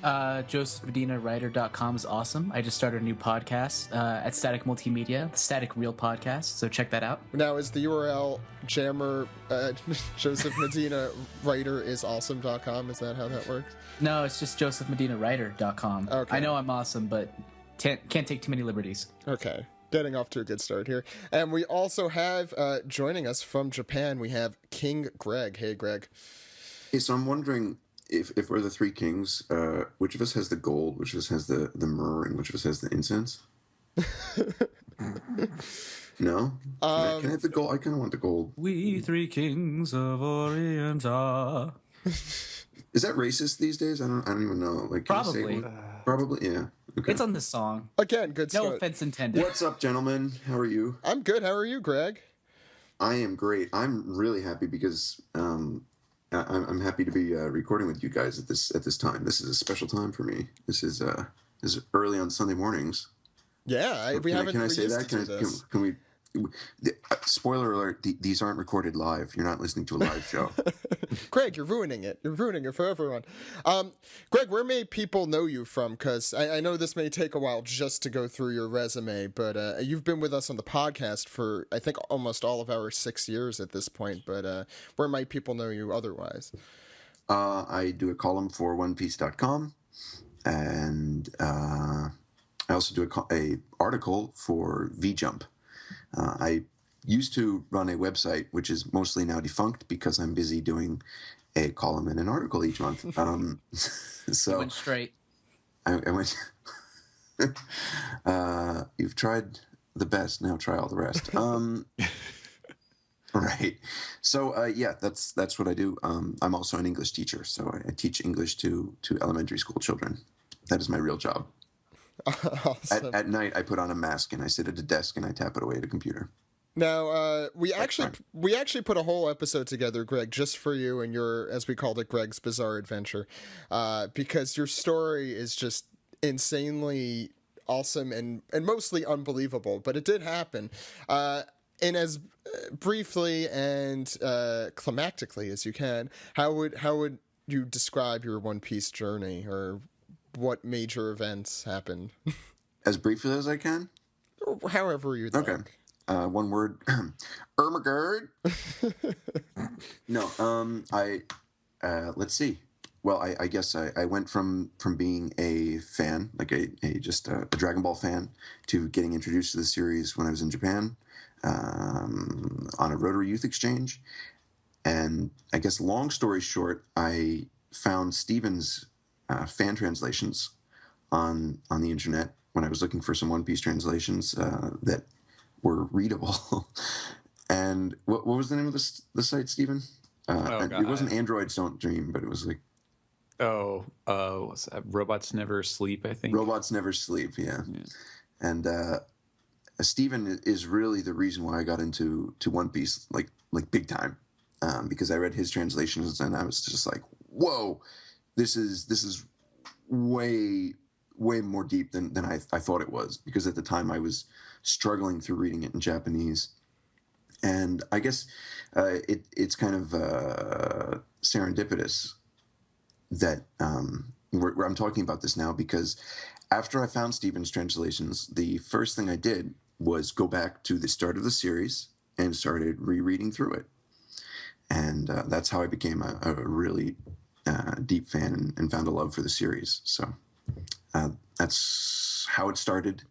S7: JosephMedinaWriter.com is awesome. I just started a new podcast at Static Multimedia, the Static Real Podcast, so check that out.
S1: Now, is the URL Jammer JosephMedinaWriter.com? Is that how that works?
S7: No, it's just JosephMedinaWriter.com.
S1: Okay.
S7: I know I'm awesome, but can't take too many liberties.
S1: Okay. Getting off to a good start here. And we also have, joining us from Japan, we have King Greg. Hey, Greg.
S8: Hey, so I'm wondering, if we're the 3 kings, which of us has the gold, which of us has the myrrh, and which of us has the incense? No? Can I have the gold? I kind of want the gold.
S7: We three kings of Orient are.
S8: Is that racist these days? I don't even know. Like, can you say
S7: Probably.
S8: one? Probably, yeah. Okay.
S7: It's on this song.
S1: Again, good
S7: No
S1: start.
S7: offense intended.
S8: What's up, gentlemen? How are you?
S1: I'm good. How are you, Greg?
S8: I am great. I'm really happy because I'm happy to be recording with you guys at this time. This is a special time for me. This is early on Sunday mornings.
S1: Yeah, we haven't.
S8: Can I
S1: we
S8: say
S1: used
S8: that?
S1: to do this.
S8: Can we? Spoiler alert: these aren't recorded live. You're not listening to a live show.
S1: Greg, you're ruining it. You're ruining it for everyone. Greg, where may people know you from? Because I know this may take a while just to go through your resume, but you've been with us on the podcast for, I think, almost all of our 6 years at this point. But where might people know you otherwise?
S8: I do a column for OnePiece.com, and I also do a article for VJump. I used to run a website, which is mostly now defunct because I'm busy doing a column and an article each month. So
S7: Went straight.
S8: I went. You've tried the best. Now try all the rest. Right. So yeah, that's what I do. I'm also an English teacher, so I teach English to elementary school children. That is my real job.
S1: Awesome.
S8: At night, I put on a mask and I sit at a desk and I tap it away at a computer.
S1: Now, we actually put a whole episode together, Greg, just for you and your, as we called it, Greg's Bizarre Adventure, because your story is just insanely awesome and mostly unbelievable, but it did happen. And as briefly and climactically as you can, how would you describe your One Piece journey, or what major events happened?
S8: As briefly as I can?
S1: However you'd like.
S8: Okay. One word. Ermagerd. No, let's see. Well, I guess I went from being a fan, like just a Dragon Ball fan, to getting introduced to the series when I was in Japan, on a Rotary Youth Exchange. And I guess, long story short, I found Steven's fan translations on the internet when I was looking for some One Piece translations that were readable. And what was the name of the site, Steven? It wasn't Androids Don't Dream, but it was like...
S6: what's that? Robots Never Sleep, I think.
S8: Robots Never Sleep, yeah. And Steven is really the reason why I got into One Piece, like big time, because I read his translations and I was just like, whoa, this is way more deep than I thought it was, because at the time I was struggling through reading it in Japanese. And I guess it's kind of serendipitous that where I'm talking about this now, because after I found Steven's translations, the first thing I did was go back to the start of the series and started rereading through it. And that's how I became a really deep fan and found a love for the series. So that's how it started.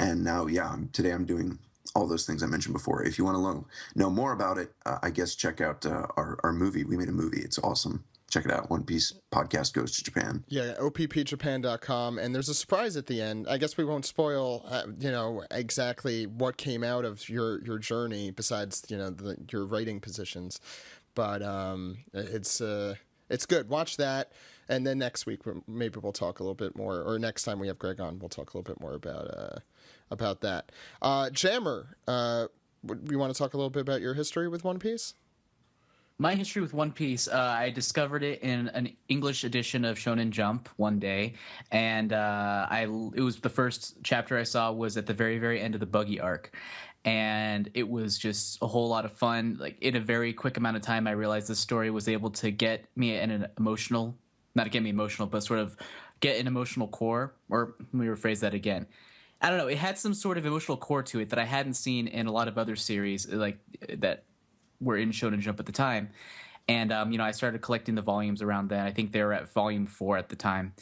S8: And now, today I'm doing all those things I mentioned before. If you want to know more about it, I guess check out our movie. We made a movie. It's awesome. Check it out. One Piece Podcast Goes to Japan.
S1: Yeah, OPPJapan.com. And there's a surprise at the end. I guess we won't spoil, exactly what came out of your journey besides, your writing positions. But it's good. Watch that. And then next week, maybe we'll talk a little bit more, or next time we have Greg on, we'll talk a little bit more about that. Jammer, we want to talk a little bit about your history with One Piece?
S7: My history with One Piece, I discovered it in an English edition of Shonen Jump one day, and it was the first chapter I saw was at the very, very end of the Buggy arc, and it was just a whole lot of fun. Like, in a very quick amount of time, I realized the story was able to get me in an emotional, not to get me emotional, but sort of get an emotional core, or let me rephrase that again. I don't know, it had some sort of emotional core to it that I hadn't seen in a lot of other series like that were in Shonen Jump at the time. And, I started collecting the volumes around then. I think they were at volume 4 at the time.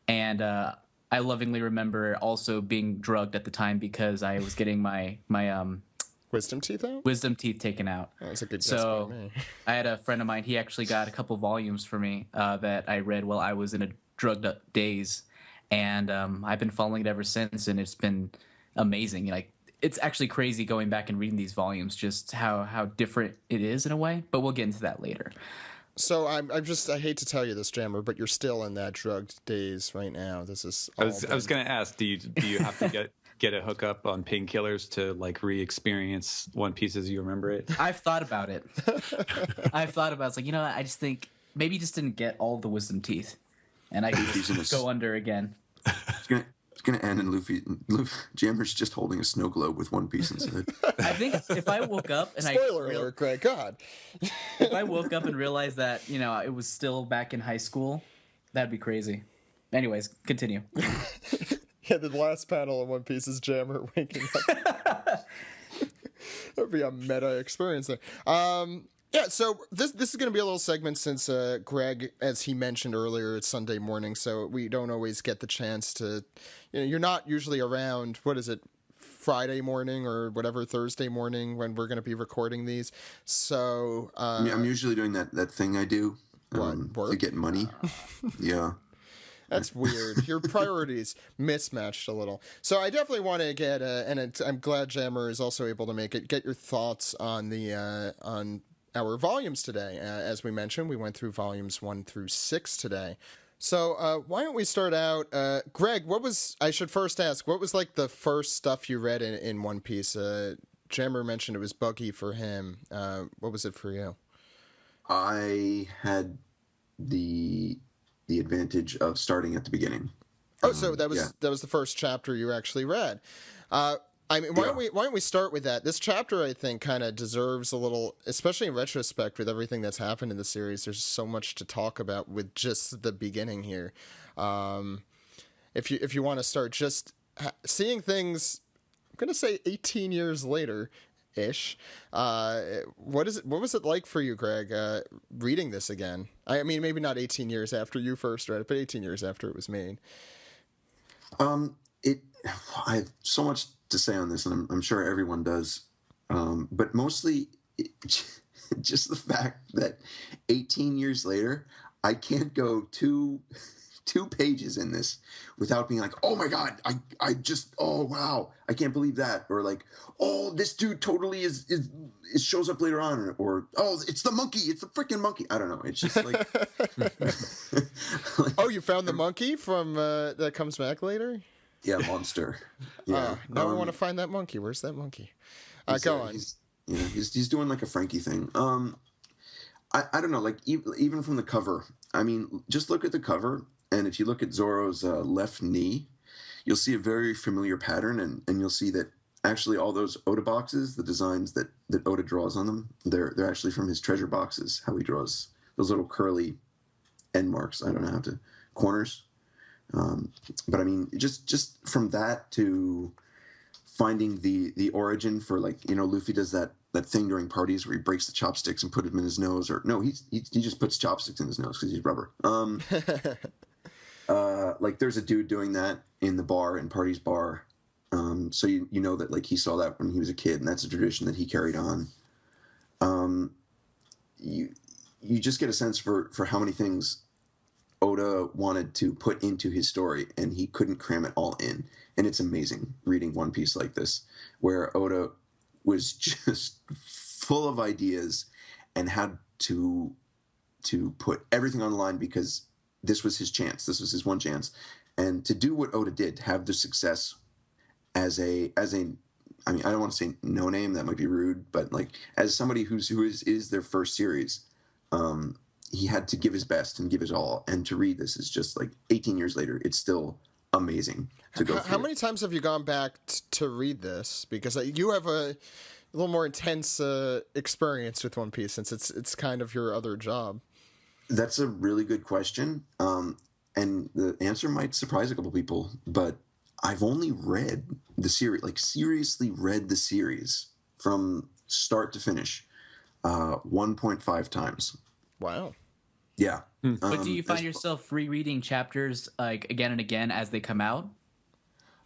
S7: And I lovingly remember also being drugged at the time because I was getting my
S1: Wisdom teeth out?
S7: Wisdom teeth taken out.
S1: Oh, that's a good guess
S7: So
S1: by me.
S7: I had a friend of mine, he actually got a couple volumes for me that I read while I was in a drugged up daze. And I've been following it ever since, and it's been amazing. Like, it's actually crazy going back and reading these volumes, just how different it is in a way. But we'll get into that later.
S1: So I hate to tell you this, Jammer, but you're still in that drugged daze right now. This is.
S6: I was going to ask, do you have to get a hookup on painkillers to like re-experience One Piece as you remember it?
S7: I've thought about it. It's like, I just think maybe you just didn't get all the wisdom teeth, and I could go under again.
S8: It's gonna end and Luffy Jammer's just holding a snow globe with One Piece inside.
S7: I think if I woke up and
S1: Spoiler alert, Greg. God.
S7: If I woke up and realized that it was still back in high school, that'd be crazy. Anyways, continue.
S1: Yeah, the last panel of One Piece is Jammer waking up. That'd be a meta experience there. Yeah, so this is going to be a little segment since Greg, as he mentioned earlier, it's Sunday morning, so we don't always get the chance to, you're not usually around, what is it, Friday morning or whatever, Thursday morning when we're going to be recording these. So
S8: I'm usually doing that thing I do
S1: work?
S8: to get money. Yeah.
S1: That's weird. Your priorities mismatched a little. So I definitely want to get, I'm glad Jammer is also able to make it, get your thoughts on the on our volumes today. As we mentioned, we went through volumes 1 through 6 today. So why don't we start out? Greg, I should first ask, what was like the first stuff you read in One Piece? Jammer mentioned it was Buggy for him. What was it for you?
S8: I had the advantage of starting at the beginning.
S1: Oh, so that was the first chapter you actually read. I mean, why don't we start with that? This chapter, I think, kind of deserves a little, especially in retrospect with everything that's happened in the series. There's so much to talk about with just the beginning here. If you want to start just seeing things, I'm gonna say 18 years later, ish. What was it like for you, Greg, reading this again? I mean, maybe not 18 years after you first read it, but 18 years after it was made.
S8: I have so much to say on this, and I'm sure everyone does. But mostly, just the fact that 18 years later, I can't go two pages in this without being like, oh my god, oh wow, I can't believe that, or like, oh, this dude totally is shows up later on, or oh, it's the monkey, it's the freaking monkey. I don't know. It's just like,
S1: oh, you found the monkey from that comes back later.
S8: Yeah, monster. Yeah.
S1: Now I want to find that monkey. Where's that monkey? Go on.
S8: He's doing like a Frankie thing. I don't know. Like even from the cover. I mean, just look at the cover, and if you look at Zoro's left knee, you'll see a very familiar pattern, and you'll see that actually all those Oda boxes, the designs that Oda draws on them, they're actually from his treasure boxes. How he draws those little curly end marks. I don't know how to corners. But I mean, just from that to finding the origin for, like, Luffy does that thing during parties where he breaks the chopsticks and put them in his nose, or no, he just puts chopsticks in his nose because he's rubber. Like there's a dude doing that in the bar, in Party's bar. So you know that, like, he saw that when he was a kid, and that's a tradition that he carried on. You just get a sense for how many things Oda wanted to put into his story, and he couldn't cram it all in. And it's amazing reading One Piece like this, where Oda was just full of ideas and had to put everything on the line because this was his chance. This was his one chance. And to do what Oda did, have the success as a I mean, I don't want to say no name, that might be rude, but like as somebody who is their first series, he had to give his best and give his all. And to read this is just like 18 years later, it's still amazing to go through.
S1: How many times have you gone back to read this? Because you have a little more intense experience with One Piece, since it's kind of your other job.
S8: That's a really good question. And the answer might surprise a couple people, but I've only read the series, like seriously read the series from start to finish 1.5 times.
S1: Wow.
S8: Yeah.
S7: But do you find yourself rereading chapters like again and again as they come out?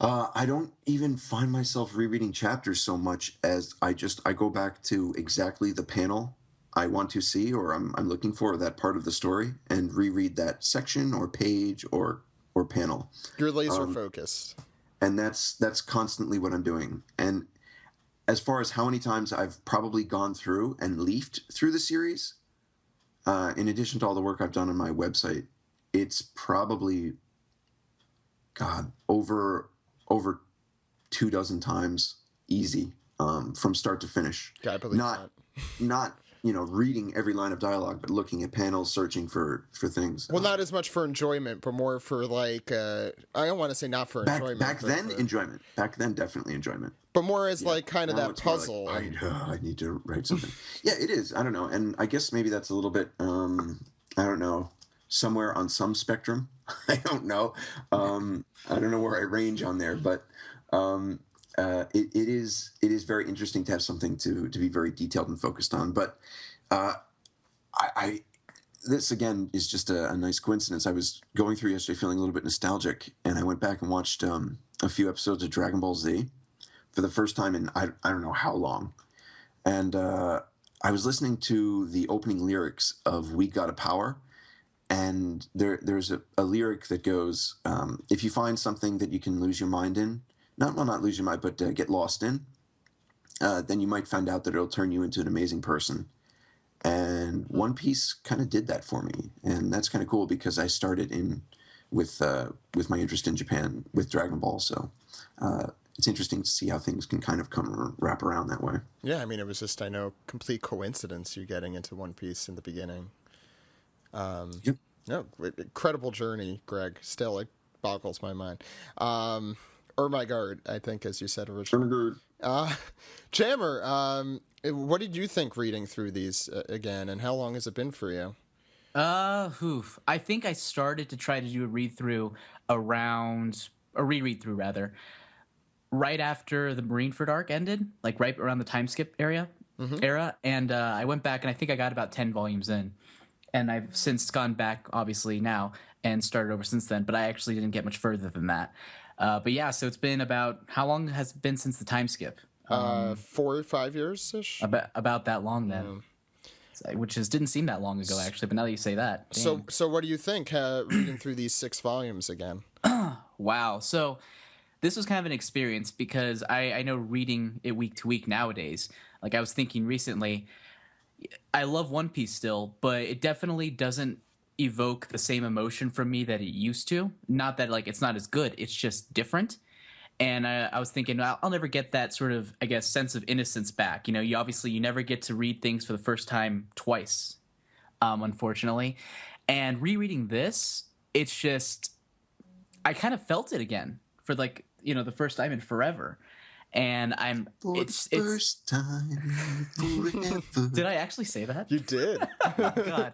S8: I don't even find myself rereading chapters so much as I go back to exactly the panel I want to see, or I'm looking for, that part of the story, and reread that section or page or panel.
S1: You're laser focused.
S8: And that's constantly what I'm doing. And as far as how many times I've probably gone through and leafed through the series, in addition to all the work I've done on my website, it's probably, God, over 24 times easy, from start to finish.
S1: Yeah, I believe
S8: Not reading every line of dialogue, but looking at panels, searching for things.
S1: Well, not as much for enjoyment, but more for like I don't want to say not for enjoyment.
S8: Back then, enjoyment. Back then, definitely enjoyment.
S1: But more as like kind of
S8: Now
S1: that
S8: it's more
S1: puzzle.
S8: like, I need to write something. Yeah, it is. I don't know, and I guess maybe that's a little bit. I don't know, somewhere on some spectrum. I don't know. I don't know where I range on there, but it is very interesting to have something to be very detailed and focused on. But this again is just a nice coincidence. I was going through yesterday feeling a little bit nostalgic, and I went back and watched a few episodes of Dragon Ball Z for the first time in I don't know how long. And I was listening to the opening lyrics of "We Got a Power," and there's a lyric that goes, "If you find something that you can lose your mind in, not lose your mind, but get lost in, then you might find out that it'll turn you into an amazing person." And One Piece kind of did that for me, and that's kind of cool because I started with my interest in Japan with Dragon Ball, so it's interesting to see how things can kind of wrap around that way.
S1: Yeah, I mean, it was just, I know, complete coincidence you getting into One Piece in the beginning.
S8: Yep.
S1: No, incredible journey, Greg. Still, it boggles my mind. Or my guard, I think, as you said originally. Jammer, what did you think reading through these again, and how long has it been for you?
S7: I think I started to try to do a reread through rather, right after the Marineford arc ended, like right around the time skip era. And I went back and I think I got about 10 volumes in. And I've since gone back, obviously, now and started over since then, but I actually didn't get much further than that. But yeah, so it's been about, how long has it been since the time skip?
S1: 4 or 5 years-ish?
S7: About that long then. Which didn't seem that long ago, actually, but now that you say that. Dang.
S1: So what do you think, reading through these 6 volumes again?
S7: Wow. So this was kind of an experience because I know reading it week to week nowadays, like I was thinking recently, I love One Piece still, but it definitely doesn't evoke the same emotion from me that it used to. Not that like it's not as good, it's just different. And I was thinking, I'll never get that sort of, I guess, sense of innocence back. You know, you never get to read things for the first time twice, unfortunately. And rereading this, it's just, I kind of felt it again for like, the first time in forever. And it's
S8: first time forever.
S7: Did I actually say that?
S1: You did.
S7: Oh, God.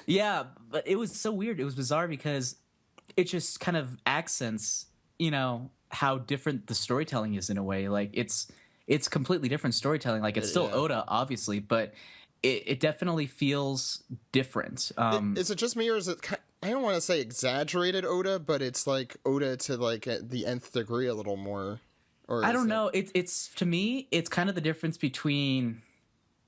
S7: Yeah, but it was so weird. It was bizarre because it just kind of accents, how different the storytelling is in a way. Like it's completely different storytelling. Like it's still Oda, obviously, but it definitely feels different.
S1: Is it just me, or is it? I don't want to say exaggerated Oda, but it's like Oda to like the nth degree a little more. Or
S7: I don't know. It's to me, it's kind of the difference between.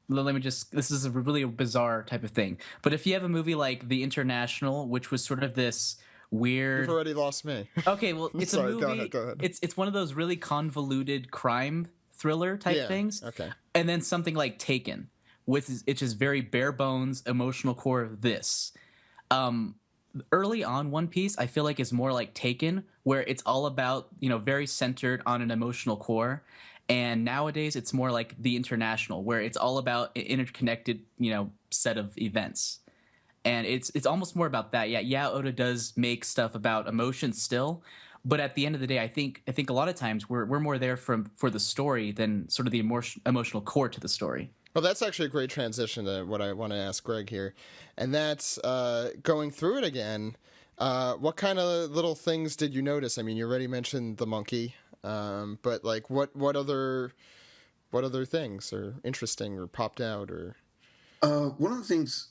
S7: This is a really bizarre type of thing. But if you have a movie like The International, which was sort of this weird.
S1: You've already lost me.
S7: Okay, well, it's a movie.
S1: Go ahead.
S7: It's one of those really convoluted crime thriller type things.
S1: Okay.
S7: And then something like Taken, it's just very bare bones emotional core of this. Early on, One Piece, I feel like is more like Taken, where it's all about very centered on an emotional core. And nowadays, it's more like The International, where it's all about an interconnected set of events. And it's almost more about that. Yeah, Oda does make stuff about emotion still, but at the end of the day, I think a lot of times we're more there for the story than sort of the emotional core to the story.
S1: Well, that's actually a great transition to what I want to ask Greg here, and that's going through it again. What kind of little things did you notice? I mean, you already mentioned the monkey, but like what other things are interesting or popped out or?
S8: One of the things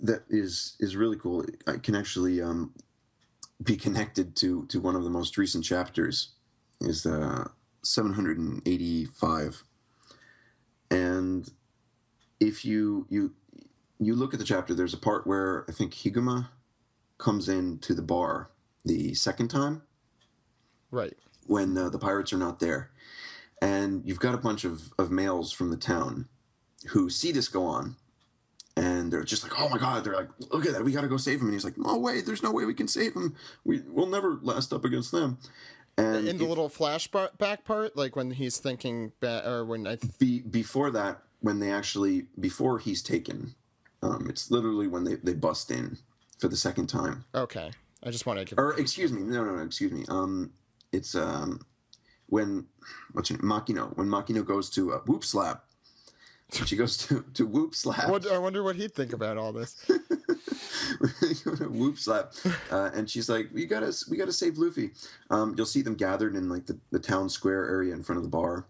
S8: that is really cool. I can actually be connected to one of the most recent chapters. Is 785, and if you look at the chapter, there's a part where I think Higuma comes into the bar the second time,
S1: right?
S8: When the pirates are not there, And you've got a bunch of males from the town who see this go on, and they're just like, oh my God, they're like, look at that, we got to go save him. And he's like, no way, there's no way we can save him. We'll never last up against them. And
S1: in the little flashback part, like when he's thinking, or when
S8: before that, when they actually, before he's taken, it's literally when they bust in for the second time.
S1: Okay. I just want to give...
S8: Or, excuse me, no, excuse me. It's, when, what's her name? Makino. When Makino goes to Whoop Slap. She goes to Whoop Slap.
S1: I wonder what he'd think about all this.
S8: Whoop Slap, and she's like, we gotta save Luffy. You'll see them gathered in like the town square area in front of the bar,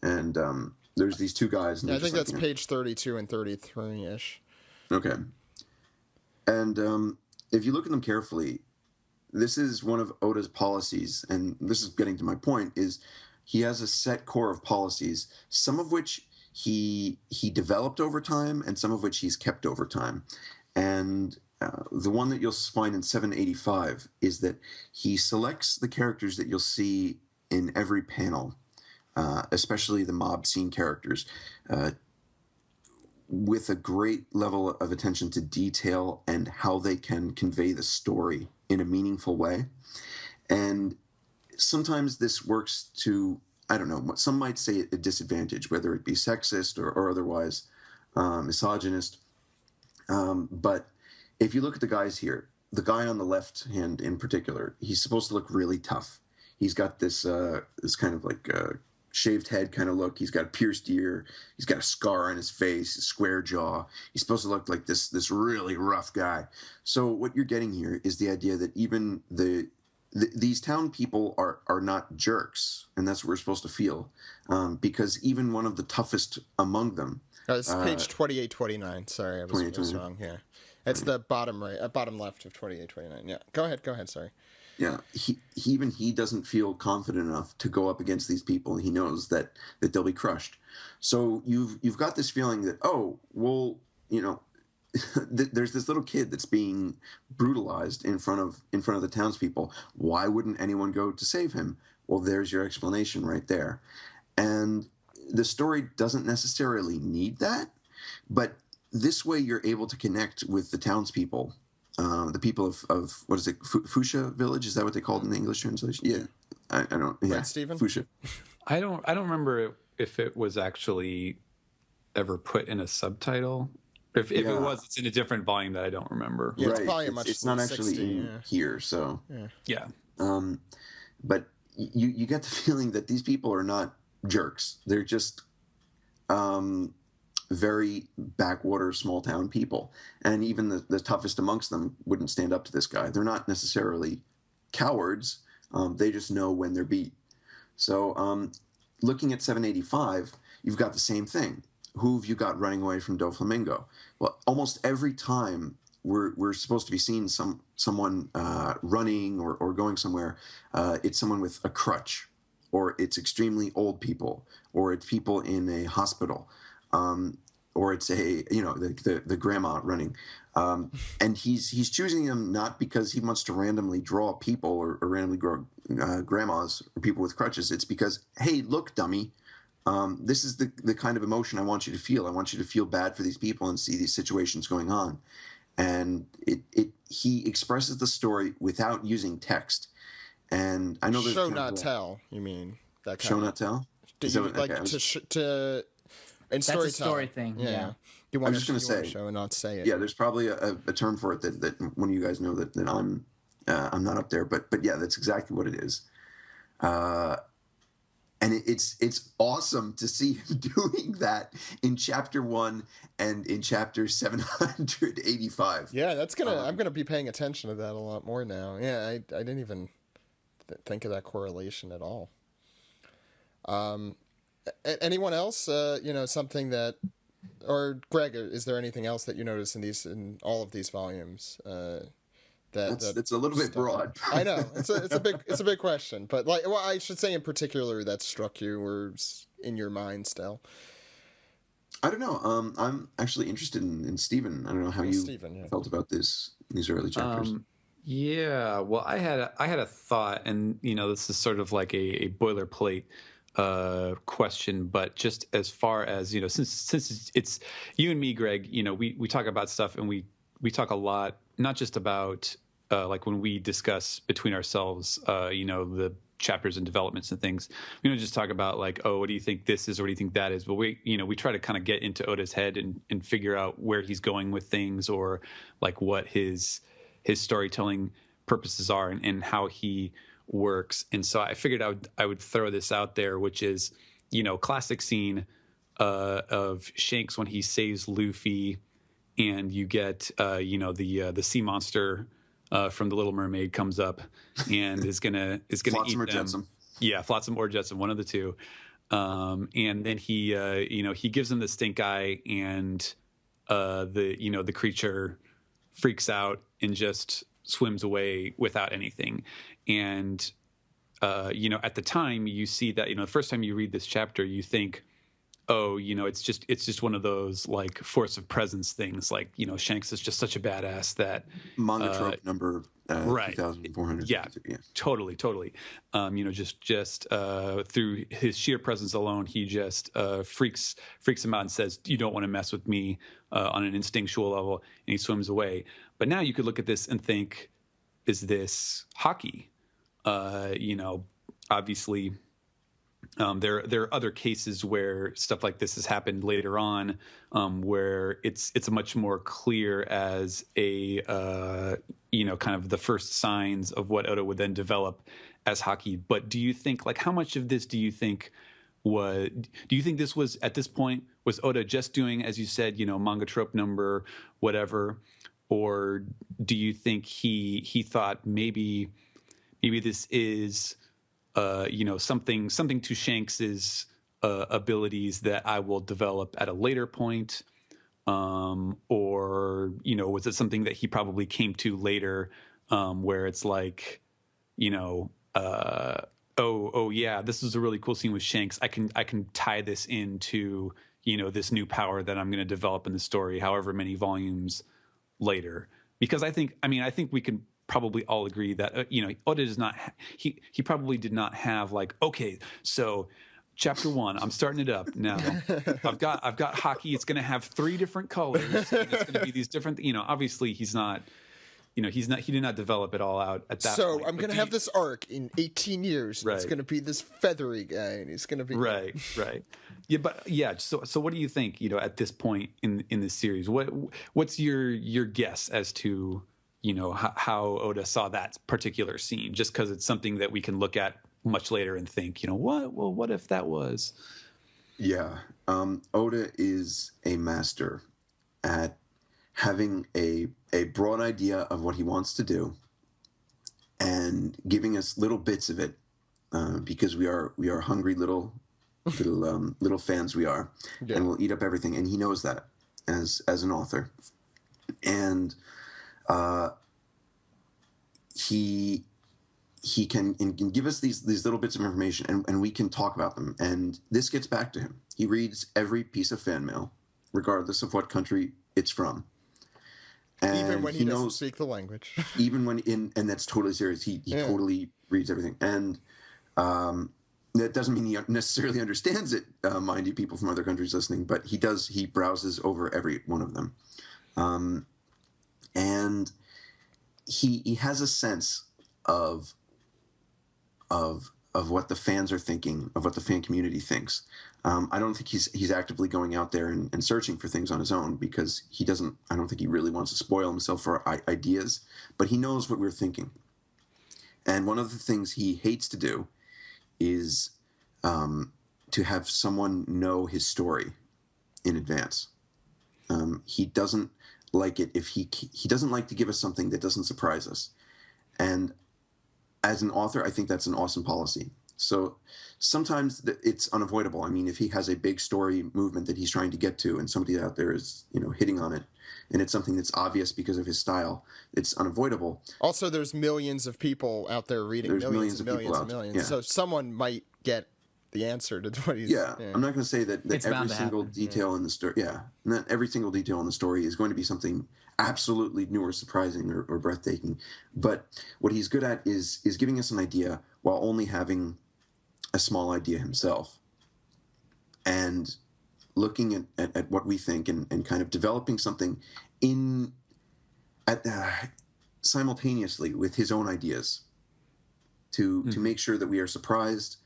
S8: and there's these two guys. And
S1: I think that's page 32 and 33 ish.
S8: Okay, and if you look at them carefully, this is one of Oda's policies, and this is getting to my point. Is he has a set core of policies, some of which he developed over time, and some of which he's kept over time. And the one that you'll find in 785 is that he selects the characters that you'll see in every panel, especially the mob scene characters, with a great level of attention to detail and how they can convey the story in a meaningful way. And sometimes this works to, I don't know, some might say a disadvantage, whether it be sexist or otherwise misogynist. But if you look at the guys here, the guy on the left hand in particular, he's supposed to look really tough. He's got this kind of like shaved head kind of look. He's got a pierced ear. He's got a scar on his face, a square jaw. He's supposed to look like this really rough guy. So what you're getting here is the idea that even these town people are not jerks, and that's what we're supposed to feel, because even one of the toughest among them.
S1: It's page 2829. Sorry, I was wrong. Yeah, it's the bottom right, bottom left of 2829. Yeah, go ahead. Sorry.
S8: Yeah, he doesn't feel confident enough to go up against these people. He knows that they'll be crushed. So you've got this feeling that, oh, well, you know, there's this little kid that's being brutalized in front of the townspeople. Why wouldn't anyone go to save him? Well, there's your explanation right there. And the story doesn't necessarily need that, but this way you're able to connect with the townspeople. The people of what is it, Fuchsia Village? Is that what they called in the English translation? Yeah, I don't. Yeah,
S1: right, Stephen?
S8: Fuchsia.
S6: I don't remember if it was actually ever put in a subtitle. If it was, it's in a different volume that I don't remember.
S1: Yeah,
S8: right.
S1: It's probably much.
S8: It's not actually in here, so
S6: yeah.
S8: But you get the feeling that these people are not jerks. They're just very backwater, small town people, and even the toughest amongst them wouldn't stand up to this guy. They're not necessarily cowards. They just know when they're beat. So looking at 785, you've got the same thing. Who have you got running away from Doflamingo? Well, almost every time we're supposed to be seeing someone running or going somewhere, it's someone with a crutch, or it's extremely old people, or it's people in a hospital. Or it's the grandma running, and he's choosing them not because he wants to randomly draw people or randomly draw grandmas or people with crutches. It's because, hey, look, dummy, this is the kind of emotion I want you to feel. I want you to feel bad for these people and see these situations going on, and he expresses the story without using text. And I know there's
S1: show not tell. You mean that kind
S8: show not tell?
S1: Did you like to? And
S7: that's a story thing. Yeah.
S1: You want
S8: I was just going to say,
S1: show and not say it.
S8: Yeah, there's probably a term for it that one of you guys know that I'm not up there, but yeah, that's exactly what it is. And it's awesome to see him doing that in chapter 1 and in chapter 785.
S1: Yeah, I'm gonna be paying attention to that a lot more now. Yeah, I didn't even think of that correlation at all. Anyone else, something that, or Greg, is there anything else that you notice in all of these volumes? That's
S8: a little bit broad.
S1: I know it's a big question, but I should say in particular that struck you or in your mind still.
S8: I don't know. I'm actually interested in Stephen. I don't know how you felt about these early chapters.
S6: Yeah, well, I had a thought, and this is sort of like a boilerplate question, but just as far as, since it's you and me, Greg, we talk about stuff, and we talk a lot, not just about like when we discuss between ourselves, the chapters and developments and things. We don't just talk about like, oh, what do you think this is, or what do you think that is? But we try to kind of get into Oda's head and figure out where he's going with things, or like what his storytelling purposes are, and how he works. And so I figured I would throw this out there, which is, classic scene of Shanks when he saves Luffy, and you get the sea monster from the Little Mermaid comes up and is gonna
S8: Flotsam
S6: eat
S8: or
S6: them.
S8: Jetsam.
S6: Yeah, Flotsam or Jetsam, one of the two. And then he gives him the stink eye, and the creature freaks out and just swims away without anything. And at the time you see that, the first time you read this chapter, you think, oh, it's just one of those like force of presence things. Like, Shanks is just such a badass that
S8: Manga trope number
S6: right.
S8: 2,400.
S6: Yeah, totally. Just through his sheer presence alone, he just freaks him out and says, "You don't want to mess with me," on an instinctual level, and he swims away. But now you could look at this and think, is this hockey? Obviously. There are other cases where stuff like this has happened later on, where it's a much more clear as a kind of the first signs of what Oda would then develop as hockey. But do you think, like, how much of this do you think this was at this point, was Oda just doing, as you said, manga trope number whatever, or do you think he thought maybe this is something to Shanks's abilities that I will develop at a later point, or was it something that he probably came to later, where it's like, oh yeah, this is a really cool scene with Shanks. I can tie this into this new power that I'm going to develop in the story, however many volumes later. Because I think we can probably all agree that Oda does not. He probably did not have like, okay, so chapter 1, I'm starting it up now. I've got hockey. It's going to have 3 different colors. And it's going to be these different. Obviously he's not. He did not develop it all out at that point.
S1: So I'm going to have this arc in 18 years.
S6: Right.
S1: It's going to be this feathery guy, and he's going to be
S6: right. Yeah, but yeah. So what do you think? At this point in this series, what's your guess as to how Oda saw that particular scene? Just because it's something that we can look at much later and think, what if that was?
S8: Yeah, Oda is a master at having a broad idea of what he wants to do and giving us little bits of it, because we are hungry little fans we are, yeah. And we'll eat up everything, and he knows that as an author, and he can give us these little bits of information, and we can talk about them, and this gets back to him. He reads every piece of fan mail, regardless of what country it's from. And
S1: even when he doesn't speak the language.
S8: Even when and that's totally serious. He totally reads everything. And that doesn't mean he necessarily understands it, mind you, people from other countries listening, but he does. He browses over every one of them. And he has a sense of what the fans are thinking, of what the fan community thinks. I don't think he's actively going out there and searching for things on his own, because he doesn't. I don't think he really wants to spoil himself for ideas, but he knows what we're thinking. And one of the things he hates to do is to have someone know his story in advance. He doesn't like it if he doesn't like to give us something that doesn't surprise us. And as an author, I think that's an awesome policy. So sometimes it's unavoidable. I mean, if he has a big story movement that he's trying to get to, and somebody out there is, hitting on it, and it's something that's obvious because of his style, it's unavoidable.
S1: Also, there's millions of people out there reading.
S8: There's
S1: millions
S8: of people out.
S1: millions.
S8: Yeah.
S1: So someone might get the answer to what he's.
S8: Yeah, I'm not going to say that every single
S7: happen.
S8: detail in the story. Yeah, not every single detail in the story is going to be something absolutely new or surprising or breathtaking. But what he's good at is giving us an idea while only having a small idea himself, and looking at what we think and kind of developing something simultaneously with his own ideas to make sure that we are surprised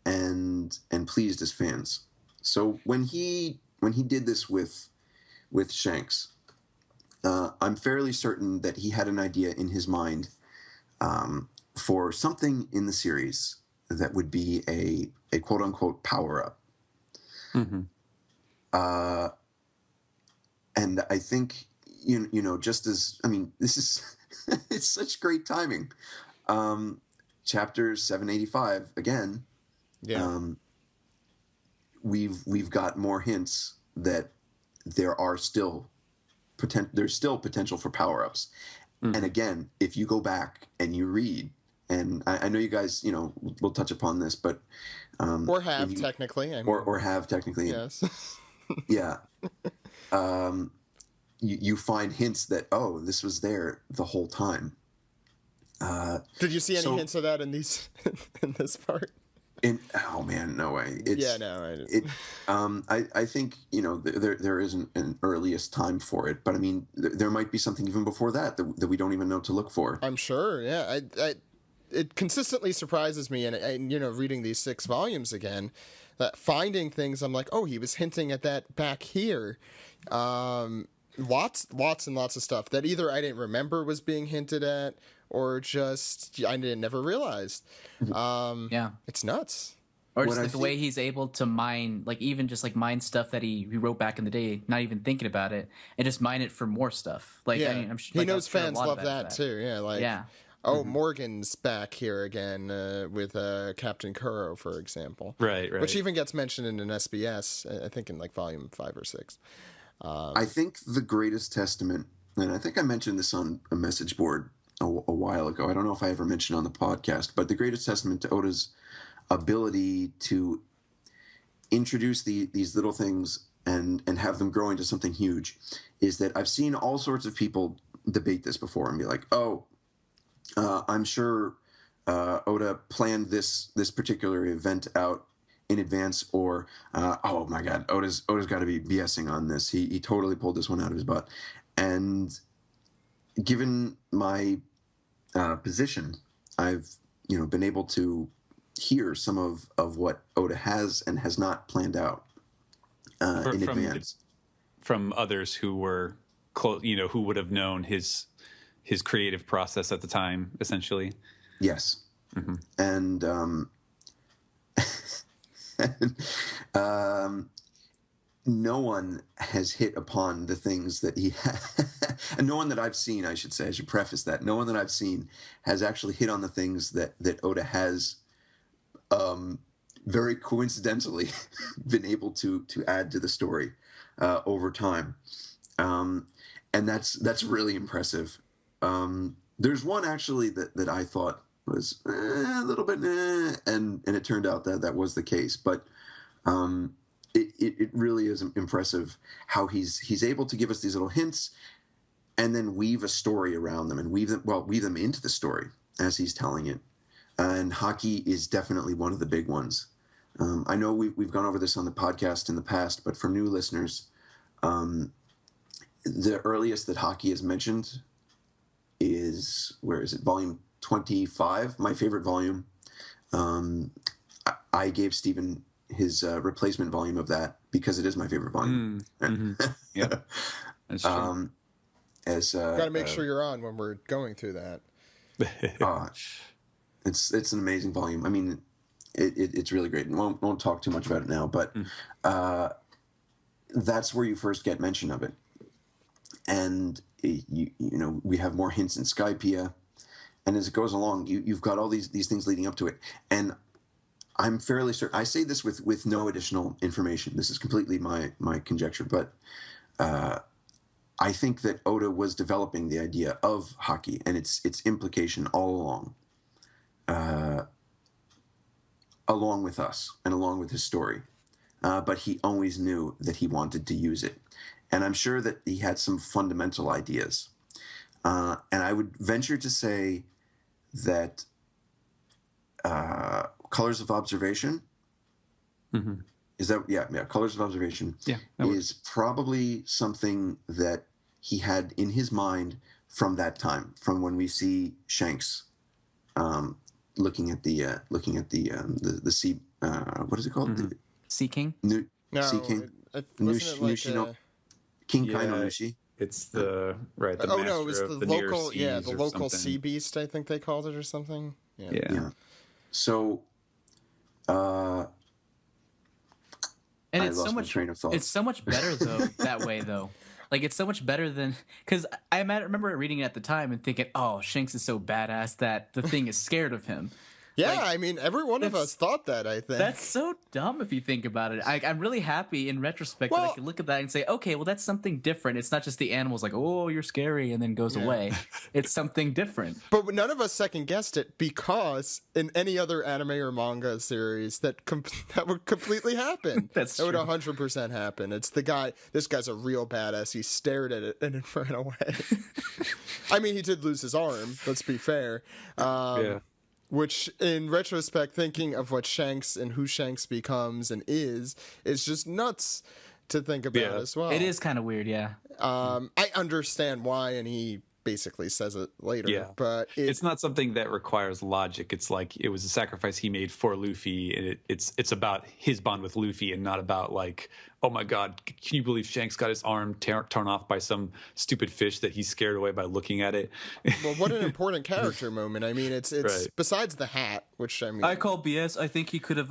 S8: and pleased as fans. So when he did this with Shanks, I'm fairly certain that he had an idea in his mind for something in the series that would be a quote unquote power up. And I think just as this is it's such great timing. Chapter 785 again.
S1: Yeah.
S8: We've got more hints that there's still potential for power-ups. And again, if you go back and you read, and I know you guys, we'll touch upon this, but
S1: or have technically,
S8: or have technically,
S1: yes,
S8: yeah. You find hints that this was there the whole time.
S1: Did you see any hints of that in these in this part?
S8: Oh man, no way. I think there isn't an earliest time for it, but I mean there might be something even before that we don't even know to look for.
S1: I'm sure. Yeah, it consistently surprises me, and reading these 6 volumes again, that finding things I'm like, oh, he was hinting at that back here. Lots and lots of stuff that either I didn't remember was being hinted at, or just I never realized.
S7: Yeah,
S1: it's nuts.
S7: Or just the way he's able to mine, even just mine stuff that he wrote back in the day, not even thinking about it, and just mine it for more stuff.
S1: I'm sure, he knows fans love that too. Yeah, Morgan's back here again with Captain Kuro, for example.
S6: Right.
S1: Which even gets mentioned in an SBS, I think in volume 5 or 6.
S8: I think the greatest testament, and I think I mentioned this on a message board a while ago. I don't know if I ever mentioned on the podcast, but the greatest testament to Oda's ability to introduce these little things and have them grow into something huge is that I've seen all sorts of people debate this before and be like, I'm sure Oda planned this particular event out in advance, or oh my God, Oda's got to be BSing on this. He totally pulled this one out of his butt. And given my position, I've been able to hear some of what Oda has and has not planned out in advance
S6: from others who were close, who would have known his creative process at the time, essentially.
S8: Yes, and no one has hit upon the things that he and no one that I've seen, I should preface that, no one that I've seen has actually hit on the things that Oda has very coincidentally been able to add to the story over time, and that's really impressive. There's one actually that I thought was a little bit and it turned out that was the case, but it really is impressive how he's able to give us these little hints and then weave a story around them and weave them into the story as he's telling it. And hockey is definitely one of the big ones. I know we've gone over this on the podcast in the past, but for new listeners, the earliest that hockey is mentioned is, where is it? Volume 25, my favorite volume. I gave Stephen his replacement volume of that because it is my favorite volume.
S6: Yeah, that's true.
S1: Got to make sure you're on when we're going through that.
S8: It's an amazing volume. I mean, it's really great. And won't talk too much about it now, but that's where you first get mention of it. And we have more hints in Skypiea, and as it goes along, you've got all these things leading up to it. And I'm fairly certain, I say this with no additional information. This is completely my conjecture, but I think that Oda was developing the idea of hockey and its implication all along with us and along with his story. But he always knew that he wanted to use it. And I'm sure that he had some fundamental ideas. And I would venture to say that Colors of Observation.
S6: Mm-hmm.
S8: Is that Colors of Observation?
S6: Yeah,
S8: is probably something that he had in his mind from that time, from when we see Shanks looking at the sea. What is it called?
S6: Mm-hmm.
S7: Sea King.
S8: Sea King.
S1: Wasn't it like
S8: King Kai no Nushi.
S6: It's the the
S1: oh
S6: master
S1: no, it was
S6: of
S1: the
S6: near
S1: local,
S6: seas
S1: the
S6: or
S1: local
S6: something.
S1: sea beast, I think they called it, or something.
S6: Yeah.
S8: So,
S7: And
S8: I
S7: it's
S8: lost
S7: so
S8: my
S7: much.
S8: train of thought.
S7: It's so much better though that way though. Like it's so much better than because I remember reading it at the time and thinking, oh, Shanks is so badass that the thing is scared of him.
S1: Yeah,
S7: Like,
S1: I mean, every one of us thought that, I think.
S7: That's so dumb if you think about it. I'm really happy in retrospect that I can look at that and say, okay, well, that's something different. It's not just the animals like, oh, you're scary, and then goes away. It's something different.
S1: But none of us second guessed it because in any other anime or manga series that would completely happen.
S7: That
S1: would 100% happen. It's the guy, this guy's a real badass. He stared at it and it ran away. I mean, he did lose his arm, let's be fair.
S6: Yeah.
S1: Which, in retrospect, thinking of what Shanks and who Shanks becomes and is just nuts to think about as well.
S7: It is kind of weird, yeah.
S1: I understand why, and he basically says it later, but
S6: it's not something that requires logic. It's like it was a sacrifice he made for Luffy, and it's about his bond with Luffy and not about like, oh my god, can you believe Shanks got his arm torn off by some stupid fish that he's scared away by looking at it?
S1: Well, what an important character moment. I mean, it's right. Besides the hat, which I mean,
S7: I call BS. I think he could have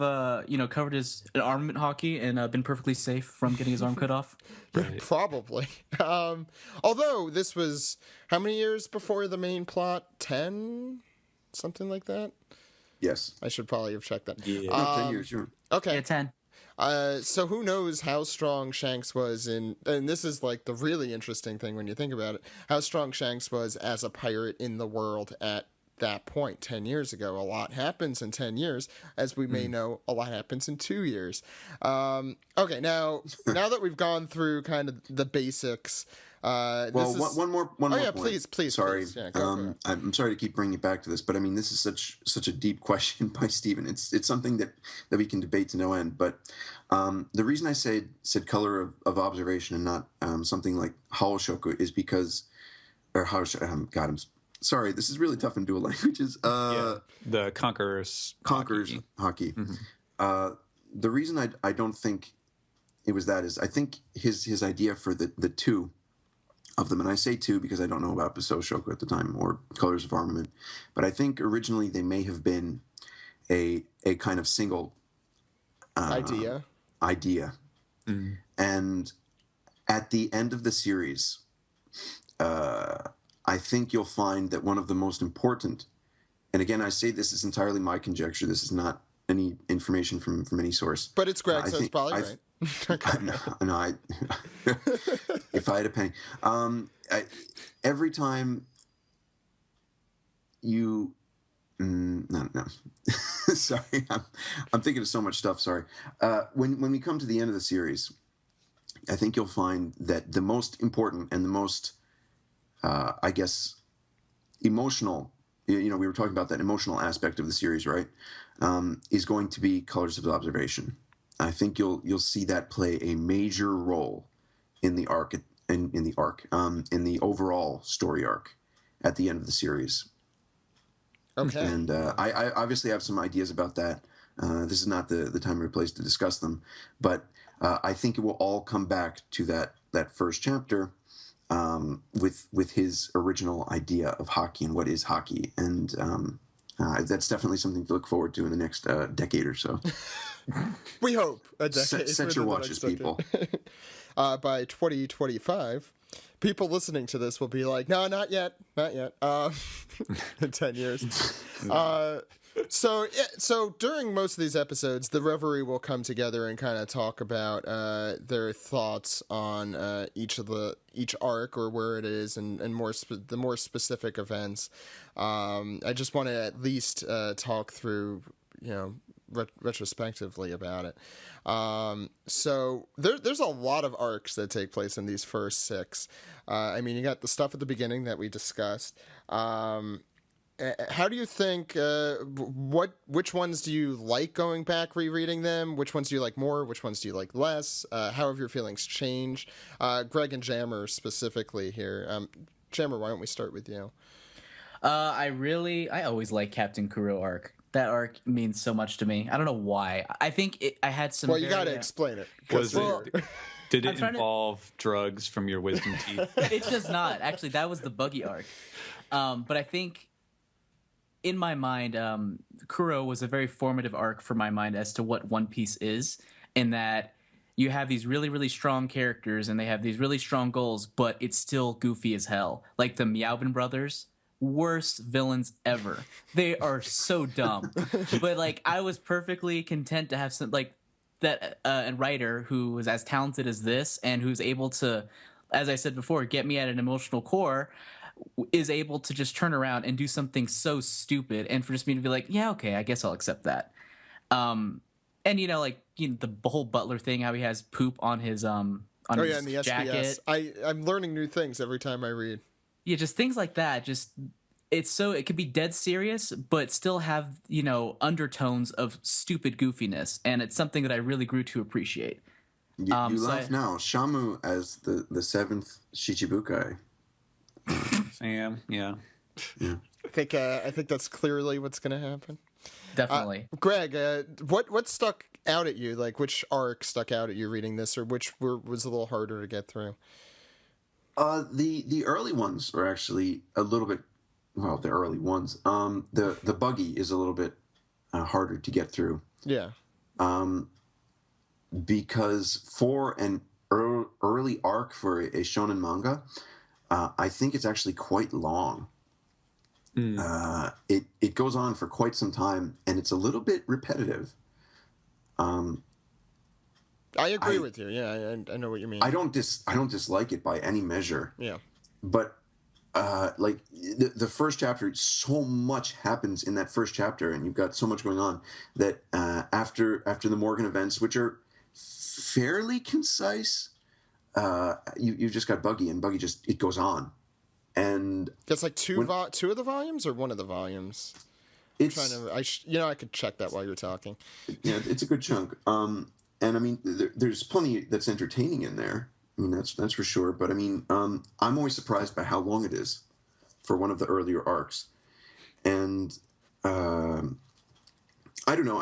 S7: covered his armament hockey and been perfectly safe from getting his arm cut off.
S1: Right. Probably. Although this was how many years before the main plot? 10? Something like that?
S8: Yes.
S1: I should probably have checked that.
S8: Yeah. 10 years, sure.
S1: Okay.
S7: Yeah, 10.
S1: So who knows how strong Shanks was and this is like the really interesting thing when you think about it, how strong Shanks was as a pirate in the world at that point 10 years ago. A lot happens in 10 years, as we may know. A lot happens in 2 years. Okay, now that we've gone through kind of the basics,
S8: one more point.
S1: Please.
S8: Sorry,
S1: please. Yeah,
S8: I'm sorry to keep bringing it back to this, but I mean, this is such a deep question by Stephen. It's something that we can debate to no end. But the reason I said color of observation and not something like Hawoshoku is because, I'm sorry, this is really tough in dual languages.
S6: The Conqueror's
S8: hockey.
S6: Mm-hmm.
S8: The reason I don't think it was that is I think his idea for the two of them, and I say two because I don't know about Basoshoku at the time or Colors of Armament, but I think originally they may have been a kind of single idea.
S6: Mm-hmm.
S8: And at the end of the series, I think you'll find that one of the most important, and again, I say this is entirely my conjecture, this is not any information from any source.
S1: But it's Greg, so it's probably right.
S8: No, if I had a penny. Every time you... No. Sorry, I'm thinking of so much stuff, sorry. When we come to the end of the series, I think you'll find that the most important and the most, I guess, emotional, we were talking about that emotional aspect of the series, right, is going to be Colors of Observation. I think you'll see that play a major role in the arc, in the overall story arc at the end of the series.
S1: Okay.
S8: And I obviously have some ideas about that. This is not the time or place to discuss them, but I think it will all come back to that first chapter with his original idea of hockey and what is hockey, and that's definitely something to look forward to in the next decade or so.
S1: We hope a decade.
S8: Set your watches, people.
S1: By 2025, people listening to this will be like, no, not yet. In 10 years. So during most of these episodes, the Reverie will come together and kind of talk about their thoughts on each arc or where it is, and the more specific events. I just want to at least talk through, retrospectively about it. So there's a lot of arcs that take place in these first 6. I mean, you got the stuff at the beginning that we discussed. how do you think? Which ones do you like going back rereading them? Which ones do you like more? Which ones do you like less? How have your feelings changed? Greg and Jammer specifically here. Jammer, why don't we start with you?
S7: I always like Captain Kuro arc. That arc means so much to me. I don't know why. I think I had some.
S1: Well, you got to explain it.
S6: Did it involve drugs from your wisdom teeth?
S7: It does not. Actually, that was the Buggy arc. But I think, in my mind, Kuro was a very formative arc for my mind as to what One Piece is, in that you have these really, really strong characters and they have these really strong goals, but it's still goofy as hell. Like the Meowbin brothers, worst villains ever. They are so dumb. But like, I was perfectly content to have some like that a writer who was as talented as this and who's able to, as I said before, get me at an emotional core, is able to just turn around and do something so stupid, and for just me to be like, yeah, okay, I guess I'll accept that. And like the whole Butler thing, how he has poop on his on his
S1: in the
S7: jacket.
S1: SBS. I'm learning new things every time I read.
S7: Yeah, just things like that. Just it could be dead serious, but still have undertones of stupid goofiness, and it's something that I really grew to appreciate.
S8: You laugh now. Shamu as the seventh Shichibukai.
S6: Sam, yeah.
S1: I think that's clearly what's going to happen.
S7: Definitely.
S1: Greg, what stuck out at you? Like, which arc stuck out at you reading this, or which was a little harder to get through?
S8: The early ones are actually a little bit. Well, the early ones. The Buggy is a little bit harder to get through.
S1: Yeah.
S8: Because for an early arc for a shonen manga, I think it's actually quite long. It goes on for quite some time, and it's a little bit repetitive.
S1: I agree with you. Yeah, I know what you mean.
S8: I don't dislike it by any measure.
S1: Yeah.
S8: But like the first chapter, so much happens in that first chapter, and you've got so much going on that after the Morgan events, which are fairly concise, you've just got Buggy, and Buggy it goes on. And
S1: it's like two of the volumes or one of the volumes. I could check that while you're talking.
S8: Yeah, it's a good chunk. And I mean, there's plenty that's entertaining in there. I mean, that's for sure. But I mean, I'm always surprised by how long it is for one of the earlier arcs. And I don't know.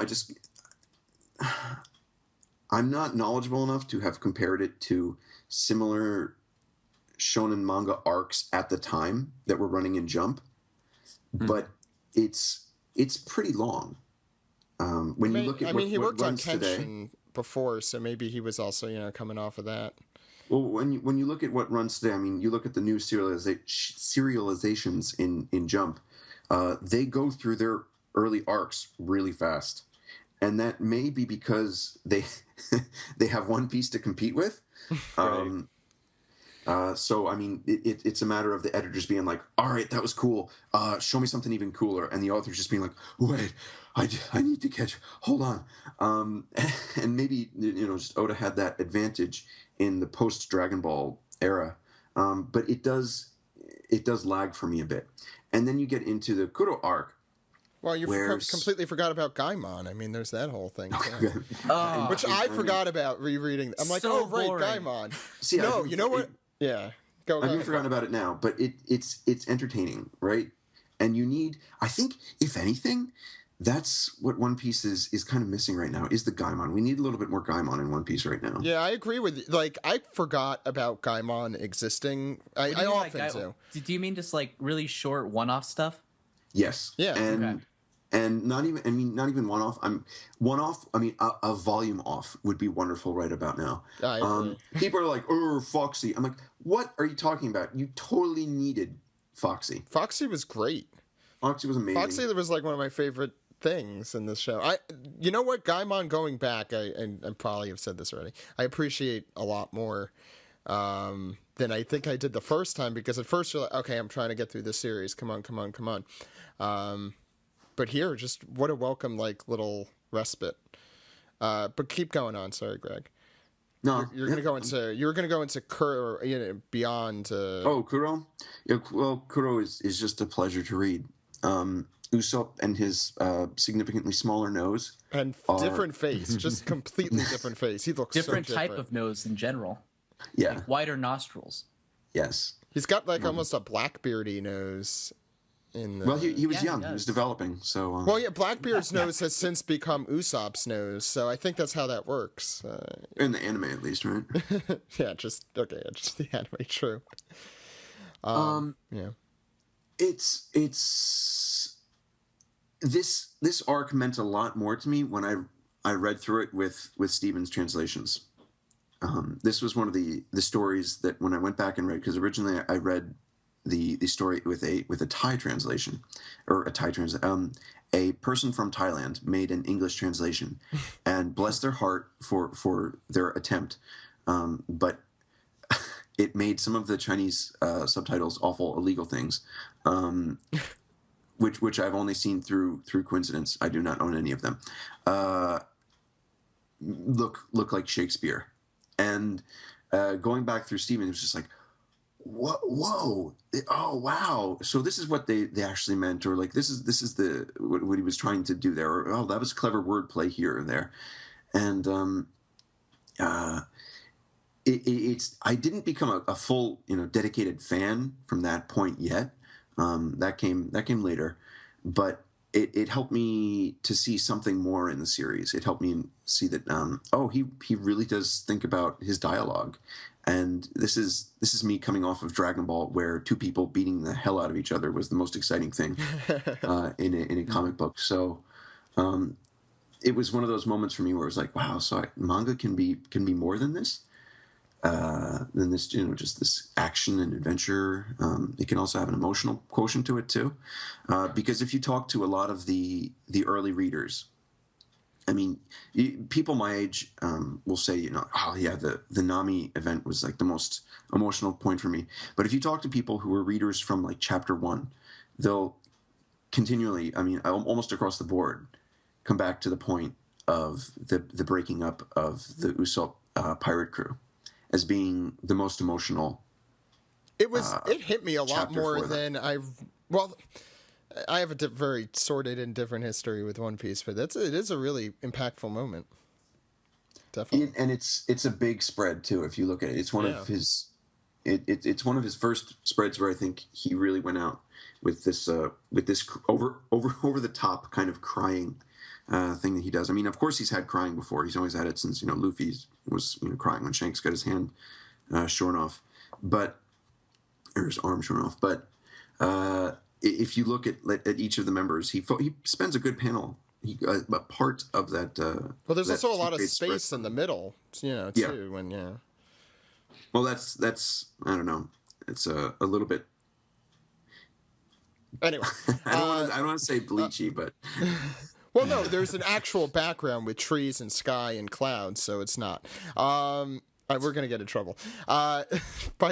S8: I'm not knowledgeable enough to have compared it to similar shonen manga arcs at the time that were running in Jump, but it's pretty long. When you look at
S1: he worked on Kenshin
S8: today,
S1: before, so maybe he was also coming off of that.
S8: Well, when you look at what runs today, I mean, you look at the new serializations in Jump, they go through their early arcs really fast, and that may be because they have One Piece to compete with. Right. So, I mean, it's a matter of the editors being like, all right, that was cool. Show me something even cooler. And the author's just being like, wait, I need to hold on. And maybe, just Oda had that advantage in the post-Dragon Ball era. But it does lag for me a bit. And then you get into the Kuro arc.
S1: Well, you completely forgot about Gaimon. I mean, there's that whole thing, too. Which I forgot about rereading. I'm like,
S7: so
S1: right,
S7: boring.
S1: Gaimon.
S8: See,
S1: no, you know what? Yeah. Go.
S8: I've forgotten about it now, but it's entertaining, right? And you need, I think, if anything, that's what One Piece is kind of missing right now, is the Gaimon. We need a little bit more Gaimon in One Piece right now.
S1: Yeah, I agree with you. Like, I forgot about Gaimon existing. I often do.
S7: Do you mean just like really short one-off stuff?
S8: Yes.
S1: Yeah.
S8: And not even one-off. I mean, a volume off would be wonderful right about now. People are like, oh, Foxy. I'm like, what are you talking about? You totally needed Foxy.
S1: Foxy was great.
S8: Foxy was amazing.
S1: Foxy was like one of my favorite things in this show. You know what? Gaimon going back, and probably have said this already, I appreciate a lot more than I think I did the first time, because at first you're like, okay, I'm trying to get through this series. Come on. But here, just what a welcome, like, little respite. But keep going on. Sorry, Greg.
S8: No,
S1: you're gonna go into Kuro, beyond.
S8: Oh, Kuro. Yeah, well, Kuro is just a pleasure to read. Usopp and his significantly smaller nose
S1: and different face, just completely different face. He looks
S7: Different
S1: so
S7: type
S1: different.
S7: of nose in general.
S8: Yeah.
S7: Like wider nostrils.
S8: Yes.
S1: He's got like almost a Blackbeardy nose.
S8: Well, he was
S7: Yeah,
S8: young.
S7: he
S8: He was
S7: does.
S8: developing. So.
S1: Well, yeah, Blackbeard's nose has since become Usopp's nose, so I think that's how that works.
S8: In the anime, at least, right?
S1: Just the anime. True. Yeah.
S8: It's this arc meant a lot more to me when I read through it with Stephen's translations. This was one of the stories that when I went back and read, because originally I read the story with a Thai translation, or a Thai translation. A person from Thailand made an English translation, and bless their heart for their attempt, but it made some of the Chinese subtitles awful illegal things, which I've only seen through coincidence. I do not own any of them. Look like Shakespeare, and going back through Stephen, it was just like, whoa, oh wow, so this is what they actually meant, or like this is the what he was trying to do there, or oh, that was clever wordplay here or there. And it's I didn't become a full dedicated fan from that point yet. That came later, but it helped me to see something more in the series. It helped me see that he really does think about his dialogue. And this is me coming off of Dragon Ball, where two people beating the hell out of each other was the most exciting thing in a comic book. So it was one of those moments for me where it was like, wow, so manga can be more than this, just this action and adventure. It can also have an emotional quotient to it too, because if you talk to a lot of the early readers, I mean, people my age will say, oh yeah, the Nami event was like the most emotional point for me. But if you talk to people who were readers from like chapter 1, they'll continually, I mean, almost across the board, come back to the point of the breaking up of the Usopp pirate crew as being the most emotional.
S1: It hit me a lot more
S8: for
S1: than I have a very sordid and different history with One Piece, but it is a really impactful moment. Definitely.
S8: And it's a big spread too. If you look at it, it's one of his. It's one of his first spreads where I think he really went out with this over the top kind of crying thing that he does. I mean, of course he's had crying before. He's always had it since Luffy was crying when Shanks got his hand shorn off, or his arm shorn off. But if you look at each of the members, he spends a good panel. A part of that.
S1: Well, there's also a lot of
S8: spread.
S1: space in the middle, too.
S8: Yeah. Well, that's I don't know. It's a little bit.
S1: Anyway,
S8: I don't want to say bleachy, but.
S1: Well, no, there's an actual background with trees and sky and clouds, so it's not. We're going to get in trouble by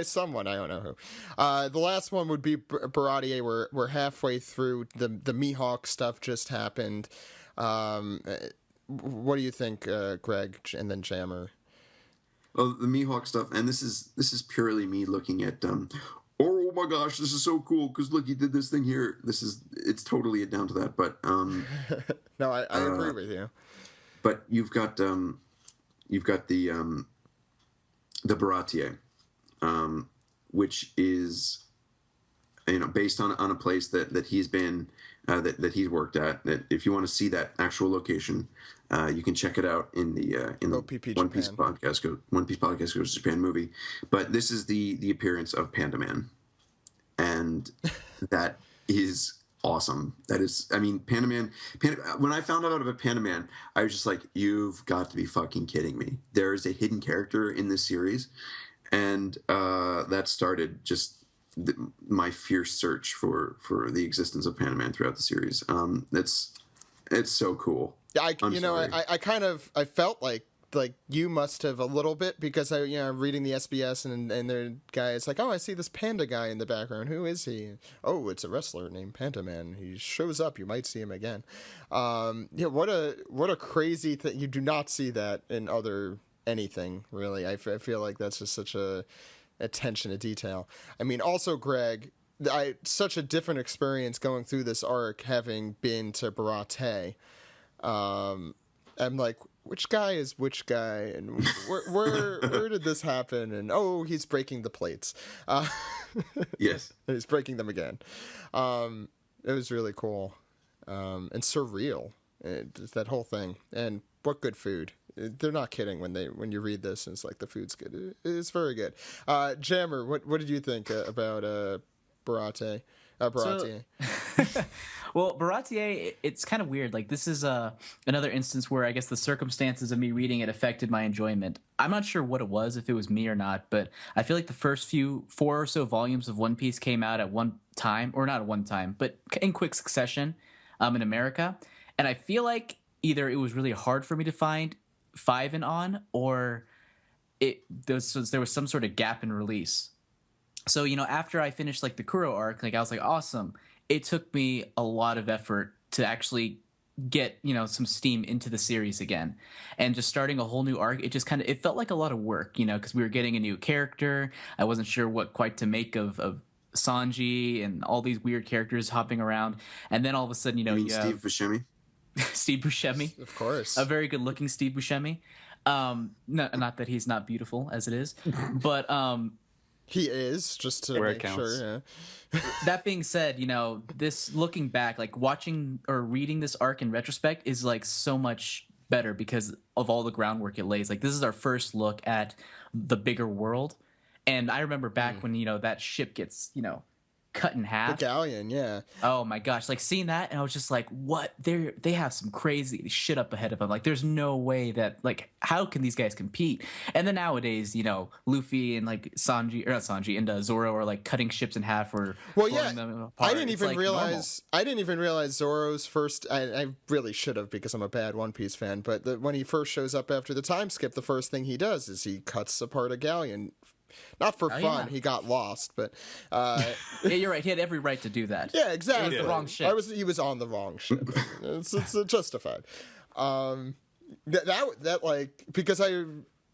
S1: someone. I don't know who. The last one would be Baratie. We're halfway through. The Mihawk stuff just happened. What do you think, Greg, and then Jammer?
S8: Well, the Mihawk stuff, and this is purely me looking at. Oh my gosh, this is so cool because look, he did this thing here. It's totally down to that, but
S1: no, I agree with you.
S8: But you've got the Baratie, which is based on a place that he's been that he's worked at. That if you want to see that actual location, you can check it out in the
S1: OPP
S8: One Piece
S1: Japan.
S8: podcast. One Piece podcast goes to Japan movie, but this is the appearance of Panda Man, and that is awesome. That is, I mean, Panda Man. When I found out about Panda Man, I was just like, you've got to be fucking kidding me. There is a hidden character in this series, and that started just my fierce search for the existence of Panda Man throughout the series. It's so cool.
S1: I felt like you must have a little bit because I'm reading the SBS and their guy is like, oh, I see this panda guy in the background. Who is he? Oh, it's a wrestler named Panda Man. He shows up. You might see him again. What a crazy thing. You do not see that in other anything really. I feel like that's just such a attention to detail. I mean, also, Greg, such a different experience going through this arc, having been to Baratie. I'm like, which guy is which guy, and where did this happen? And oh, he's breaking the plates.
S8: Yes,
S1: he's breaking them again. It was really cool, and surreal. That whole thing, and what good food. They're not kidding when you read this, and it's like the food's good. It's very good. Jammer, what did you think about Baratie? Baratie.
S7: Well, Baratie, it's kind of weird. Like, this is another instance where I guess the circumstances of me reading it affected my enjoyment. I'm not sure what it was, if it was me or not, but I feel like the first 4 or so volumes of One Piece came out at one time, or not at one time, but in quick succession in America. And I feel like either it was really hard for me to find 5 and on, or there was some sort of gap in release. So, after I finished like the Kuro arc, like I was like, awesome. It took me a lot of effort to actually get, some steam into the series again. And just starting a whole new arc, it felt like a lot of work, because we were getting a new character. I wasn't sure what quite to make of Sanji and all these weird characters hopping around. And then all of a sudden, you
S8: Steve
S7: have
S8: Buscemi?
S7: Steve Buscemi.
S1: Of course.
S7: A very good looking Steve Buscemi. Not that he's not beautiful as it is, but
S1: he is, just to make sure. Yeah.
S7: That being said, this looking back, like watching or reading this arc in retrospect is like so much better because of all the groundwork it lays. Like, this is our first look at the bigger world. And I remember back when, that ship gets, cut in half.
S1: The galleon, yeah.
S7: Oh my gosh, like seeing that, and I was just like, what? They have some crazy shit up ahead of them. Like, there's no way that, like, how can these guys compete? And then nowadays, Luffy and like Sanji, or not Sanji, and Zoro are like cutting ships in half or blowing them apart.
S1: I didn't even realize Zoro's first. I really should have, because I'm a bad One Piece fan. But when he first shows up after the time skip, the first thing he does is he cuts apart a galleon. Not for fun. Yeah. He got lost, but
S7: yeah, you're right. He had every right to do that.
S1: Yeah, exactly.
S7: It was the wrong ship.
S1: He was on the wrong ship. it's justified. That like, because I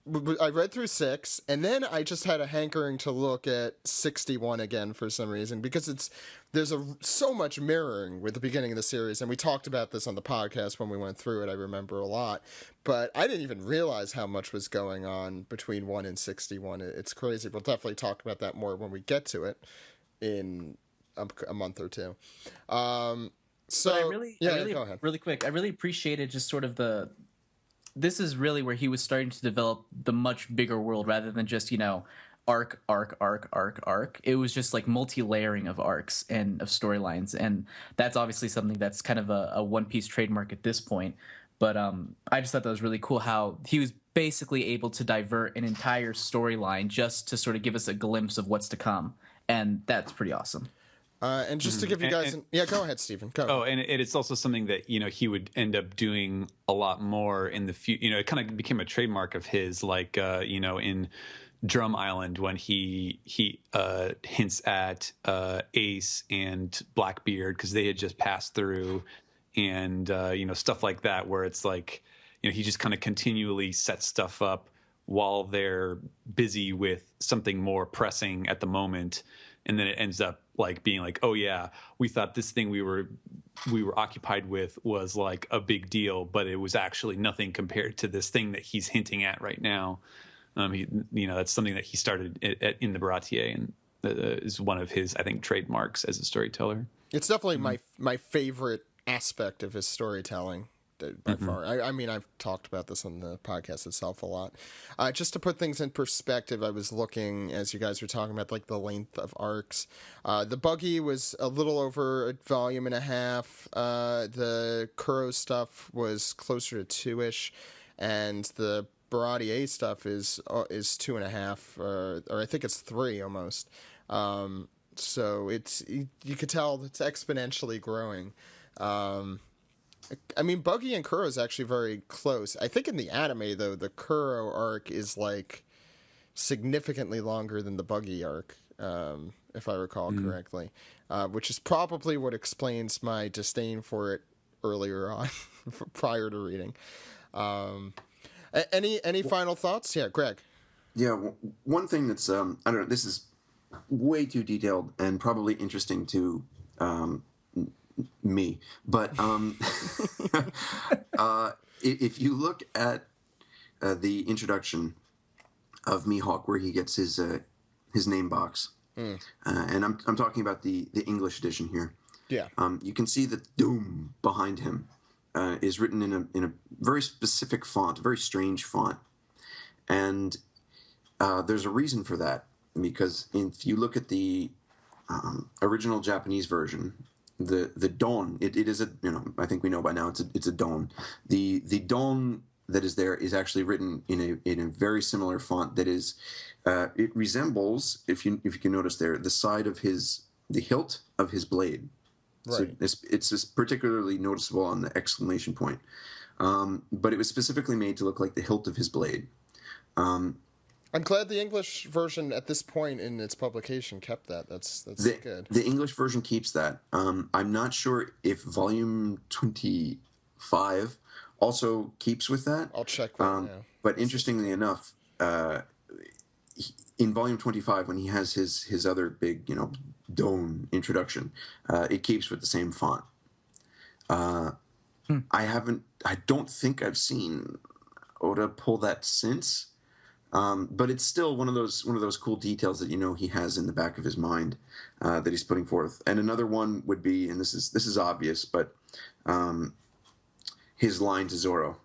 S1: read through 6, and then I just had a hankering to look at 61 again for some reason, because there's so much mirroring with the beginning of the series, and we talked about this on the podcast when we went through it. I remember a lot, but I didn't even realize how much was going on between 1 and 61. It's crazy. We'll definitely talk about that more when we get to it in a month or two. So go ahead.
S7: Really quick. I really appreciated just sort of this is really where he was starting to develop the much bigger world rather than just, arc. It was just like multi-layering of arcs and of storylines. And that's obviously something that's kind of a One Piece trademark at this point. But I just thought that was really cool how he was basically able to divert an entire storyline just to sort of give us a glimpse of what's to come. And that's pretty awesome.
S1: And just to give you guys... go ahead, Stephen. Go.
S6: Oh, and it's also something that, he would end up doing a lot more in the future. It kind of became a trademark of his, like, in Drum Island, when he hints at Ace and Blackbeard, because they had just passed through, and, stuff like that, where it's like, he just kind of continually sets stuff up while they're busy with something more pressing at the moment. And then it ends up like being like, oh yeah, we thought this thing we were occupied with was like a big deal, but it was actually nothing compared to this thing that he's hinting at right now. That's something that he started in the Baratie, and is one of his, I think, trademarks as a storyteller.
S1: It's definitely my favorite aspect of his storytelling. By far. I mean, I've talked about this on the podcast itself a lot. Just to put things in perspective, I was looking, as you guys were talking about, like the length of arcs. The Buggy was a little over a volume and a half. The Kuro stuff was closer to 2-ish, and the Baratie stuff is 2.5, or I think it's 3 almost. So you could tell it's exponentially growing. I mean, Buggy and Kuro is actually very close. I think in the anime, though, the Kuro arc is, like, significantly longer than the Buggy arc, if I recall correctly, which is probably what explains my disdain for it earlier on, prior to reading. Any final thoughts? Yeah, Greg.
S8: Yeah, one thing that's, I don't know, this is way too detailed and probably interesting to me. But if you look at the introduction of Mihawk, where he gets his name box, and I'm talking about the English edition here.
S1: Yeah.
S8: You can see that Doom behind him is written in a very specific font, a very strange font, and there's a reason for that, because if you look at the original Japanese version, the Don, it is a, I think we know by now it's a Don. The Don that is there is actually written in a very similar font that is it resembles, if you can notice there, the side of the hilt of his blade.
S1: Right.
S8: So it's just particularly noticeable on the exclamation point. But it was specifically made to look like the hilt of his blade.
S1: I'm glad the English version at this point in its publication kept that. That's good.
S8: The English version keeps that. I'm not sure if volume 25 also keeps with that.
S1: I'll check right now.
S8: But interestingly enough, in volume 25, when he has his other big, Don introduction, it keeps with the same font. I don't think I've seen Oda pull that since. But it's still one of those cool details that he has in the back of his mind that he's putting forth. And another one would be, and this is obvious, but his line to Zoro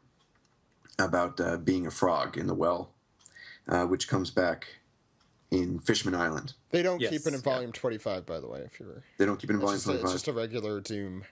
S8: about being a frog in the well, which comes back in Fishman Island.
S1: They don't keep it in volume 25, by the way.
S8: They don't keep it in volume 25.
S1: It's just a regular Doom.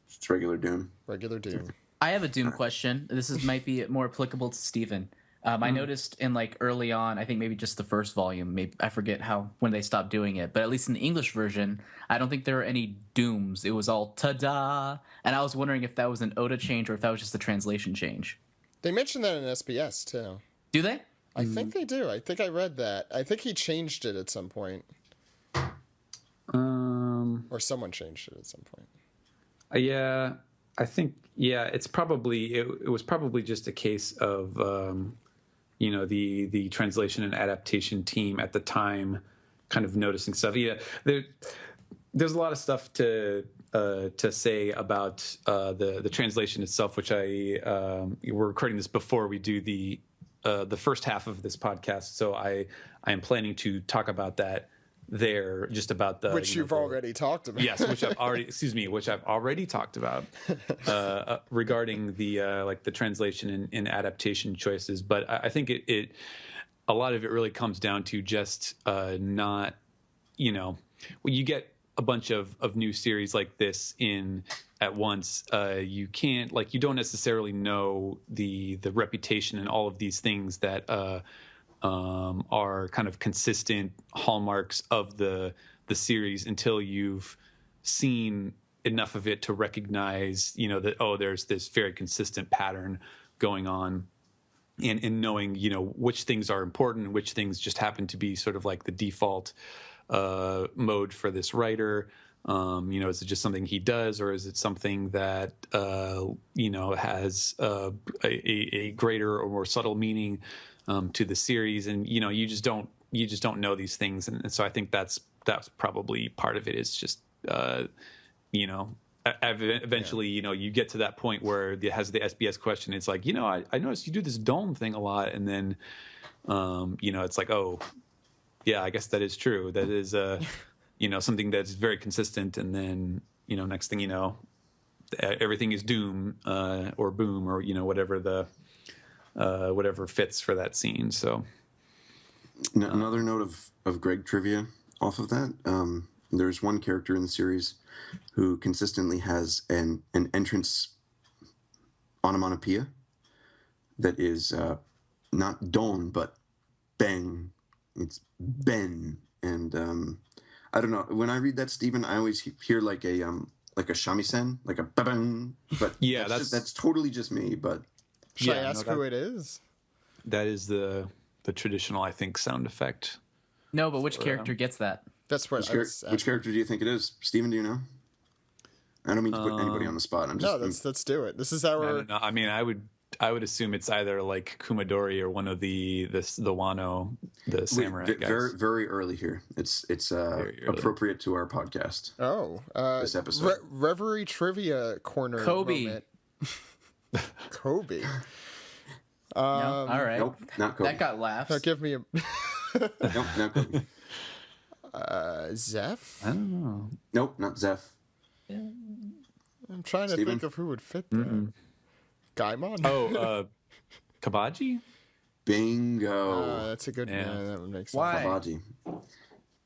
S8: It's regular Doom.
S1: Regular Doom.
S7: I have a Doom question. This might be more applicable to Steven. I noticed in early on, I think maybe just the first volume, maybe I forget when they stopped doing it, but at least in the English version, I don't think there were any dooms. It was all ta-da, and I was wondering if that was an Oda change or if that was just a translation change.
S1: They mentioned that in SBS too.
S7: Do they?
S1: I think they do. I think I read that. I think he changed it at some point. Or someone changed it at some point.
S6: Yeah, I think it's probably it was probably just a case of the translation and adaptation team at the time kind of noticing stuff. Yeah, there's a lot of stuff to say about the translation itself, which we're recording this before we do the first half of this podcast, so I am planning to talk about that there, just about the
S1: which you've already talked about.
S6: Yes, which I've already talked about regarding the translation and adaptation choices. But I think it a lot of it really comes down to just not, when you get a bunch of new series like this in at once, you can't, you don't necessarily know the reputation and all of these things that are kind of consistent hallmarks of the series until you've seen enough of it to recognize, that, there's this very consistent pattern going on, and knowing, which things are important and which things just happen to be sort of like the default mode for this writer. Is it just something he does, or is it something that has a greater or more subtle meaning to the series? And you just don't know these things, and so I think that's probably part of it. Is just eventually you get to that point where it has the SBS question. It's like, I noticed you do this dome thing a lot, and then it's like, oh yeah, I guess that is true. That is something that's very consistent, and then next thing you know, everything is doom or boom, or whatever whatever fits for that scene. So
S8: another note of Greg trivia off of that, there's one character in the series who consistently has an entrance onomatopoeia that is not don but bang. It's ben. And I don't know, when I read that, Stephen, I always hear like a shamisen, like a ba-bang, but
S6: yeah,
S8: that's totally just me. But
S1: should I ask who it is?
S6: That is the traditional, I think, sound effect.
S7: No, but which character gets that?
S1: That's what.
S8: Which character do you think it is, Stephen? Do you know? I don't mean to put anybody on the spot. I'm just
S1: let's do it. This is our.
S6: I mean, I I would assume it's either like Kumadori or one of the Wano, the samurai guys.
S8: Very, very early here. It's
S6: early.
S8: appropriate to our podcast.
S1: Oh,
S8: this episode.
S1: Reverie trivia corner.
S7: Kobe.
S1: Moment. Kobe.
S7: No? All right.
S8: Nope, not Kobe.
S7: That got laughs.
S1: Now give me a
S8: Nope, not Kobe.
S1: Zeph.
S6: I don't know.
S8: Nope, not Zeph.
S1: I'm trying to
S8: Steven?
S1: think of who would fit that. Gaimon.
S6: Oh, Kabaji?
S8: Bingo.
S1: That's a good
S6: Yeah.
S1: one. That would make sense.
S7: Why?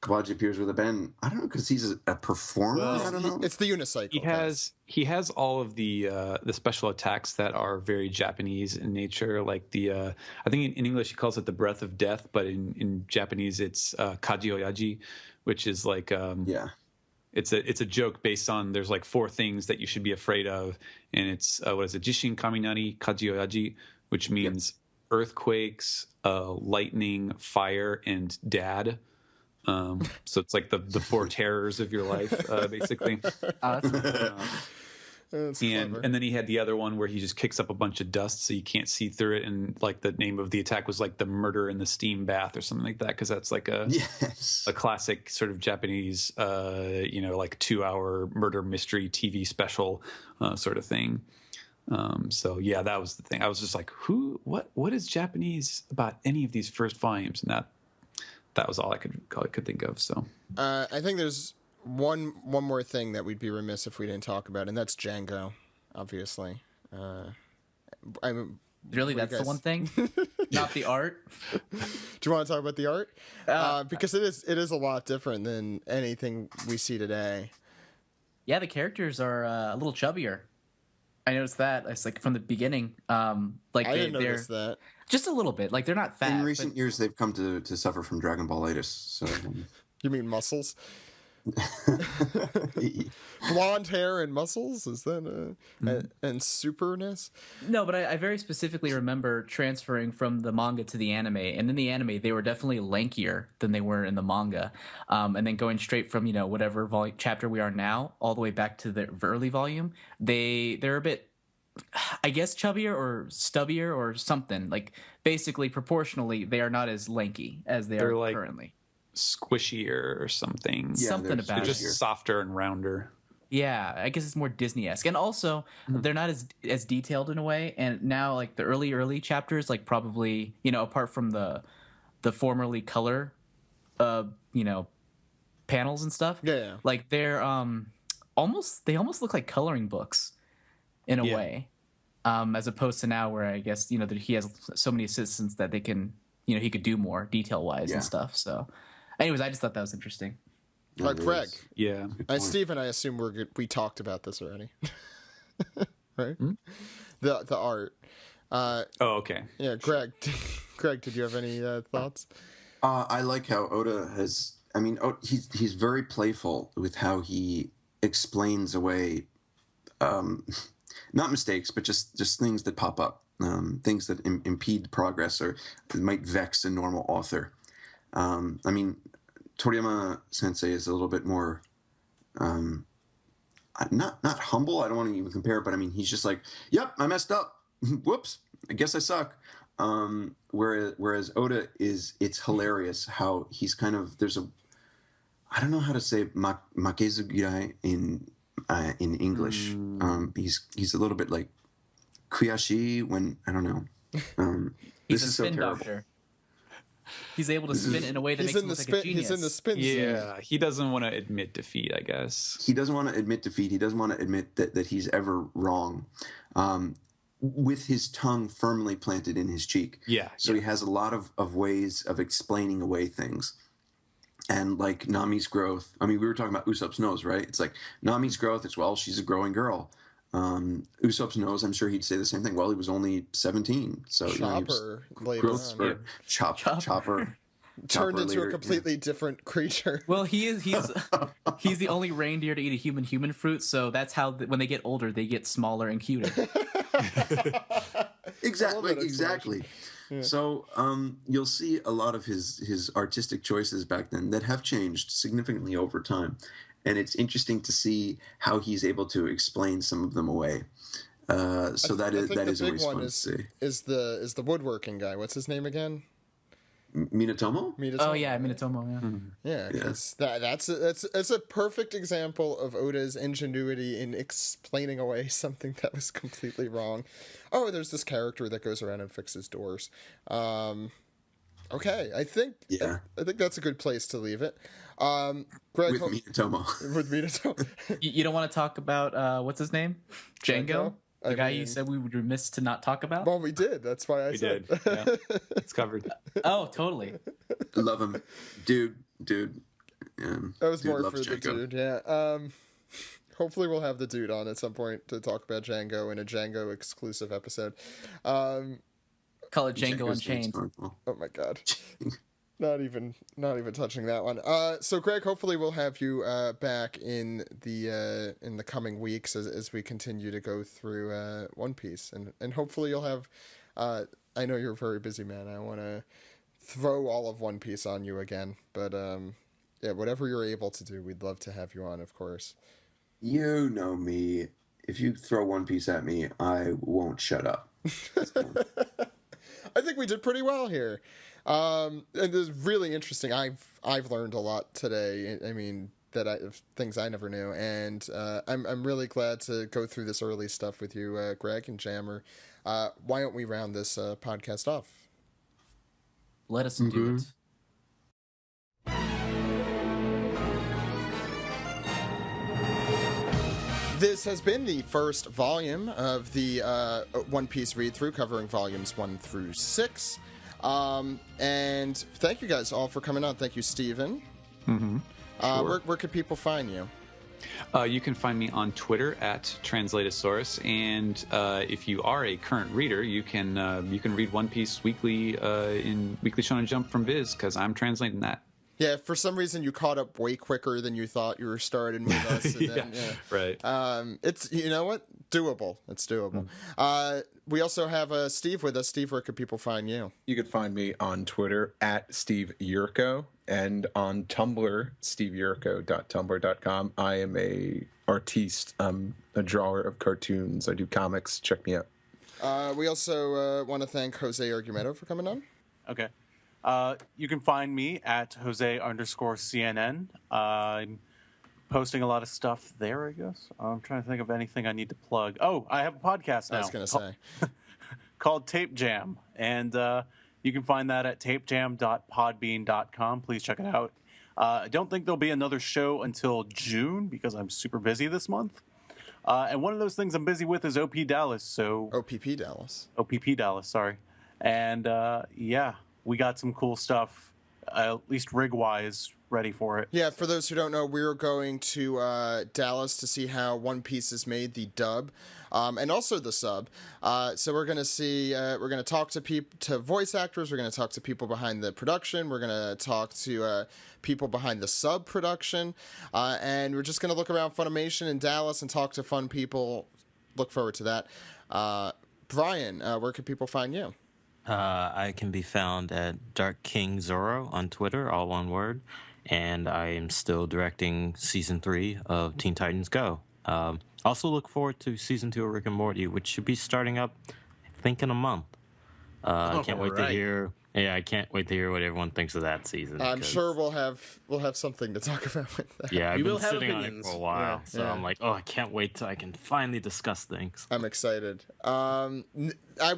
S8: Kabaji appears with a band. I don't know, because he's a performer.
S6: Well,
S8: I don't know.
S1: It's the unicycle.
S6: He has all of the special attacks that are very Japanese in nature, like the I think in English he calls it the breath of death, but in Japanese it's kaji oyaji, which is like
S8: Yeah.
S6: it's a joke based on there's like 4 things that you should be afraid of, and it's what is it, Jishin Kaminari Kaji Oyaji, which means earthquakes, lightning, fire, and dad. So it's like the 4 terrors of your life, basically.
S1: That's clever.
S6: And then he had the other one where he just kicks up a bunch of dust so you can't see through it, and like the name of the attack was like the murder in the steam bath or something like that, because that's like a classic sort of Japanese like 2-hour murder mystery TV special sort of thing. So yeah, that was the thing. I was just like, what is Japanese about any of these first volumes? And that was all I could think of. So
S1: I think there's one more thing that we'd be remiss if we didn't talk about, and that's Django, obviously.
S7: Really, that's the one thing? Not the art?
S1: Do you want to talk about the art? Because it is a lot different than anything we see today.
S7: Yeah, the characters are a little chubbier. I noticed that. It's like from the beginning.
S1: I didn't notice that.
S7: Just a little bit. Like they're not fat.
S8: In recent years, they've come to suffer from Dragon Ballitis. So,
S1: You mean muscles? Blonde hair and muscles? Is that and superness?
S7: No, but I very specifically remember transferring from the manga to the anime, and in the anime they were definitely lankier than they were in the manga, and then going straight from whatever chapter we are now all the way back to the early volume, they're a bit, I guess, chubbier or stubbier or something. Like basically proportionally, they are not as lanky as they're
S6: like
S7: currently.
S6: Squishier or something.
S8: Yeah,
S7: Something
S8: they're
S7: about
S6: They're
S7: it.
S6: just softer and rounder.
S7: Yeah, I guess it's more Disney-esque. And also, they're not as detailed in a way. And now, like, the early chapters, like, probably, apart from the formerly color, panels and stuff.
S1: Yeah.
S7: Like, they're almost look like coloring books in a way. As opposed to now where I guess, that he has so many assistants that they can, he could do more detail-wise and stuff. So, anyways, I just thought that was interesting.
S1: Greg.
S6: Yeah.
S1: Steve and I assume we talked about this already. Right? The art.
S6: Oh, okay.
S1: Yeah, Greg. Greg, did you have any thoughts?
S8: I like how Oda has. I mean, he's very playful with how he explains away, not mistakes, but just things that pop up, things that impede progress or might vex a normal author. I mean, Toriyama Sensei is a little bit more, not humble. I don't want to even compare, but I mean, he's just like, "Yep, I messed up. Whoops, I guess I suck." Whereas Oda it's hilarious how he's kind of I don't know how to say makezugirai in English. He's a little bit like kuyashi when I don't know.
S7: He's a spin doctor. He's able to spin in a way that makes him look like a genius.
S1: He's in the spin.
S6: Yeah, he doesn't want to admit defeat, I guess.
S8: He doesn't want to admit defeat. He doesn't want to admit that he's ever wrong. With his tongue firmly planted in his cheek.
S6: Yeah.
S8: So he has a lot of ways of explaining away things. And like Nami's growth, I mean, we were talking about Usopp's nose, right? It's like Nami's growth, it's, well, she's a growing girl. Usopp's nose, I'm sure he'd say the same thing. Well, he was only 17. So
S1: Chopper later
S8: growth
S1: on.
S8: spurt. Chopper.
S1: Turned into
S8: later,
S1: a completely different creature.
S7: Well, he's the only reindeer to eat a human fruit, so that's how when they get older, they get smaller and cuter.
S8: Exactly. Yeah. So you'll see a lot of his artistic choices back then that have changed significantly over time. And it's interesting to see how he's able to explain some of them away. So that is
S1: I think the big
S8: always
S1: one
S8: fun to see.
S1: is the woodworking guy. What's his name again?
S8: Minatomo?
S7: Oh yeah, Minatomo. Yeah.
S1: Yeah, because that's a perfect example of Oda's ingenuity in explaining away something that was completely wrong. Oh, there's this character that goes around and fixes doors. Okay, I think that's a good place to leave it. Greg,
S8: With Minatomo.
S1: With Minato.
S7: You don't want to talk about what's his name? Django? The guy you said we would remiss to not talk about?
S1: Well, we did. That's why I said.
S6: We did. Yeah. It's covered.
S7: Oh, totally.
S8: Love him. Dude.
S1: That was more for
S8: Django.
S1: the dude, yeah. Hopefully we'll have the dude on at some point to talk about Django in a Django exclusive episode.
S7: Call it Django Unchained.
S1: Oh my god. Not even touching that one. So Greg, hopefully we'll have you back in the coming weeks as we continue to go through One Piece, and hopefully you'll have. I know you're a very busy man. I want to throw all of One Piece on you again, but yeah, whatever you're able to do, we'd love to have you on, of course.
S8: You know me. If you throw One Piece at me, I won't shut up.
S1: I think we did pretty well here. And it's really interesting. I've learned a lot today. I mean, things I never knew, and I'm really glad to go through this early stuff with you, Greg and Jammer. Why don't we round this podcast off?
S7: Let us do it.
S1: This has been the first volume of the One Piece read-through, covering volumes 1 through 6. And thank you guys all for coming on. Thank you, Steven.
S6: Mm-hmm. Sure.
S1: Where could people find you?
S6: You can find me on Twitter at Translatosaurus, and if you are a current reader, you can read One Piece weekly in Weekly Shonen Jump from VIZ, because I'm translating that.
S1: Yeah, for some reason you caught up way quicker than you thought you were starting with us. And
S6: yeah,
S1: then,
S6: right.
S1: It's, you know what? Doable. It's doable. We also have Steve with us. Steve, where could people find you?
S3: You could find me on Twitter at Steve Yurko, and on Tumblr, steveyurko.tumblr.com. I am a artiste. I'm a drawer of cartoons. I do comics. Check me out.
S1: We also want to thank Jose Argumento for coming on.
S4: Okay. You can find me at Jose_CNN. I'm posting a lot of stuff there, I guess. I'm trying to think of anything I need to plug. Oh, I have a podcast now.
S1: I was going to say.
S4: Called Tape Jam. And you can find that at tapejam.podbean.com. Please check it out. I don't think there'll be another show until June because I'm super busy this month. And one of those things I'm busy with is OP Dallas. So
S1: OPP Dallas.
S4: OPP Dallas, sorry. And yeah. We got some cool stuff, at least rig-wise, ready for it.
S1: Yeah, for those who don't know, we're going to Dallas to see how One Piece is made, the dub, and also the sub. So we're going to see, we're going to talk to voice actors, we're going to talk to people behind the production, we're going to talk to people behind the sub production, and we're just going to look around Funimation in Dallas and talk to fun people. Look forward to that. Brian, where can people find you?
S5: I can be found at Dark King Zoro on Twitter, all one word, and I am still directing season 3 of Teen Titans Go. Also look forward to season 2 of Rick and Morty, which should be starting up, I think, in a month. I can't wait to hear. Yeah, I can't wait to hear what everyone thinks of that season.
S1: I'm sure we'll have something to talk about with that.
S5: Yeah, I've been sitting on it for a while, so I'm like, oh, I can't wait till I can finally discuss things.
S1: I'm excited.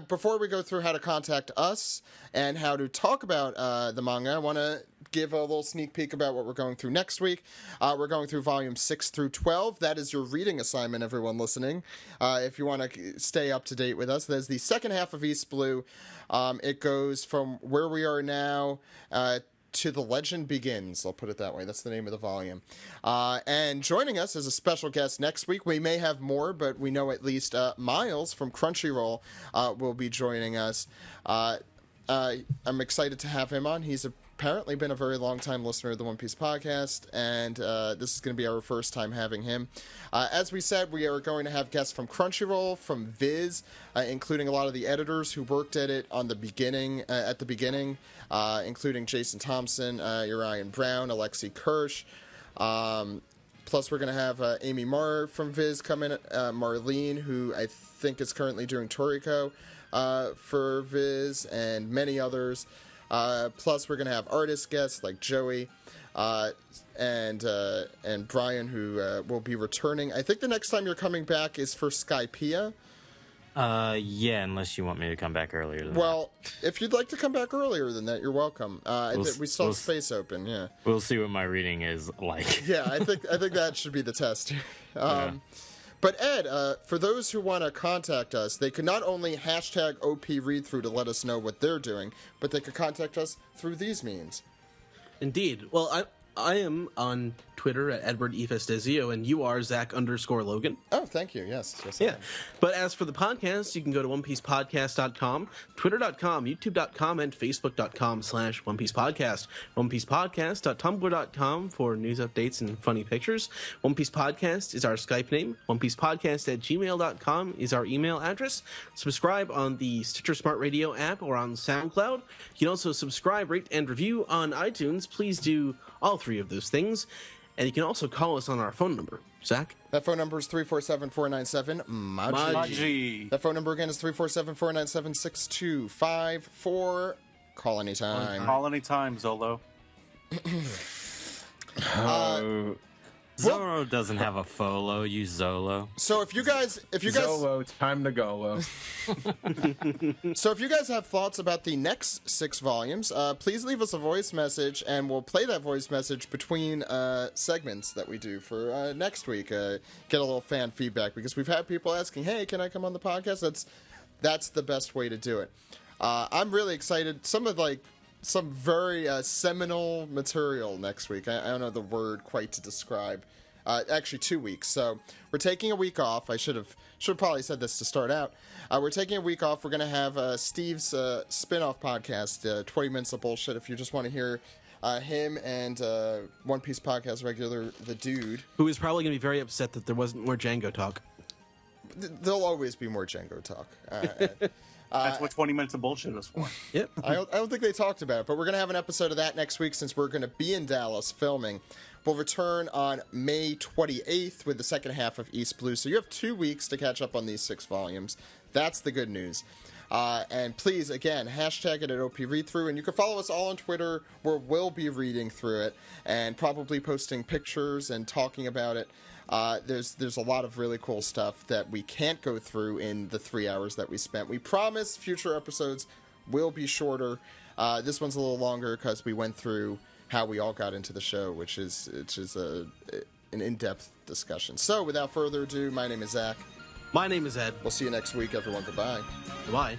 S1: Before we go through how to contact us and how to talk about the manga, I want to give a little sneak peek about what we're going through next week. We're going through volumes 6 through 12. That is your reading assignment, everyone listening. If you want to stay up to date with us, there's the second half of East Blue. It goes from where we are now to The Legend Begins. I'll put it that way. That's the name of the volume. And joining us as a special guest next week, we may have more, but we know at least Miles from Crunchyroll will be joining us. I'm excited to have him on. He's apparently been a very long-time listener of the One Piece podcast, and this is going to be our first time having him. As we said, we are going to have guests from Crunchyroll, from VIZ, including a lot of the editors who worked at it at the beginning, including Jason Thompson, Uriah Brown, Alexi Kirsch. Plus, we're going to have Amy Marr from VIZ come in, Marlene, who I think is currently doing Toriko for Viz, and many others. Plus, we're going to have artist guests like Joey and Brian, who will be returning. I think the next time you're coming back is for Skypiea.
S5: Yeah, unless you want me to come back earlier than
S1: Well, if you'd like to come back earlier than that, you're welcome. We still have space open, yeah.
S5: We'll see what my reading is like.
S1: Yeah, I think that should be the test.
S5: Yeah.
S1: But Ed, for those who want to contact us, they could not only hashtag OPReadthrough to let us know what they're doing, but they could contact us through these means.
S2: Indeed. Well, I am on Twitter at Edward E. Festizio, and you are Zach_Logan.
S1: Oh, thank you. Yes.
S2: Yeah. But as for the podcast, you can go to OnePiecePodcast.com, Twitter.com, YouTube.com, and Facebook.com/OnePiecePodcast. OnePiecePodcast.tumblr.com for news updates and funny pictures. One Piece Podcast is our Skype name. OnePiecePodcast@gmail.com is our email address. Subscribe on the Stitcher Smart Radio app or on SoundCloud. You can also subscribe, rate, and review on iTunes. Please do all three of those things. And you can also call us on our phone number. Zach?
S1: That phone number is 347-497-MAJI. That phone number again is 347-497-6254. Call anytime.
S4: Call anytime, Zolo.
S5: Zoro doesn't have a Folo. Use Zolo.
S1: So if you guys,
S3: Zolo, time to go.
S1: So if you guys have thoughts about the next 6 volumes, please leave us a voice message, and we'll play that voice message between segments that we do for next week. Get a little fan feedback, because we've had people asking, "Hey, can I come on the podcast?" That's the best way to do it. I'm really excited. Some very seminal material next week. I don't know the word quite to describe. Actually, 2 weeks. So we're taking a week off. I should have probably said this to start out. We're taking a week off. We're going to have Steve's spin-off podcast, 20 Minutes of Bullshit, if you just want to hear him and One Piece Podcast regular, The Dude.
S2: Who is probably going to be very upset that there wasn't more Django talk.
S1: There'll always be more Django talk.
S4: That's what 20 Minutes of Bullshit is for.
S2: Yep.
S1: I don't think they talked about it, but we're going to have an episode of that next week since we're going to be in Dallas filming. We'll return on May 28th with the second half of East Blue. So you have 2 weeks to catch up on these 6 volumes. That's the good news. And please, again, hashtag it at OPReadthrough. And you can follow us all on Twitter, where we'll be reading through it and probably posting pictures and talking about it. There's a lot of really cool stuff that we can't go through in the 3 hours that we spent. We promise future episodes will be shorter. This one's a little longer because we went through how we all got into the show, which is an in-depth discussion. So without further ado, my name is Zach.
S2: My name is Ed.
S1: We'll see you next week, everyone. Goodbye.
S2: Goodbye.